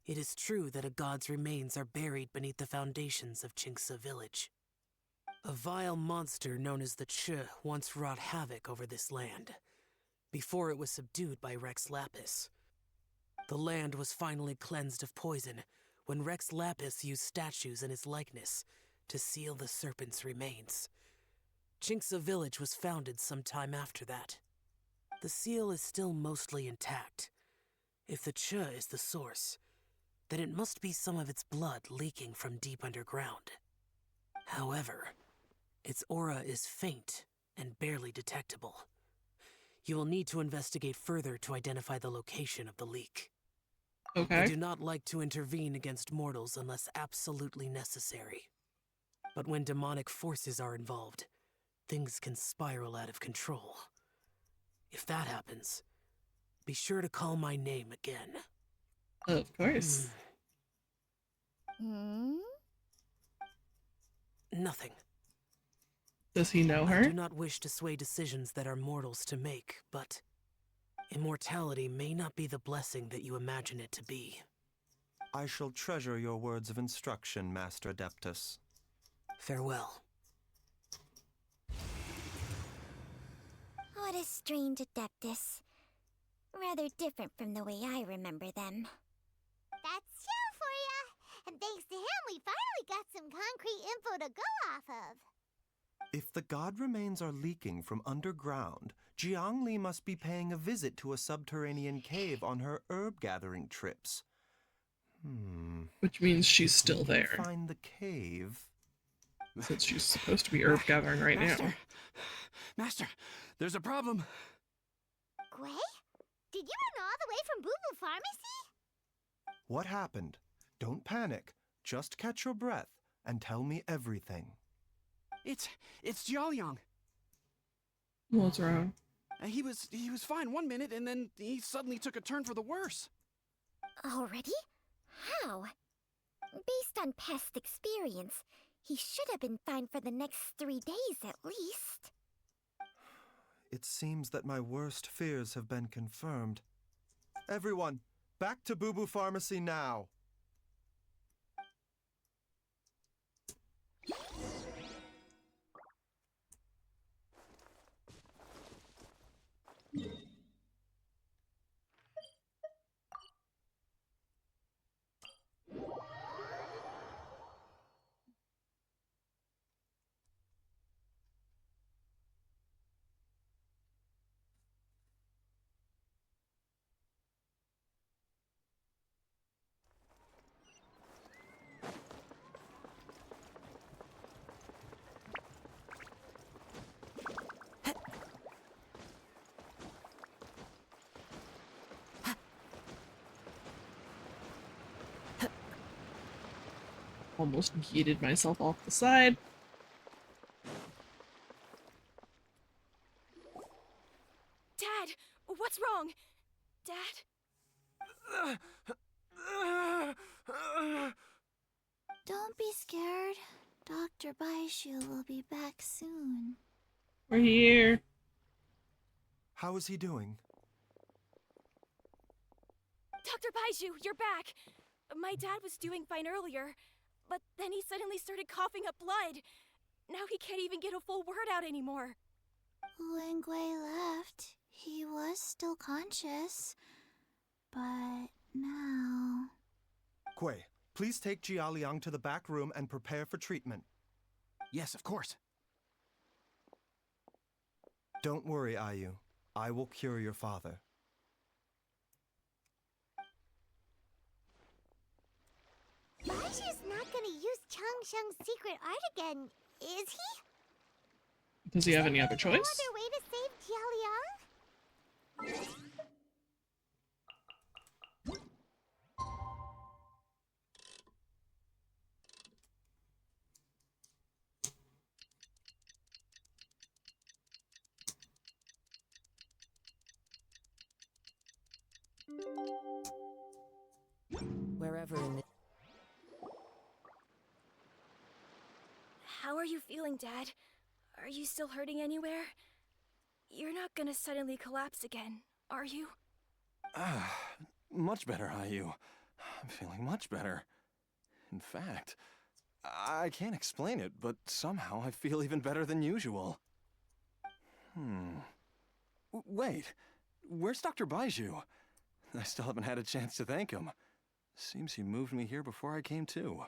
It is true that a god's remains are buried beneath the foundations of Qingce village. A vile monster known as the Che once wrought havoc over this land, before it was subdued by Rex Lapis. The land was finally cleansed of poison when Rex Lapis used statues in his likeness to seal the serpent's remains. Qingce village was founded some time after that. The seal is still mostly intact. If the Che is the source, then it must be some of its blood leaking from deep underground. However, its aura is faint and barely detectable. You will need to investigate further to identify the location of the leak. Okay. I do not like to intervene against mortals unless absolutely necessary. But when demonic forces are involved, things can spiral out of control. If that happens, be sure to call my name again. Of course. Nothing. Does he know her? I do not wish to sway decisions that are mortals to make, but immortality may not be the blessing that you imagine it to be. I shall treasure your words of instruction, Master Adeptus. Farewell. What a strange Adeptus. Rather different from the way I remember them. That's Xiao for ya! And thanks to him, we finally got some concrete info to go off of. If the god remains are leaking from underground, Jiangli must be paying a visit to a subterranean cave on her herb-gathering trips. Which means she's still there. Find the cave. Since she's supposed to be herb gathering right now. Master, there's a problem. Gwei? Did you run all the way from Boo Boo Pharmacy? What happened? Don't panic. Just catch your breath and tell me everything. It's Jiaoliang. What's wrong? He was fine one minute, and then he suddenly took a turn for the worse. Already? How? Based on past experience, he should have been fine for the next 3 days at least. It seems that my worst fears have been confirmed. Everyone, back to Boo Boo Pharmacy now! Almost yeeted myself off the side. Dad, what's wrong? Dad? Don't be scared. Dr. Baizhu will be back soon. We're here. How is he doing? Dr. Baizhu, you're back! My dad was doing fine earlier, but then he suddenly started coughing up blood. Now he can't even get a full word out anymore. When Gui left, he was still conscious. But now... Gui, please take Jiaoliang to the back room and prepare for treatment. Yes, of course. Don't worry, Ayu. I will cure your father. Baizhu's not gonna use Changsheng's secret art again, is he? Does he have any other choice? No other way to save Jiaoliang? Wherever in the... How are you feeling, Dad? Are you still hurting anywhere? You're not gonna suddenly collapse again, are you? Much better, Ayu. I'm feeling much better. In fact, I can't explain it, but somehow I feel even better than usual. Wait, where's Dr. Baizhu? I still haven't had a chance to thank him. Seems he moved me here before I came to.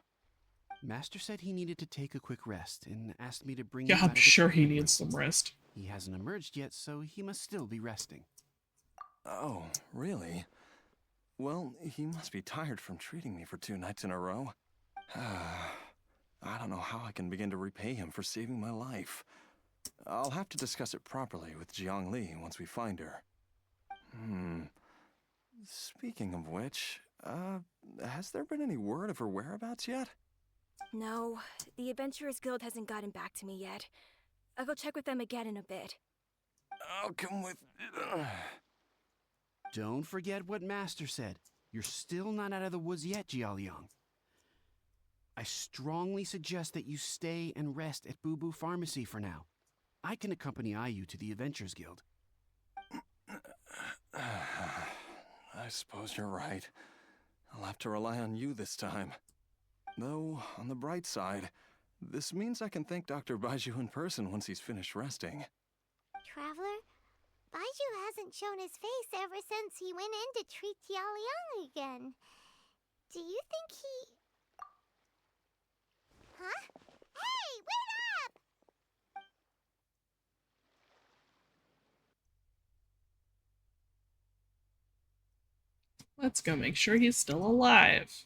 Master said he needed to take a quick rest and asked me to bring Yeah, you out I'm of the sure he treatment needs room. some rest. He hasn't emerged yet, so he must still be resting. Oh, really? Well, he must be tired from treating me for 2 nights in a row. I don't know how I can begin to repay him for saving my life. I'll have to discuss it properly with Jiang Li once we find her. Speaking of which, has there been any word of her whereabouts yet? No, the Adventurers Guild hasn't gotten back to me yet. I'll go check with them again in a bit. I'll come with... Don't forget what Master said. You're still not out of the woods yet, Jiaoliang. I strongly suggest that you stay and rest at Boo Boo Pharmacy for now. I can accompany Ayu to the Adventurers Guild. I suppose you're right. I'll have to rely on you this time. Though, on the bright side, this means I can thank Dr. Baizhu in person once he's finished resting. Traveler, Baizhu hasn't shown his face ever since he went in to treat Jiaoliang again. Do you think he... Huh? Hey, wait up! Let's go make sure he's still alive.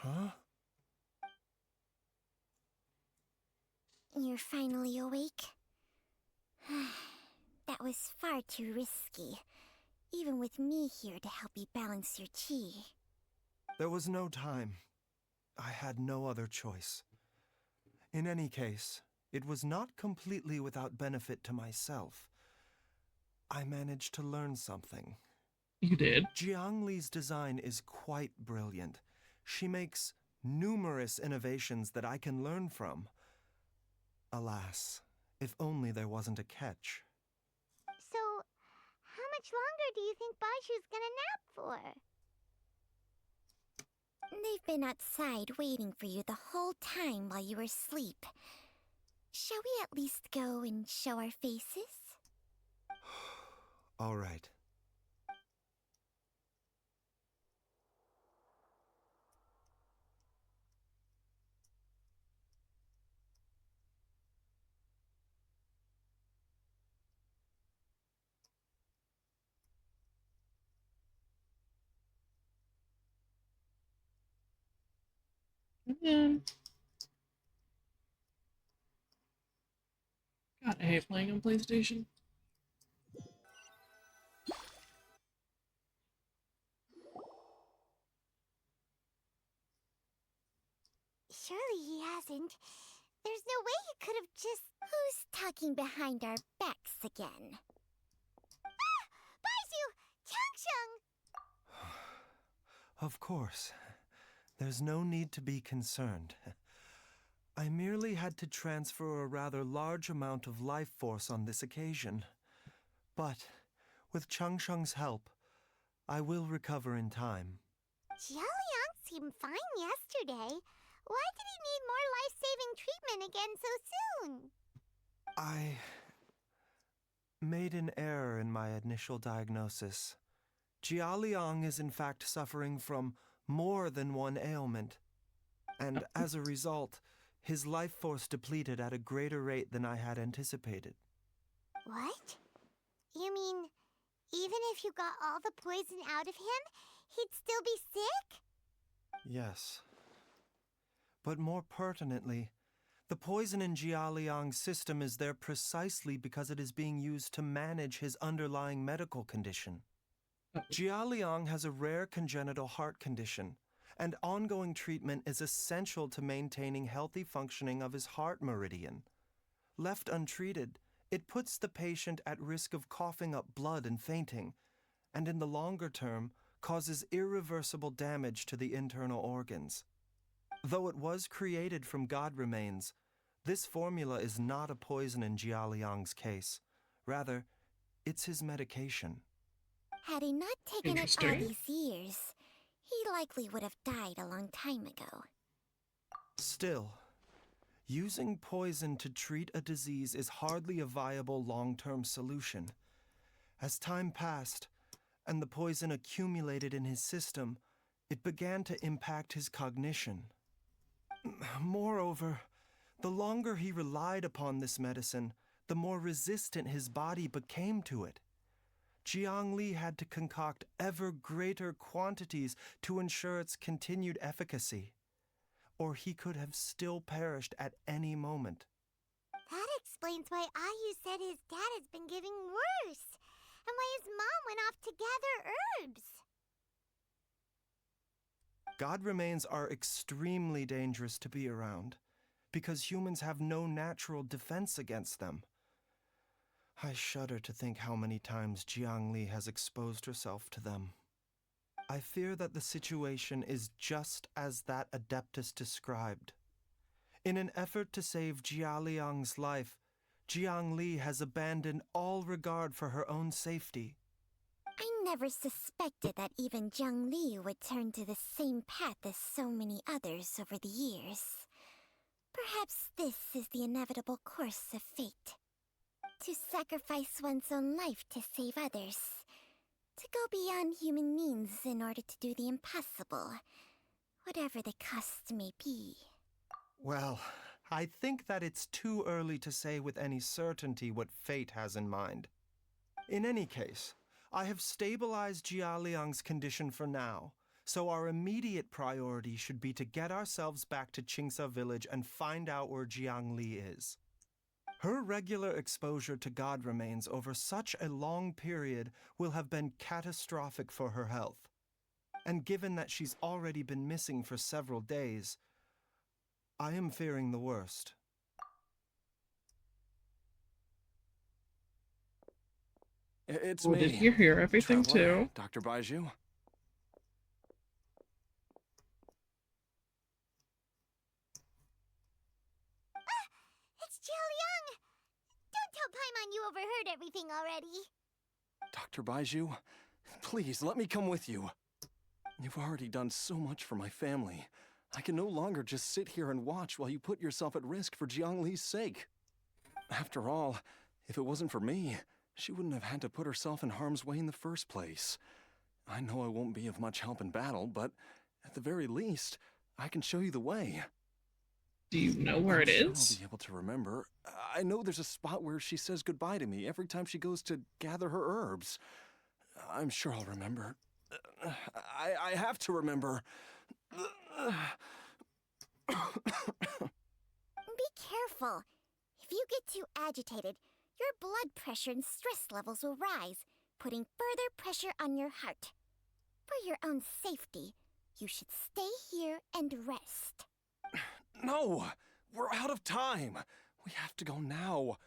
Huh? You're finally awake? That was far too risky, even with me here to help you balance your chi. There was no time. I had no other choice. In any case, it was not completely without benefit to myself. I managed to learn something. You did? Jiang Li's design is quite brilliant. She makes numerous innovations that I can learn from. Alas, if only there wasn't a catch. So, how much longer do you think Baizhu's gonna nap for? They've been outside waiting for you the whole time while you were asleep. Shall we at least go and show our faces? All right. God, I hate playing on PlayStation. Surely he hasn't. There's no way he could have just... Who's talking behind our backs again? Ah! Baizhu! Changsheng! Of course. There's no need to be concerned. I merely had to transfer a rather large amount of life force on this occasion. But, with Changsheng's help, I will recover in time. Jialiang seemed fine yesterday. Why did he need more life-saving treatment again so soon? I made an error in my initial diagnosis. Jialiang is in fact suffering from more than one ailment. And as a result, his life force depleted at a greater rate than I had anticipated. What? You mean, even if you got all the poison out of him, he'd still be sick? Yes. But more pertinently, the poison in Jialiang's system is there precisely because it is being used to manage his underlying medical condition. Jialiang has a rare congenital heart condition, and ongoing treatment is essential to maintaining healthy functioning of his heart meridian. Left untreated, it puts the patient at risk of coughing up blood and fainting, and in the longer term, causes irreversible damage to the internal organs. Though it was created from god remains, this formula is not a poison in Jialiang's case. Rather, it's his medication. Had he not taken it all these years, he likely would have died a long time ago. Still, using poison to treat a disease is hardly a viable long-term solution. As time passed, and the poison accumulated in his system, it began to impact his cognition. Moreover, the longer he relied upon this medicine, the more resistant his body became to it. Jiang Li had to concoct ever greater quantities to ensure its continued efficacy, or he could have still perished at any moment. That explains why Ayu said his dad has been getting worse, and why his mom went off to gather herbs. God remains are extremely dangerous to be around, because humans have no natural defense against them. I shudder to think how many times Jiang Li has exposed herself to them. I fear that the situation is just as that Adeptus described. In an effort to save Jialiang's life, Jiang Li has abandoned all regard for her own safety. I never suspected that even Jiang Li would turn to the same path as so many others over the years. Perhaps this is the inevitable course of fate. To sacrifice one's own life to save others. To go beyond human means in order to do the impossible, whatever the cost may be. Well, I think that it's too early to say with any certainty what fate has in mind. In any case, I have stabilized Jialiang's condition for now, so our immediate priority should be to get ourselves back to Qingsa village and find out where Jiang Li is. Her regular exposure to God remains over such a long period will have been catastrophic for her health. And given that she's already been missing for several days, I am fearing the worst. It's Oh, me. did you hear everything Traveler, too? Dr. Baizhu. It's Jialiang! Don't tell Paimon you overheard everything already. Dr. Baizhu, please let me come with you. You've already done so much for my family. I can no longer just sit here and watch while you put yourself at risk for Jiangli's sake. After all, if it wasn't for me, she wouldn't have had to put herself in harm's way in the first place. I know I won't be of much help in battle, but at the very least, I can show you the way. Do you know where it I'm is? sure I'll be able to remember. I know there's a spot where she says goodbye to me every time she goes to gather her herbs. I'm sure I'll remember. I have to remember. Be careful. If you get too agitated, your blood pressure and stress levels will rise, putting further pressure on your heart. For your own safety, you should stay here and rest. No! We're out of time! We have to go now.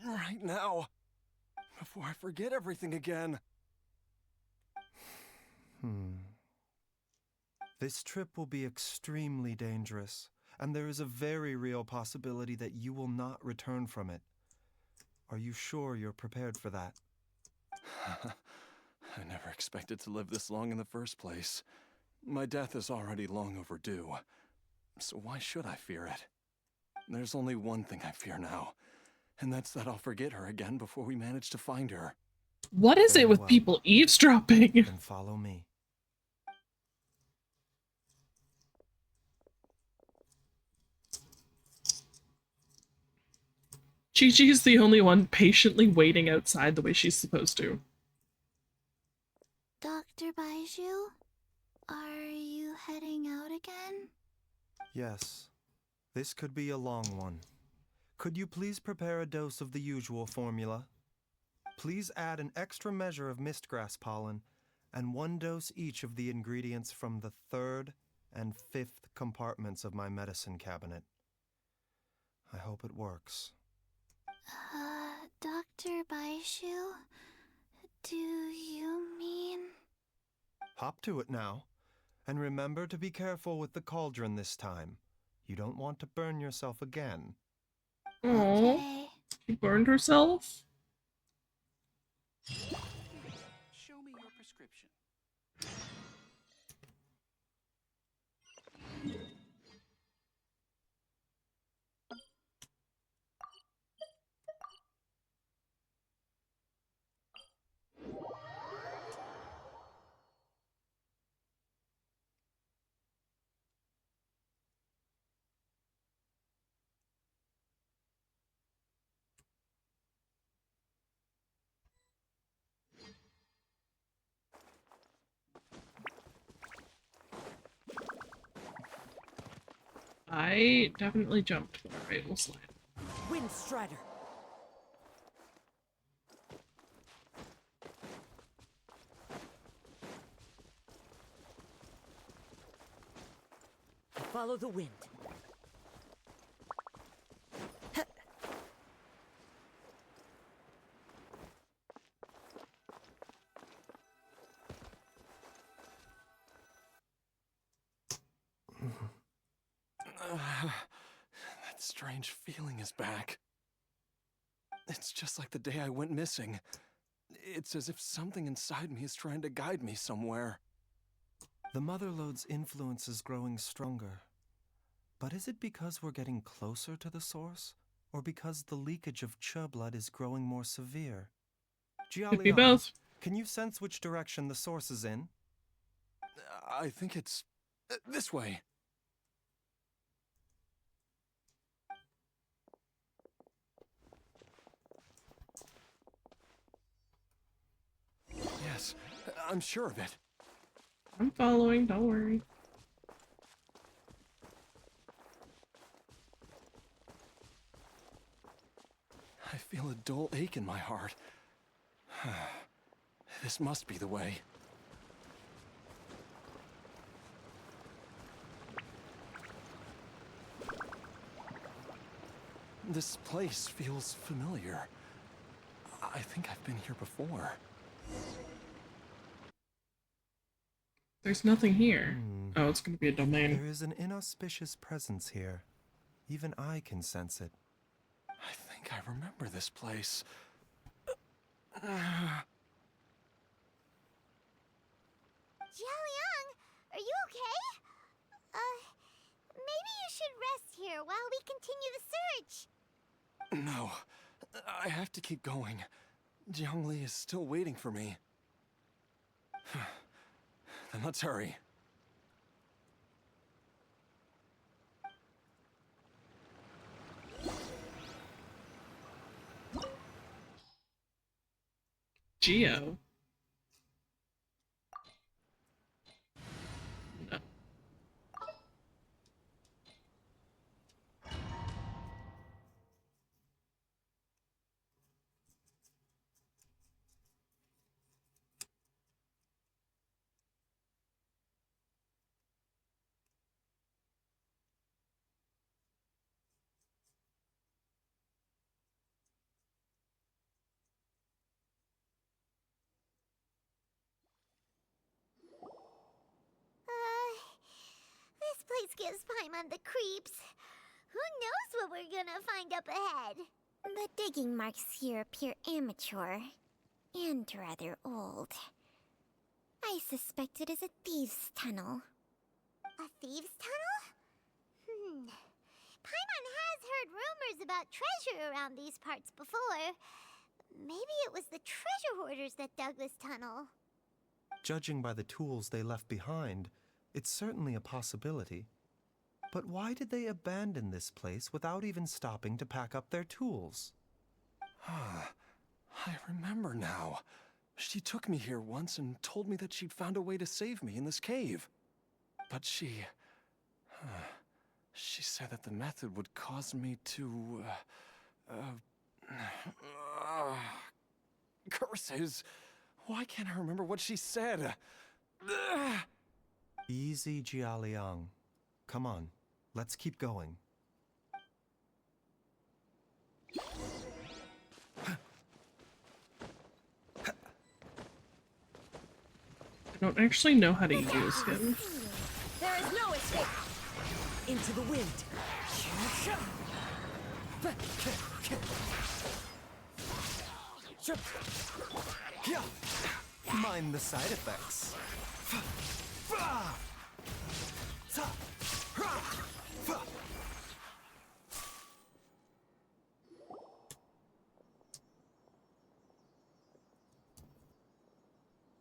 Right now. Before I forget everything again. This trip will be extremely dangerous, and there is a very real possibility that you will not return from it. Are you sure you're prepared for that? I never expected to live this long in the first place. My death is already long overdue. So why should I fear it? There's only one thing I fear now, and that's that I'll forget her again before we manage to find her. What is Very it with well. people eavesdropping? Then follow me. Chi-Chi is the only one patiently waiting outside the way she's supposed to. Dr. Baizhu, are you heading out again? Yes. This could be a long one. Could you please prepare a dose of the usual formula? Please add an extra measure of mistgrass pollen and 1 dose each of the ingredients from the 3rd and 5th compartments of my medicine cabinet. I hope it works. Dr. Baizhu, do you mean... Hop to it now. And remember to be careful with the cauldron this time. You don't want to burn yourself again. Oh, she burned herself? Show me your prescription. I definitely jumped, but alright, we'll slide. Wind Strider! Follow the wind. That strange feeling is back. It's just like the day I went missing. It's as if something inside me is trying to guide me somewhere. The Motherlode's influence is growing stronger. But is it because we're getting closer to the source? Or because the leakage of Che blood is growing more severe? Could be Jialiang, both. can you sense which direction the source is in? I think it's this way. Yes, I'm sure of it. I'm following, don't worry. feel a dull ache in my heart. This must be the way. This place feels familiar. I think I've been here before. There's nothing here. Oh, it's gonna be a domain. There is an inauspicious presence here. Even I can sense it. I think I remember this place. Jiaoliang, are you okay? Maybe you should rest here while we continue the search. No, I have to keep going. Jiangli is still waiting for me. Then let's hurry. Geo. No. This place gives Paimon the creeps. Who knows what we're gonna find up ahead? The digging marks here appear amateur and rather old. I suspect it is a thieves' tunnel. A thieves' tunnel? Paimon has heard rumors about treasure around these parts before. Maybe it was the treasure hoarders that dug this tunnel. Judging by the tools they left behind, it's certainly a possibility. But why did they abandon this place without even stopping to pack up their tools? I remember now. She took me here once and told me that she'd found a way to save me in this cave. But she said that the method would cause me to, curses. Why can't I remember what she said? Easy, Jiaoliang. Come on, let's keep going. I don't actually know how to use him. There is no escape! Into the wind! Mind the side effects.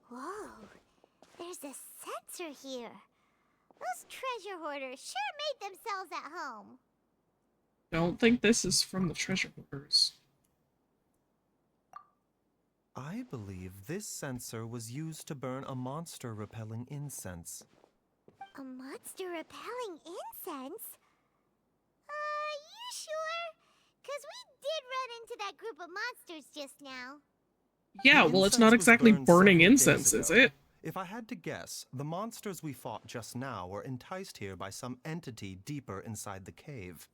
Whoa, there's a sensor here. Those treasure hoarders sure made themselves at home. Don't think this is from the treasure hoarders. I believe this sensor was used to burn a monster-repelling incense. A monster-repelling incense? You sure? 'Cause we did run into that group of monsters just now. Yeah, well, it's not exactly burning incense, is it? If I had to guess, the monsters we fought just now were enticed here by some entity deeper inside the cave.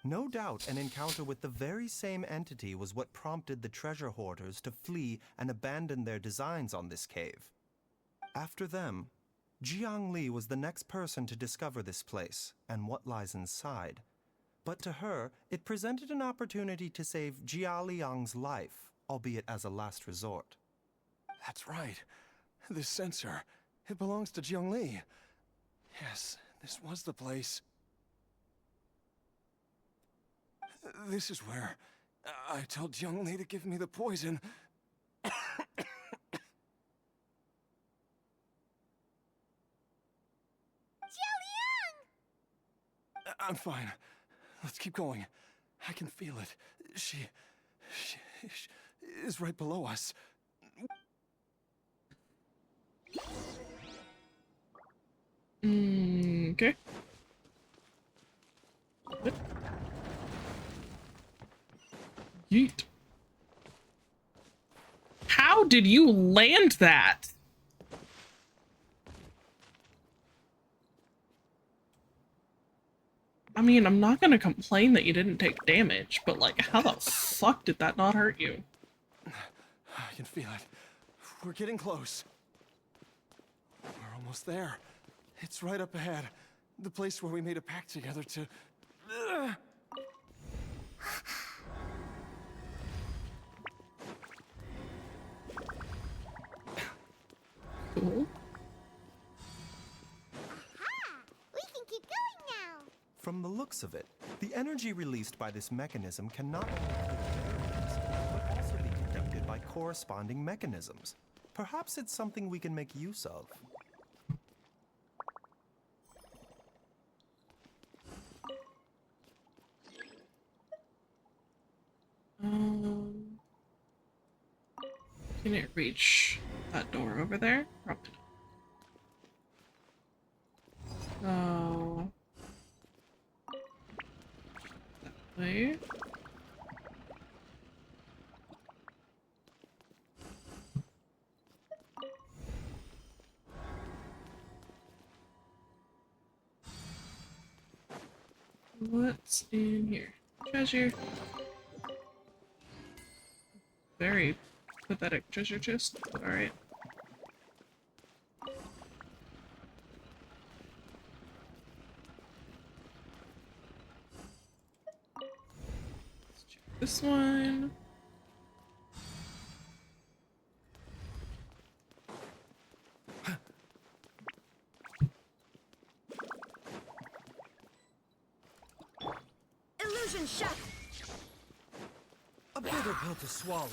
No doubt an encounter with the very same entity was what prompted the treasure hoarders to flee and abandon their designs on this cave. After them, Jiangli was the next person to discover this place and what lies inside. But to her, it presented an opportunity to save Jiaoliang's life, albeit as a last resort. That's right. This sensor, it belongs to Jiangli. Yes, this was the place. This is where I told Jiangli to give me the poison. Jiaoliang! I'm fine. Let's keep going. I can feel it. She is right below us. Okay. Yeet. How did you land that? I mean, I'm not gonna complain that you didn't take damage, but like, how the fuck did that not hurt you? I can feel it. We're getting close. We're almost there. It's right up ahead. The place where we made a pact together to... Cool. We can keep going now. From the looks of it, the energy released by this mechanism can not only clear barriers, but also be conducted by corresponding mechanisms. Perhaps it's something we can make use of. Can it reach that door over there? Probably not. So that way. What's in here? Treasure. Very pathetic treasure chest, but alright. Let's check this one. Illusion shot. A bigger pill to swallow.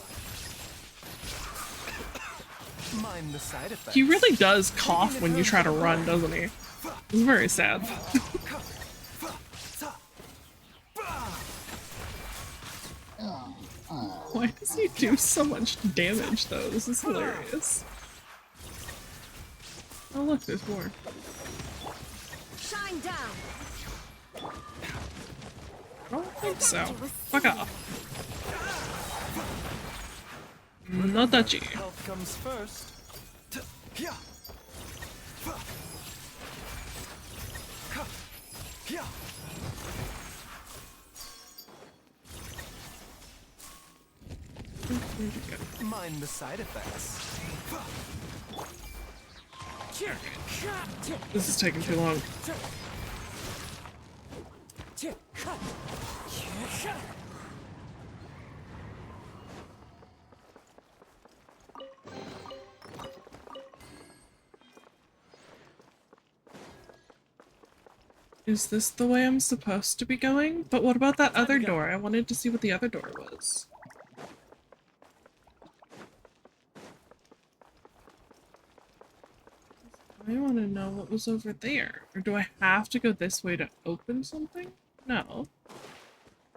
Mind the side effects. He really does cough when you try to run, doesn't he? It's very sad. Why does he do so much damage though? This is hilarious. Oh look, there's more. Shine down. I don't think so. Fuck off. No touchy. Health comes first. Mind the side effects. This is taking too long. Is this the way I'm supposed to be going? But what about that other door? I wanted to see what the other door was. I want to know what was over there. Or do I have to go this way to open something? No.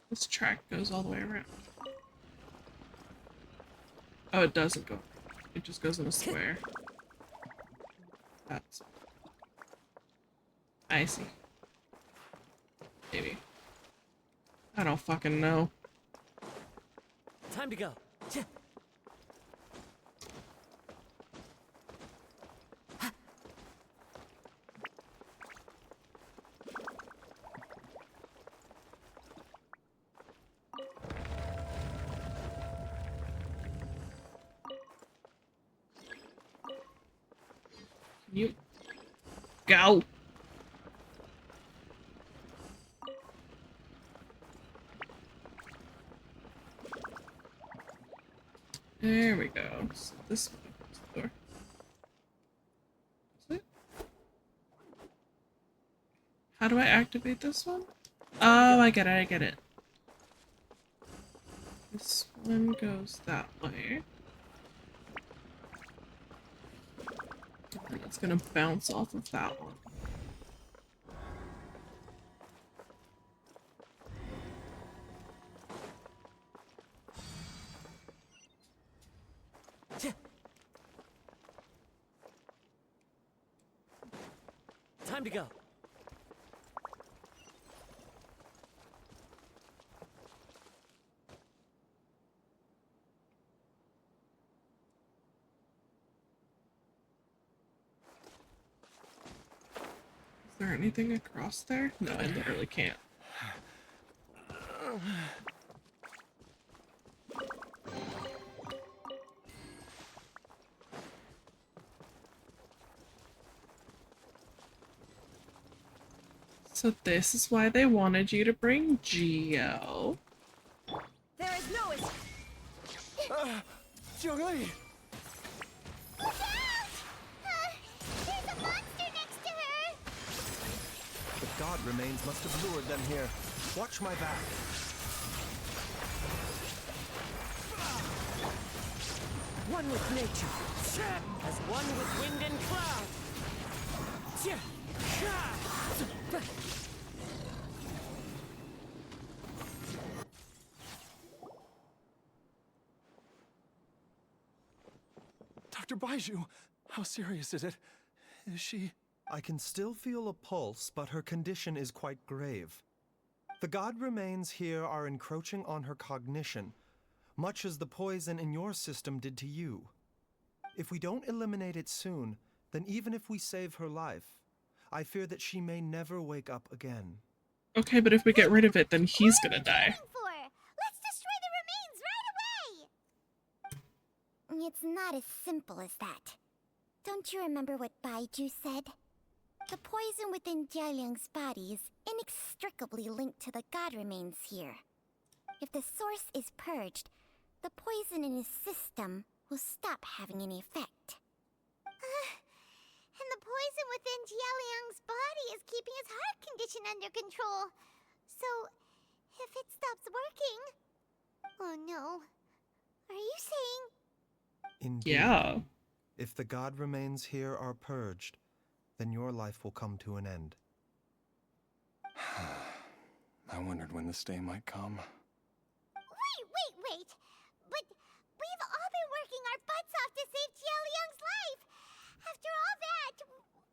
This track goes all the way around. Oh, it doesn't go. It just goes in a square. That's... I see. Maybe. I don't fucking know. Time to go. You go. There we go. So this one opens the door. Is it? How do I activate this one? Oh, I get it, I get it. This one goes that way. And it's gonna bounce off of that one. Time to go. there anything across there? No, I literally can't. So this is why they wanted you to bring Geo. There is no Jiangli! Look out! There's a monster next to her! The god remains must have lured them here. Watch my back. One with nature, as one with wind and cloud. Dr. Baizhu, how serious is it? Is she... I can still feel a pulse, but her condition is quite grave. The god remains here are encroaching on her cognition, much as the poison in your system did to you. If we don't eliminate it soon, then even if we save her life, I fear that she may never wake up again. Okay, but if we get rid of it, then he's gonna die. Let's destroy the remains right away! It's not as simple as that. Don't you remember what Baizhu said? The poison within Jialiang's body is inextricably linked to the god remains here. If the source is purged, the poison in his system will stop having any effect. And the poison within Jialiang's body is keeping his heart condition under control. So, if it stops working... Oh no. Are you saying... Indeed. Yeah. If the god remains here are purged, then your life will come to an end. I wondered when this day might come. Wait! But we've all been working our butts off to save Jialiang's life! After all that,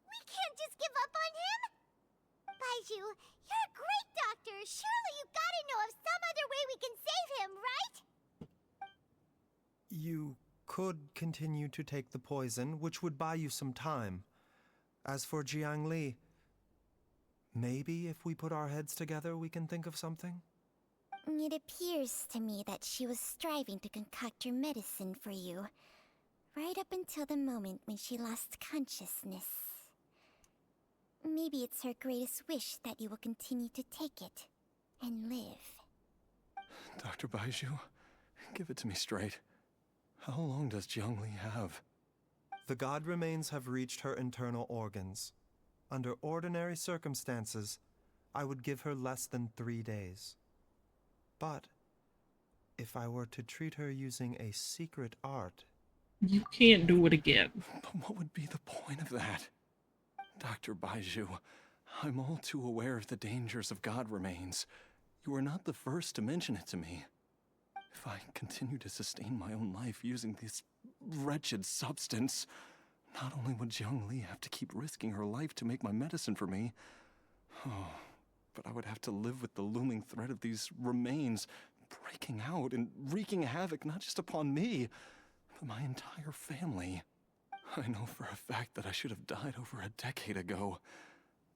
we can't just give up on him! Baizhu, you're a great doctor! Surely you gotta know of some other way we can save him, right? You could continue to take the poison, which would buy you some time. As for Jiangli, maybe if we put our heads together, we can think of something? It appears to me that she was striving to concoct your medicine for you, right up until the moment when she lost consciousness. Maybe it's her greatest wish that you will continue to take it and live. Dr. Baizhu, give it to me straight. How long does Jiangli have? The god remains have reached her internal organs. Under ordinary circumstances, I would give her less than 3 days. But if I were to treat her using a secret art... You can't do it again. But what would be the point of that? Dr. Baizhu, I'm all too aware of the dangers of god remains. You are not the first to mention it to me. If I continue to sustain my own life using this wretched substance, not only would Jiangli have to keep risking her life to make my medicine for me, but I would have to live with the looming threat of these remains breaking out and wreaking havoc not just upon me, but my entire family. I know for a fact that I should have died over a decade ago.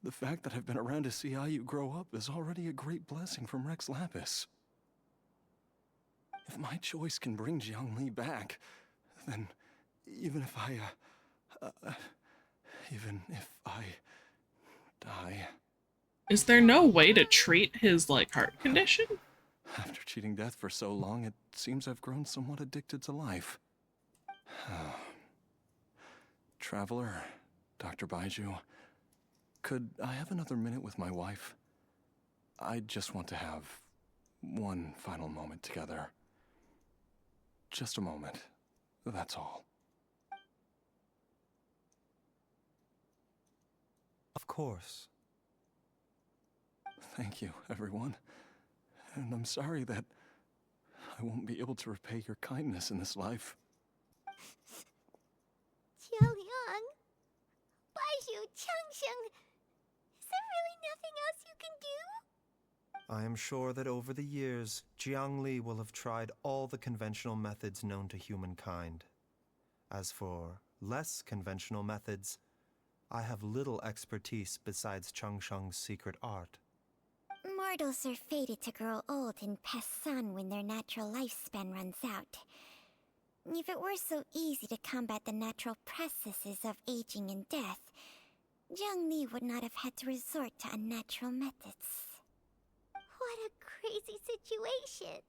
The fact that I've been around to see IU grow up is already a great blessing from Rex Lapis. If my choice can bring Jiangli back, then even if I die... Is there no way to treat his, heart condition? After cheating death for so long, it seems I've grown somewhat addicted to life. Traveler, Dr. Baizhu, could I have another minute with my wife? I just want to have one final moment together. Just a moment, that's all. Of course. Thank you, everyone. And I'm sorry that I won't be able to repay your kindness in this life. Jialiang, Baizhu, Changsheng, is there really nothing else you can do? I am sure that over the years, Jiangli will have tried all the conventional methods known to humankind. As for less conventional methods, I have little expertise besides Changsheng's secret art. Mortals are fated to grow old and pass on when their natural lifespan runs out. If it were so easy to combat the natural processes of aging and death, Zhongli would not have had to resort to unnatural methods. What a crazy situation!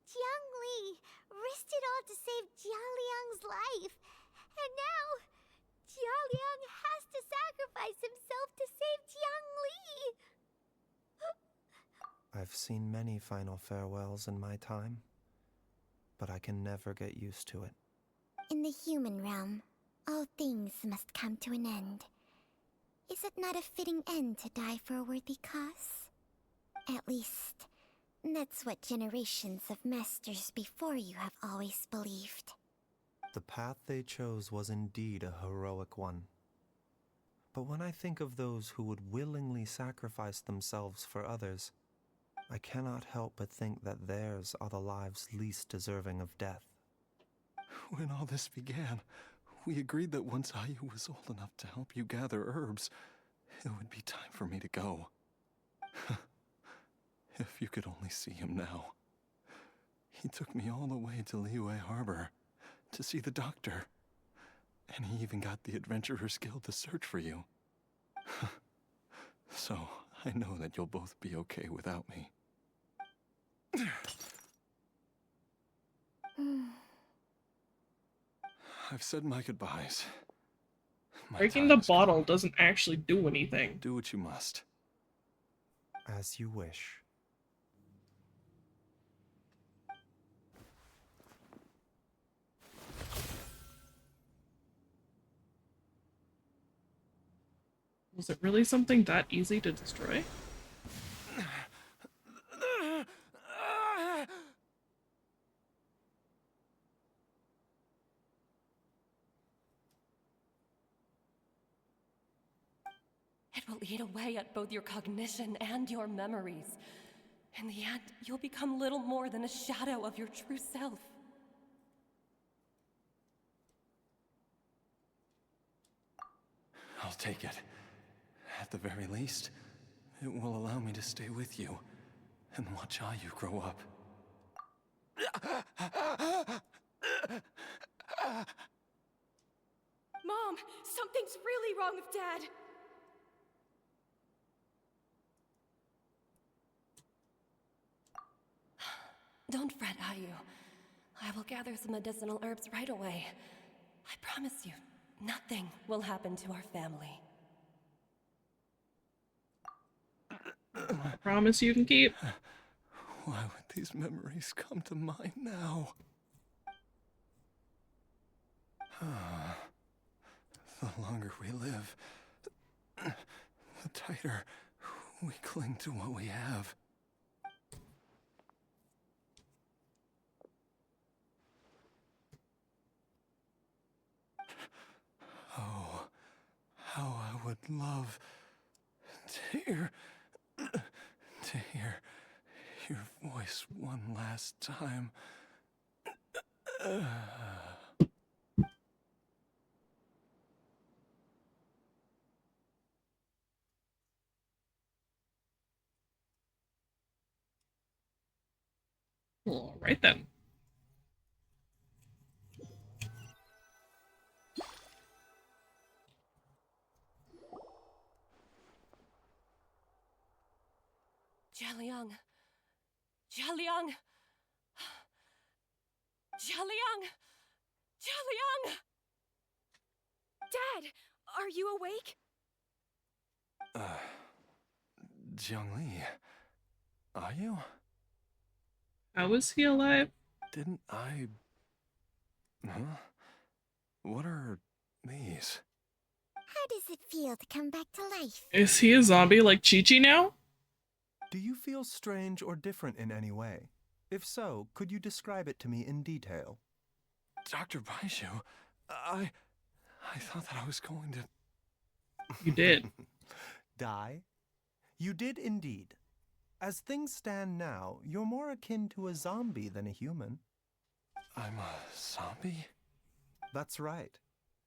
Jiangli risked it all to save Jialiang's life, and now Jialiang has to sacrifice himself to save Jiangli! I've seen many final farewells in my time, but I can never get used to it. In the human realm, all things must come to an end. Is it not a fitting end to die for a worthy cause? At least, that's what generations of masters before you have always believed. The path they chose was indeed a heroic one. But when I think of those who would willingly sacrifice themselves for others, I cannot help but think that theirs are the lives least deserving of death. When all this began, we agreed that once Ayu was old enough to help you gather herbs, it would be time for me to go. If you could only see him now. He took me all the way to Liyue Harbor to see the doctor. And he even got the Adventurers Guild to search for you. So, I know that you'll both be okay without me. I've said my goodbyes. Breaking the bottle doesn't actually do anything. Do what you must. As you wish. Was it really something that easy to destroy? It will eat away at both your cognition and your memories. In the end, you'll become little more than a shadow of your true self. I'll take it. At the very least, it will allow me to stay with you and watch Ayu grow up. Mom, something's really wrong with Dad. Don't fret, Ayu. I will gather some medicinal herbs right away. I promise you, nothing will happen to our family. Promise you can keep? Why would these memories come to mind now? The longer we live, the tighter we cling to what we have. Oh, how I would love to hear your voice one last time. All right then. Jialiang! Jialiang! Jialiang! Jialiang! Dad, are you awake? Jiangli, are you? How is he alive? Didn't I... Huh? What are these? How does it feel to come back to life? Is he a zombie like Chi-Chi now? Do you feel strange or different in any way? If so, could you describe it to me in detail? Dr. Baizhu, I thought that I was going to... You did. Die? You did indeed. As things stand now, you're more akin to a zombie than a human. I'm a zombie? That's right.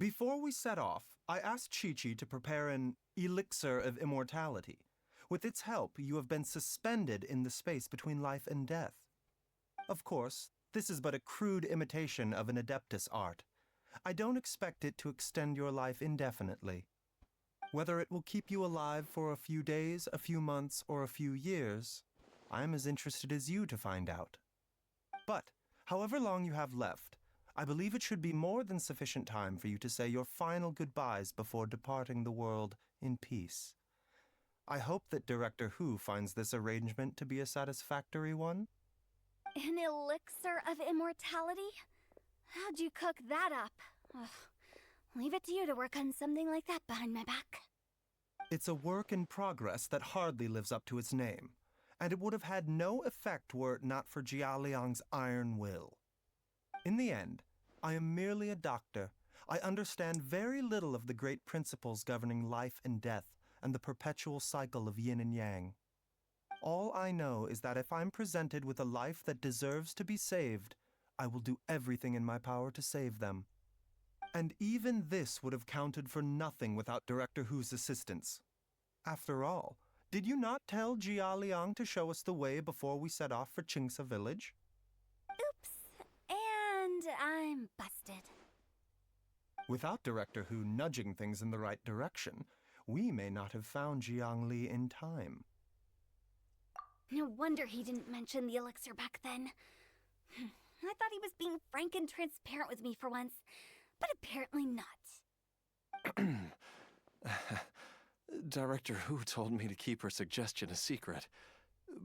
Before we set off, I asked Chi-Chi to prepare an elixir of immortality. With its help, you have been suspended in the space between life and death. Of course, this is but a crude imitation of an Adeptus art. I don't expect it to extend your life indefinitely. Whether it will keep you alive for a few days, a few months, or a few years, I am as interested as you to find out. But, however long you have left, I believe it should be more than sufficient time for you to say your final goodbyes before departing the world in peace. I hope that Director Who finds this arrangement to be a satisfactory one. An elixir of immortality? How'd you cook that up? Ugh. Leave it to you to work on something like that behind my back. It's a work in progress that hardly lives up to its name, and it would have had no effect were it not for Jia Liang's iron will. In the end, I am merely a doctor. I understand very little of the great principles governing life and death and the perpetual cycle of yin and yang. All I know is that if I'm presented with a life that deserves to be saved, I will do everything in my power to save them. And even this would have counted for nothing without Director Who's assistance. After all, did you not tell Jia Liang to show us the way before we set off for Qingsa village? Oops. And I'm busted. Without Director Who nudging things in the right direction, we may not have found Jiang Li in time. No wonder he didn't mention the elixir back then. I thought he was being frank and transparent with me for once, but apparently not. Director Who told me to keep her suggestion a secret,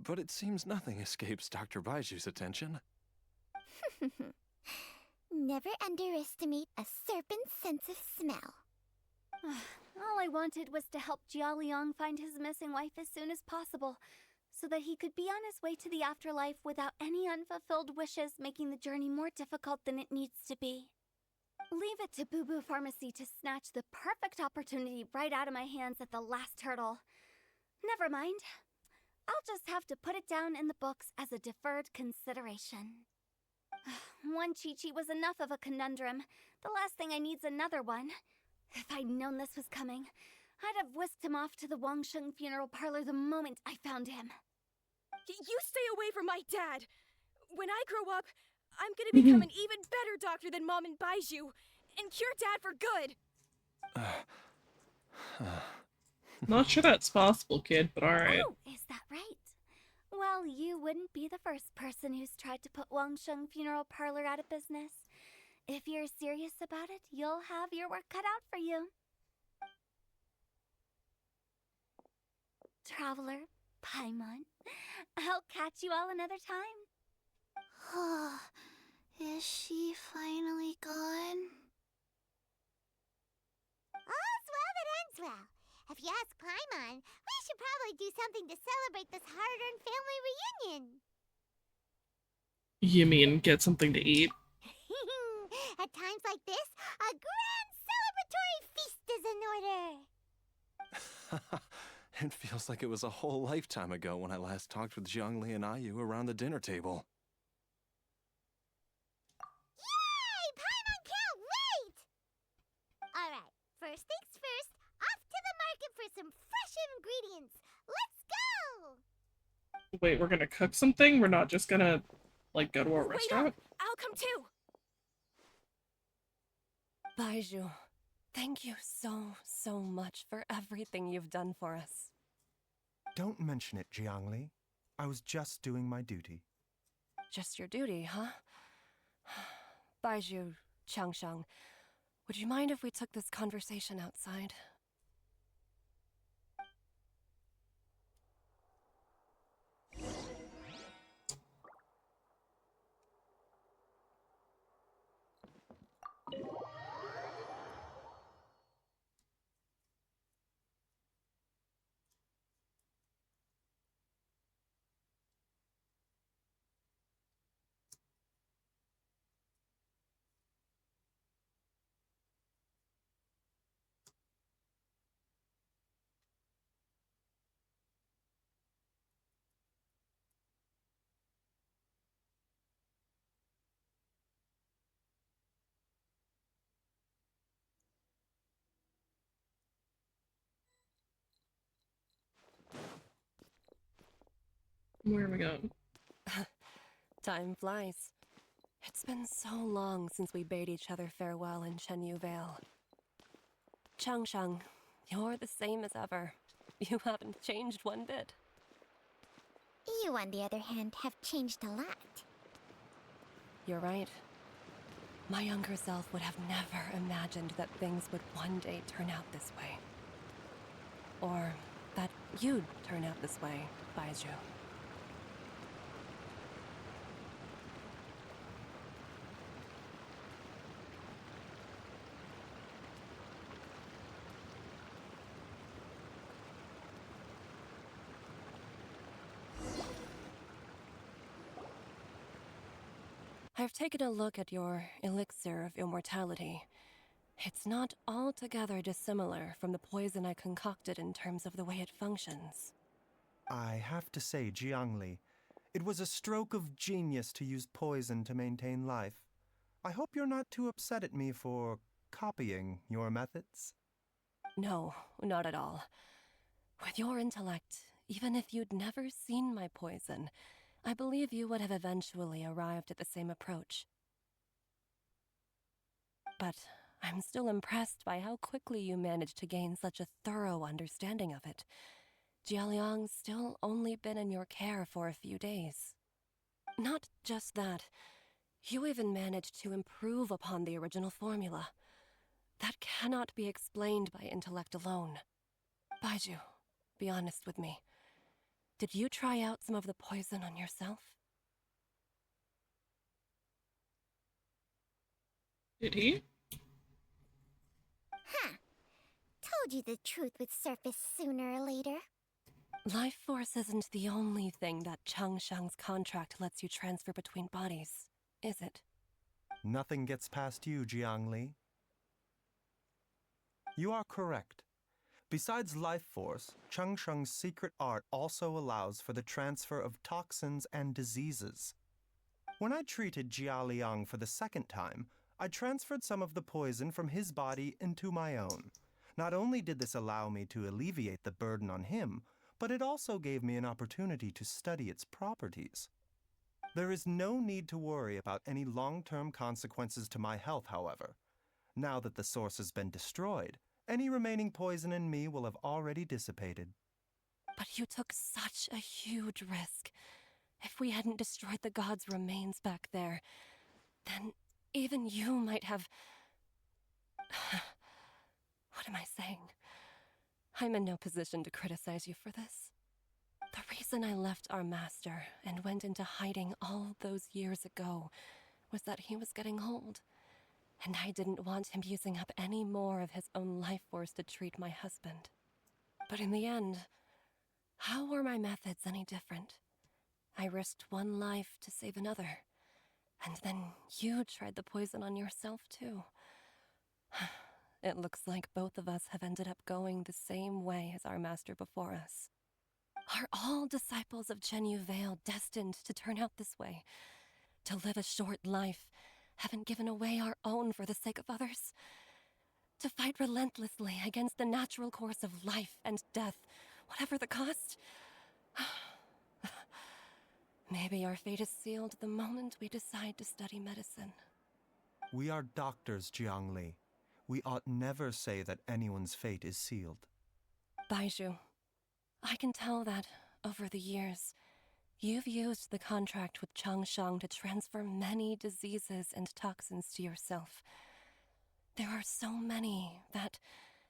but it seems nothing escapes Dr. Baizhu's attention. Never underestimate a serpent's sense of smell. All I wanted was to help Jia Liang find his missing wife as soon as possible, so that he could be on his way to the afterlife without any unfulfilled wishes making the journey more difficult than it needs to be. Leave it to Boo Boo Pharmacy to snatch the perfect opportunity right out of my hands at the last hurdle. Never mind. I'll just have to put it down in the books as a deferred consideration. One Chi-Chi was enough of a conundrum. The last thing I need's another one. If I'd known this was coming, I'd have whisked him off to the Wangsheng funeral parlor the moment I found him. You stay away from my dad! When I grow up, I'm gonna become an even better doctor than Mom and Baizhu, and cure Dad for good! Not sure that's possible, kid, but alright. Oh, is that right? Well, you wouldn't be the first person who's tried to put Wangsheng funeral parlor out of business. If you're serious about it, you'll have your work cut out for you. Traveler, Paimon, I'll catch you all another time. Is she finally gone? All's well that ends well. If you ask Paimon, we should probably do something to celebrate this hard-earned family reunion. You mean get something to eat? At times like this, a grand celebratory feast is in order. It feels like it was a whole lifetime ago when I last talked with Zhongli and Ayu around the dinner table. Yay! Paimon can't wait! Alright, first things first, off to the market for some fresh ingredients. Let's go! Wait, we're gonna cook something? We're not just gonna, like, go to a Wait restaurant? up! I'll come too! Baizhu, thank you so much for everything you've done for us. Don't mention it, Jiangli. I was just doing my duty. Just your duty, huh? Baizhu, Changshang, would you mind if we took this conversation outside? Where are we going? Time flies. It's been so long since we bade each other farewell in Chenyu Vale. Changsheng, you're the same as ever. You haven't changed one bit. You, on the other hand, have changed a lot. You're right. My younger self would have never imagined that things would one day turn out this way. Or that you'd turn out this way, Baizhu. I've taken a look at your elixir of immortality. It's not altogether dissimilar from the poison I concocted in terms of the way it functions. I have to say, Jiangli, it was a stroke of genius to use poison to maintain life. I hope you're not too upset at me for copying your methods. No, not at all. With your intellect, even if you'd never seen my poison, I believe you would have eventually arrived at the same approach. But I'm still impressed by how quickly you managed to gain such a thorough understanding of it. Jialiang's still only been in your care for a few days. Not just that, you even managed to improve upon the original formula. That cannot be explained by intellect alone. Baizhu, be honest with me. Did you try out some of the poison on yourself? Did he? Huh. Told you the truth would surface sooner or later. Life force isn't the only thing that Changsheng's contract lets you transfer between bodies, is it? Nothing gets past you, Jiangli. You are correct. Besides life force, Changsheng's secret art also allows for the transfer of toxins and diseases. When I treated Jia Liang for the second time, I transferred some of the poison from his body into my own. Not only did this allow me to alleviate the burden on him, but it also gave me an opportunity to study its properties. There is no need to worry about any long-term consequences to my health, however. Now that the source has been destroyed, any remaining poison in me will have already dissipated. But you took such a huge risk. If we hadn't destroyed the god's remains back there, then even you might have... What am I saying? I'm in no position to criticize you for this. The reason I left our master and went into hiding all those years ago was that he was getting old, and I didn't want him using up any more of his own life force to treat my husband. But in the end, how were my methods any different? I risked one life to save another, and then you tried the poison on yourself too. It looks like both of us have ended up going the same way as our master before us. Are all disciples of Chenyu Vale destined to turn out this way? To live a short life, having given away our own for the sake of others? To fight relentlessly against the natural course of life and death, whatever the cost? Maybe our fate is sealed the moment we decide to study medicine. We are doctors, Jiangli. We ought never say that anyone's fate is sealed. Baizhu, I can tell that, over the years, you've used the contract with Changsheng to transfer many diseases and toxins to yourself. There are so many that,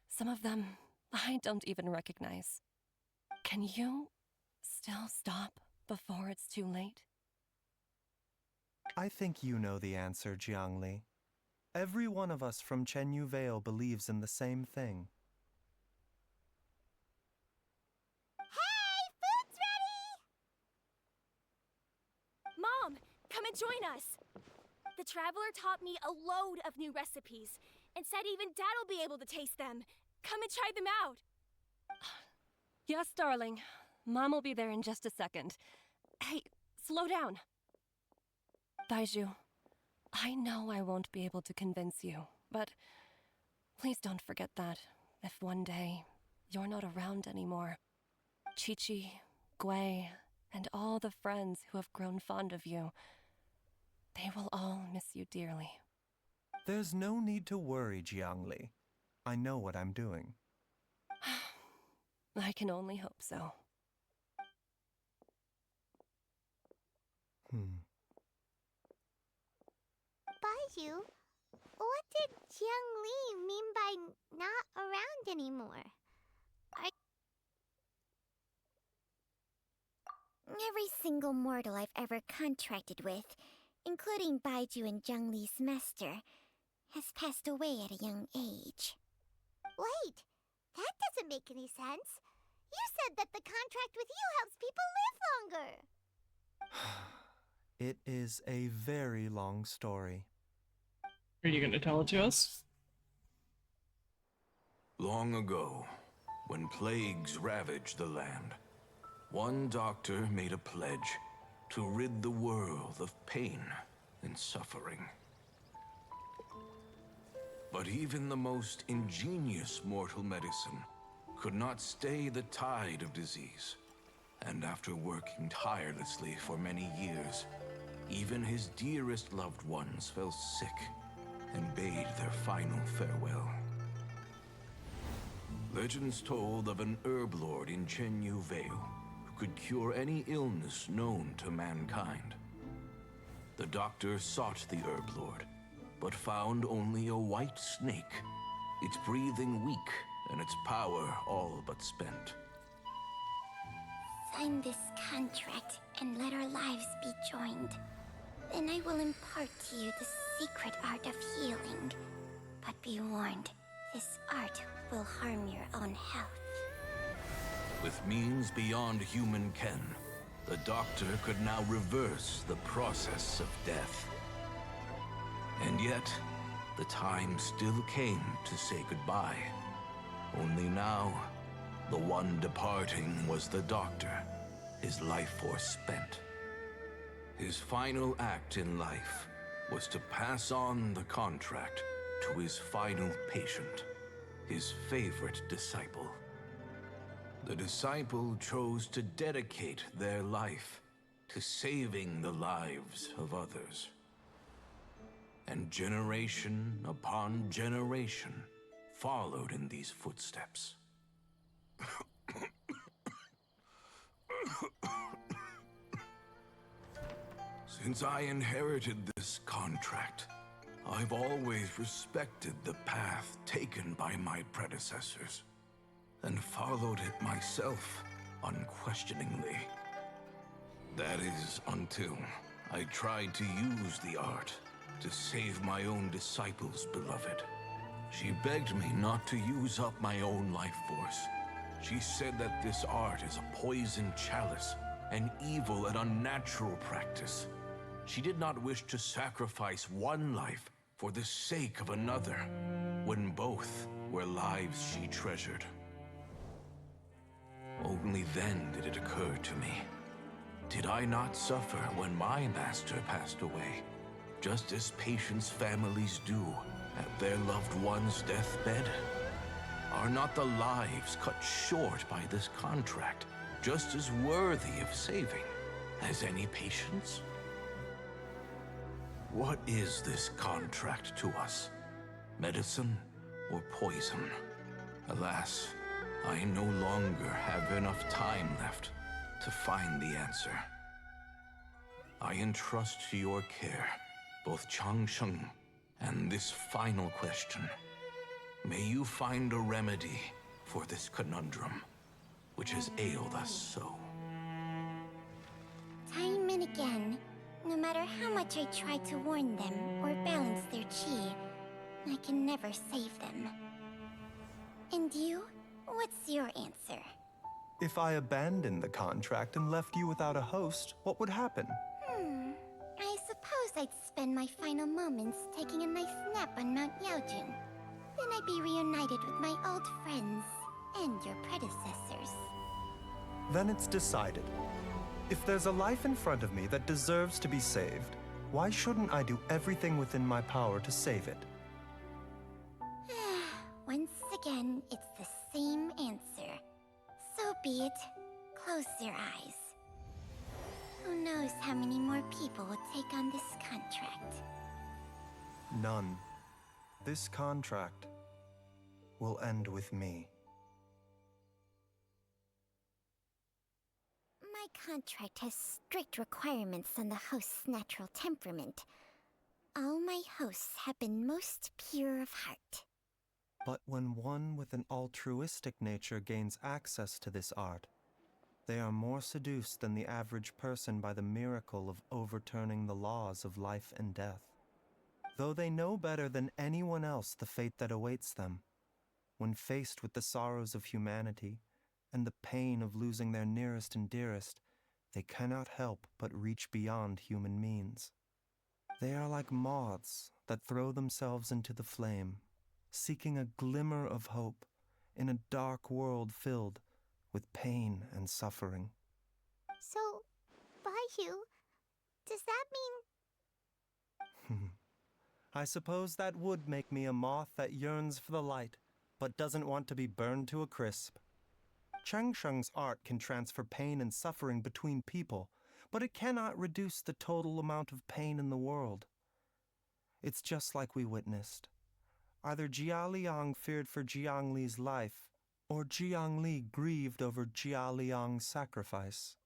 some of them, I don't even recognize. Can you still stop before it's too late? I think you know the answer, Jiangli. Every one of us from Chenyu Vale believes in the same thing. Hey, food's ready! Mom, come and join us. The Traveler taught me a load of new recipes and said even Dad will be able to taste them. Come and try them out. Yes, darling. Mom will be there in just a second. Hey, slow down. Baizhu, I know I won't be able to convince you, but please don't forget that if one day you're not around anymore, Chi-Chi, Gui, and all the friends who have grown fond of you. They will all miss you dearly. There's no need to worry, Jiangli. I know what I'm doing. I can only hope so. Baizhu, what did Jiang Li mean by not around anymore? Every single mortal I've ever contracted with, including Baizhu and Jiang Li's master, has passed away at a young age. Wait, that doesn't make any sense. You said that the contract with you helps people live longer. It is a very long story. Are you going to tell it to us? Long ago, when plagues ravaged the land, one doctor made a pledge to rid the world of pain and suffering. But even the most ingenious mortal medicine could not stay the tide of disease. And after working tirelessly for many years, even his dearest loved ones fell sick and bade their final farewell. Legends told of an herb lord in Chenyu Vale who could cure any illness known to mankind. The doctor sought the herb lord, but found only a white snake, its breathing weak and its power all but spent. Sign this contract and let our lives be joined. Then I will impart to you the secret art of healing. But be warned, this art will harm your own health. With means beyond human ken, the doctor could now reverse the process of death. And yet, the time still came to say goodbye. Only now, the one departing was the doctor, his life force spent. His final act in life was to pass on the contract to his final patient, his favorite disciple. The disciple chose to dedicate their life to saving the lives of others. And generation upon generation followed in these footsteps. Since I inherited this contract, I've always respected the path taken by my predecessors, and followed it myself unquestioningly. That is, until I tried to use the art to save my own disciple's beloved. She begged me not to use up my own life force. She said that this art is a poison chalice, an evil and unnatural practice. She did not wish to sacrifice one life for the sake of another, when both were lives she treasured. Only then did it occur to me. Did I not suffer when my master passed away, just as patients' families do at their loved one's deathbed? Are not the lives cut short by this contract just as worthy of saving as any patients? What is this contract to us? Medicine or poison? Alas, I no longer have enough time left to find the answer. I entrust to your care both Changsheng and this final question. May you find a remedy for this conundrum, which has ailed us so. Time and again, no matter how much I try to warn them or balance their chi, I can never save them. And you? What's your answer? If I abandoned the contract and left you without a host, what would happen? I suppose I'd spend my final moments taking a nice nap on Mount Yaojun. Then I'd be reunited with my old friends and your predecessors. Then it's decided. If there's a life in front of me that deserves to be saved, why shouldn't I do everything within my power to save it? Once again, it's the same answer. So be it. Close your eyes. Who knows how many more people will take on this contract? None. This contract will end with me. My contract has strict requirements on the host's natural temperament. All my hosts have been most pure of heart. But when one with an altruistic nature gains access to this art, they are more seduced than the average person by the miracle of overturning the laws of life and death. Though they know better than anyone else the fate that awaits them, when faced with the sorrows of humanity and the pain of losing their nearest and dearest, they cannot help but reach beyond human means. They are like moths that throw themselves into the flame, seeking a glimmer of hope in a dark world filled with pain and suffering. So, Baizhu, does that mean... I suppose that would make me a moth that yearns for the light, but doesn't want to be burned to a crisp. Changsheng's art can transfer pain and suffering between people, but it cannot reduce the total amount of pain in the world. It's just like we witnessed. Either Jia Liang feared for Jiang Li's life, or Jiang Li grieved over Jia Liang's sacrifice.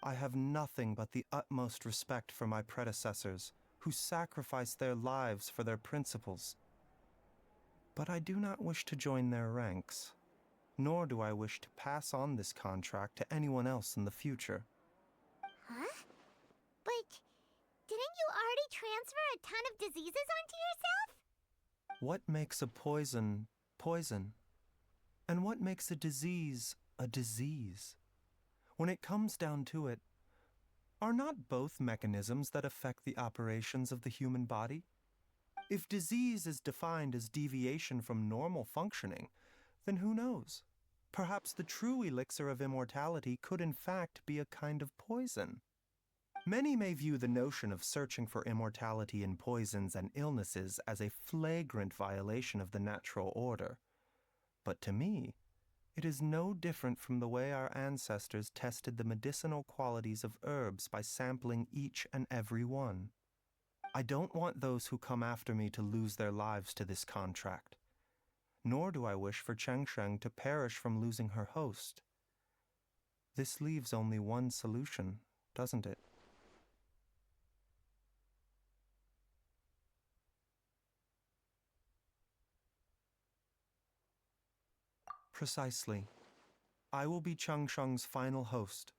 I have nothing but the utmost respect for my predecessors, who sacrificed their lives for their principles. But I do not wish to join their ranks, nor do I wish to pass on this contract to anyone else in the future. Huh? But didn't you already transfer a ton of diseases onto yourself? What makes a poison poison? And what makes a disease a disease? When it comes down to it, are not both mechanisms that affect the operations of the human body? If disease is defined as deviation from normal functioning, then who knows? Perhaps the true elixir of immortality could in fact be a kind of poison. Many may view the notion of searching for immortality in poisons and illnesses as a flagrant violation of the natural order. But to me, it is no different from the way our ancestors tested the medicinal qualities of herbs by sampling each and every one. I don't want those who come after me to lose their lives to this contract. Nor do I wish for Changsheng to perish from losing her host. This leaves only one solution, doesn't it? Precisely. I will be Changsheng's final host,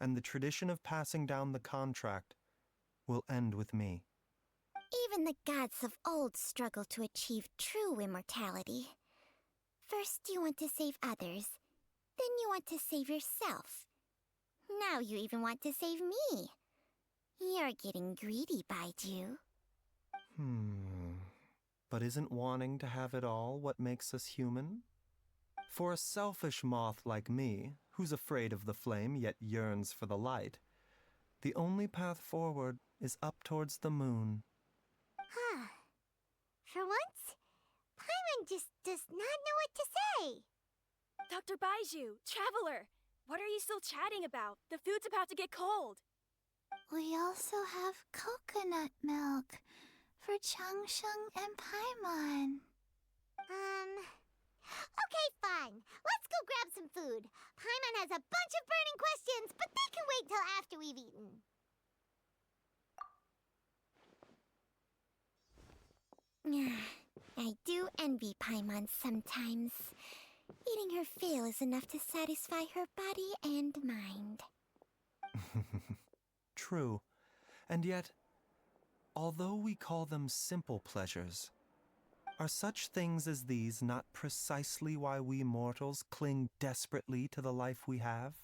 and the tradition of passing down the contract will end with me. Even the gods of old struggle to achieve true immortality. First you want to save others, then you want to save yourself. Now you even want to save me. You're getting greedy, Baizhu. But isn't wanting to have it all what makes us human? For a selfish moth like me, who's afraid of the flame yet yearns for the light, the only path forward is up towards the moon. For once, Paimon just does not know what to say. Dr. Baizhu, Traveler, what are you still chatting about? The food's about to get cold. We also have coconut milk for Changsheng and Paimon. Okay, fine. Let's go grab some food. Paimon has a bunch of burning questions, but they can wait till after we've eaten. I do envy Paimon sometimes. Eating her fill is enough to satisfy her body and mind. True. And yet, although we call them simple pleasures, are such things as these not precisely why we mortals cling desperately to the life we have?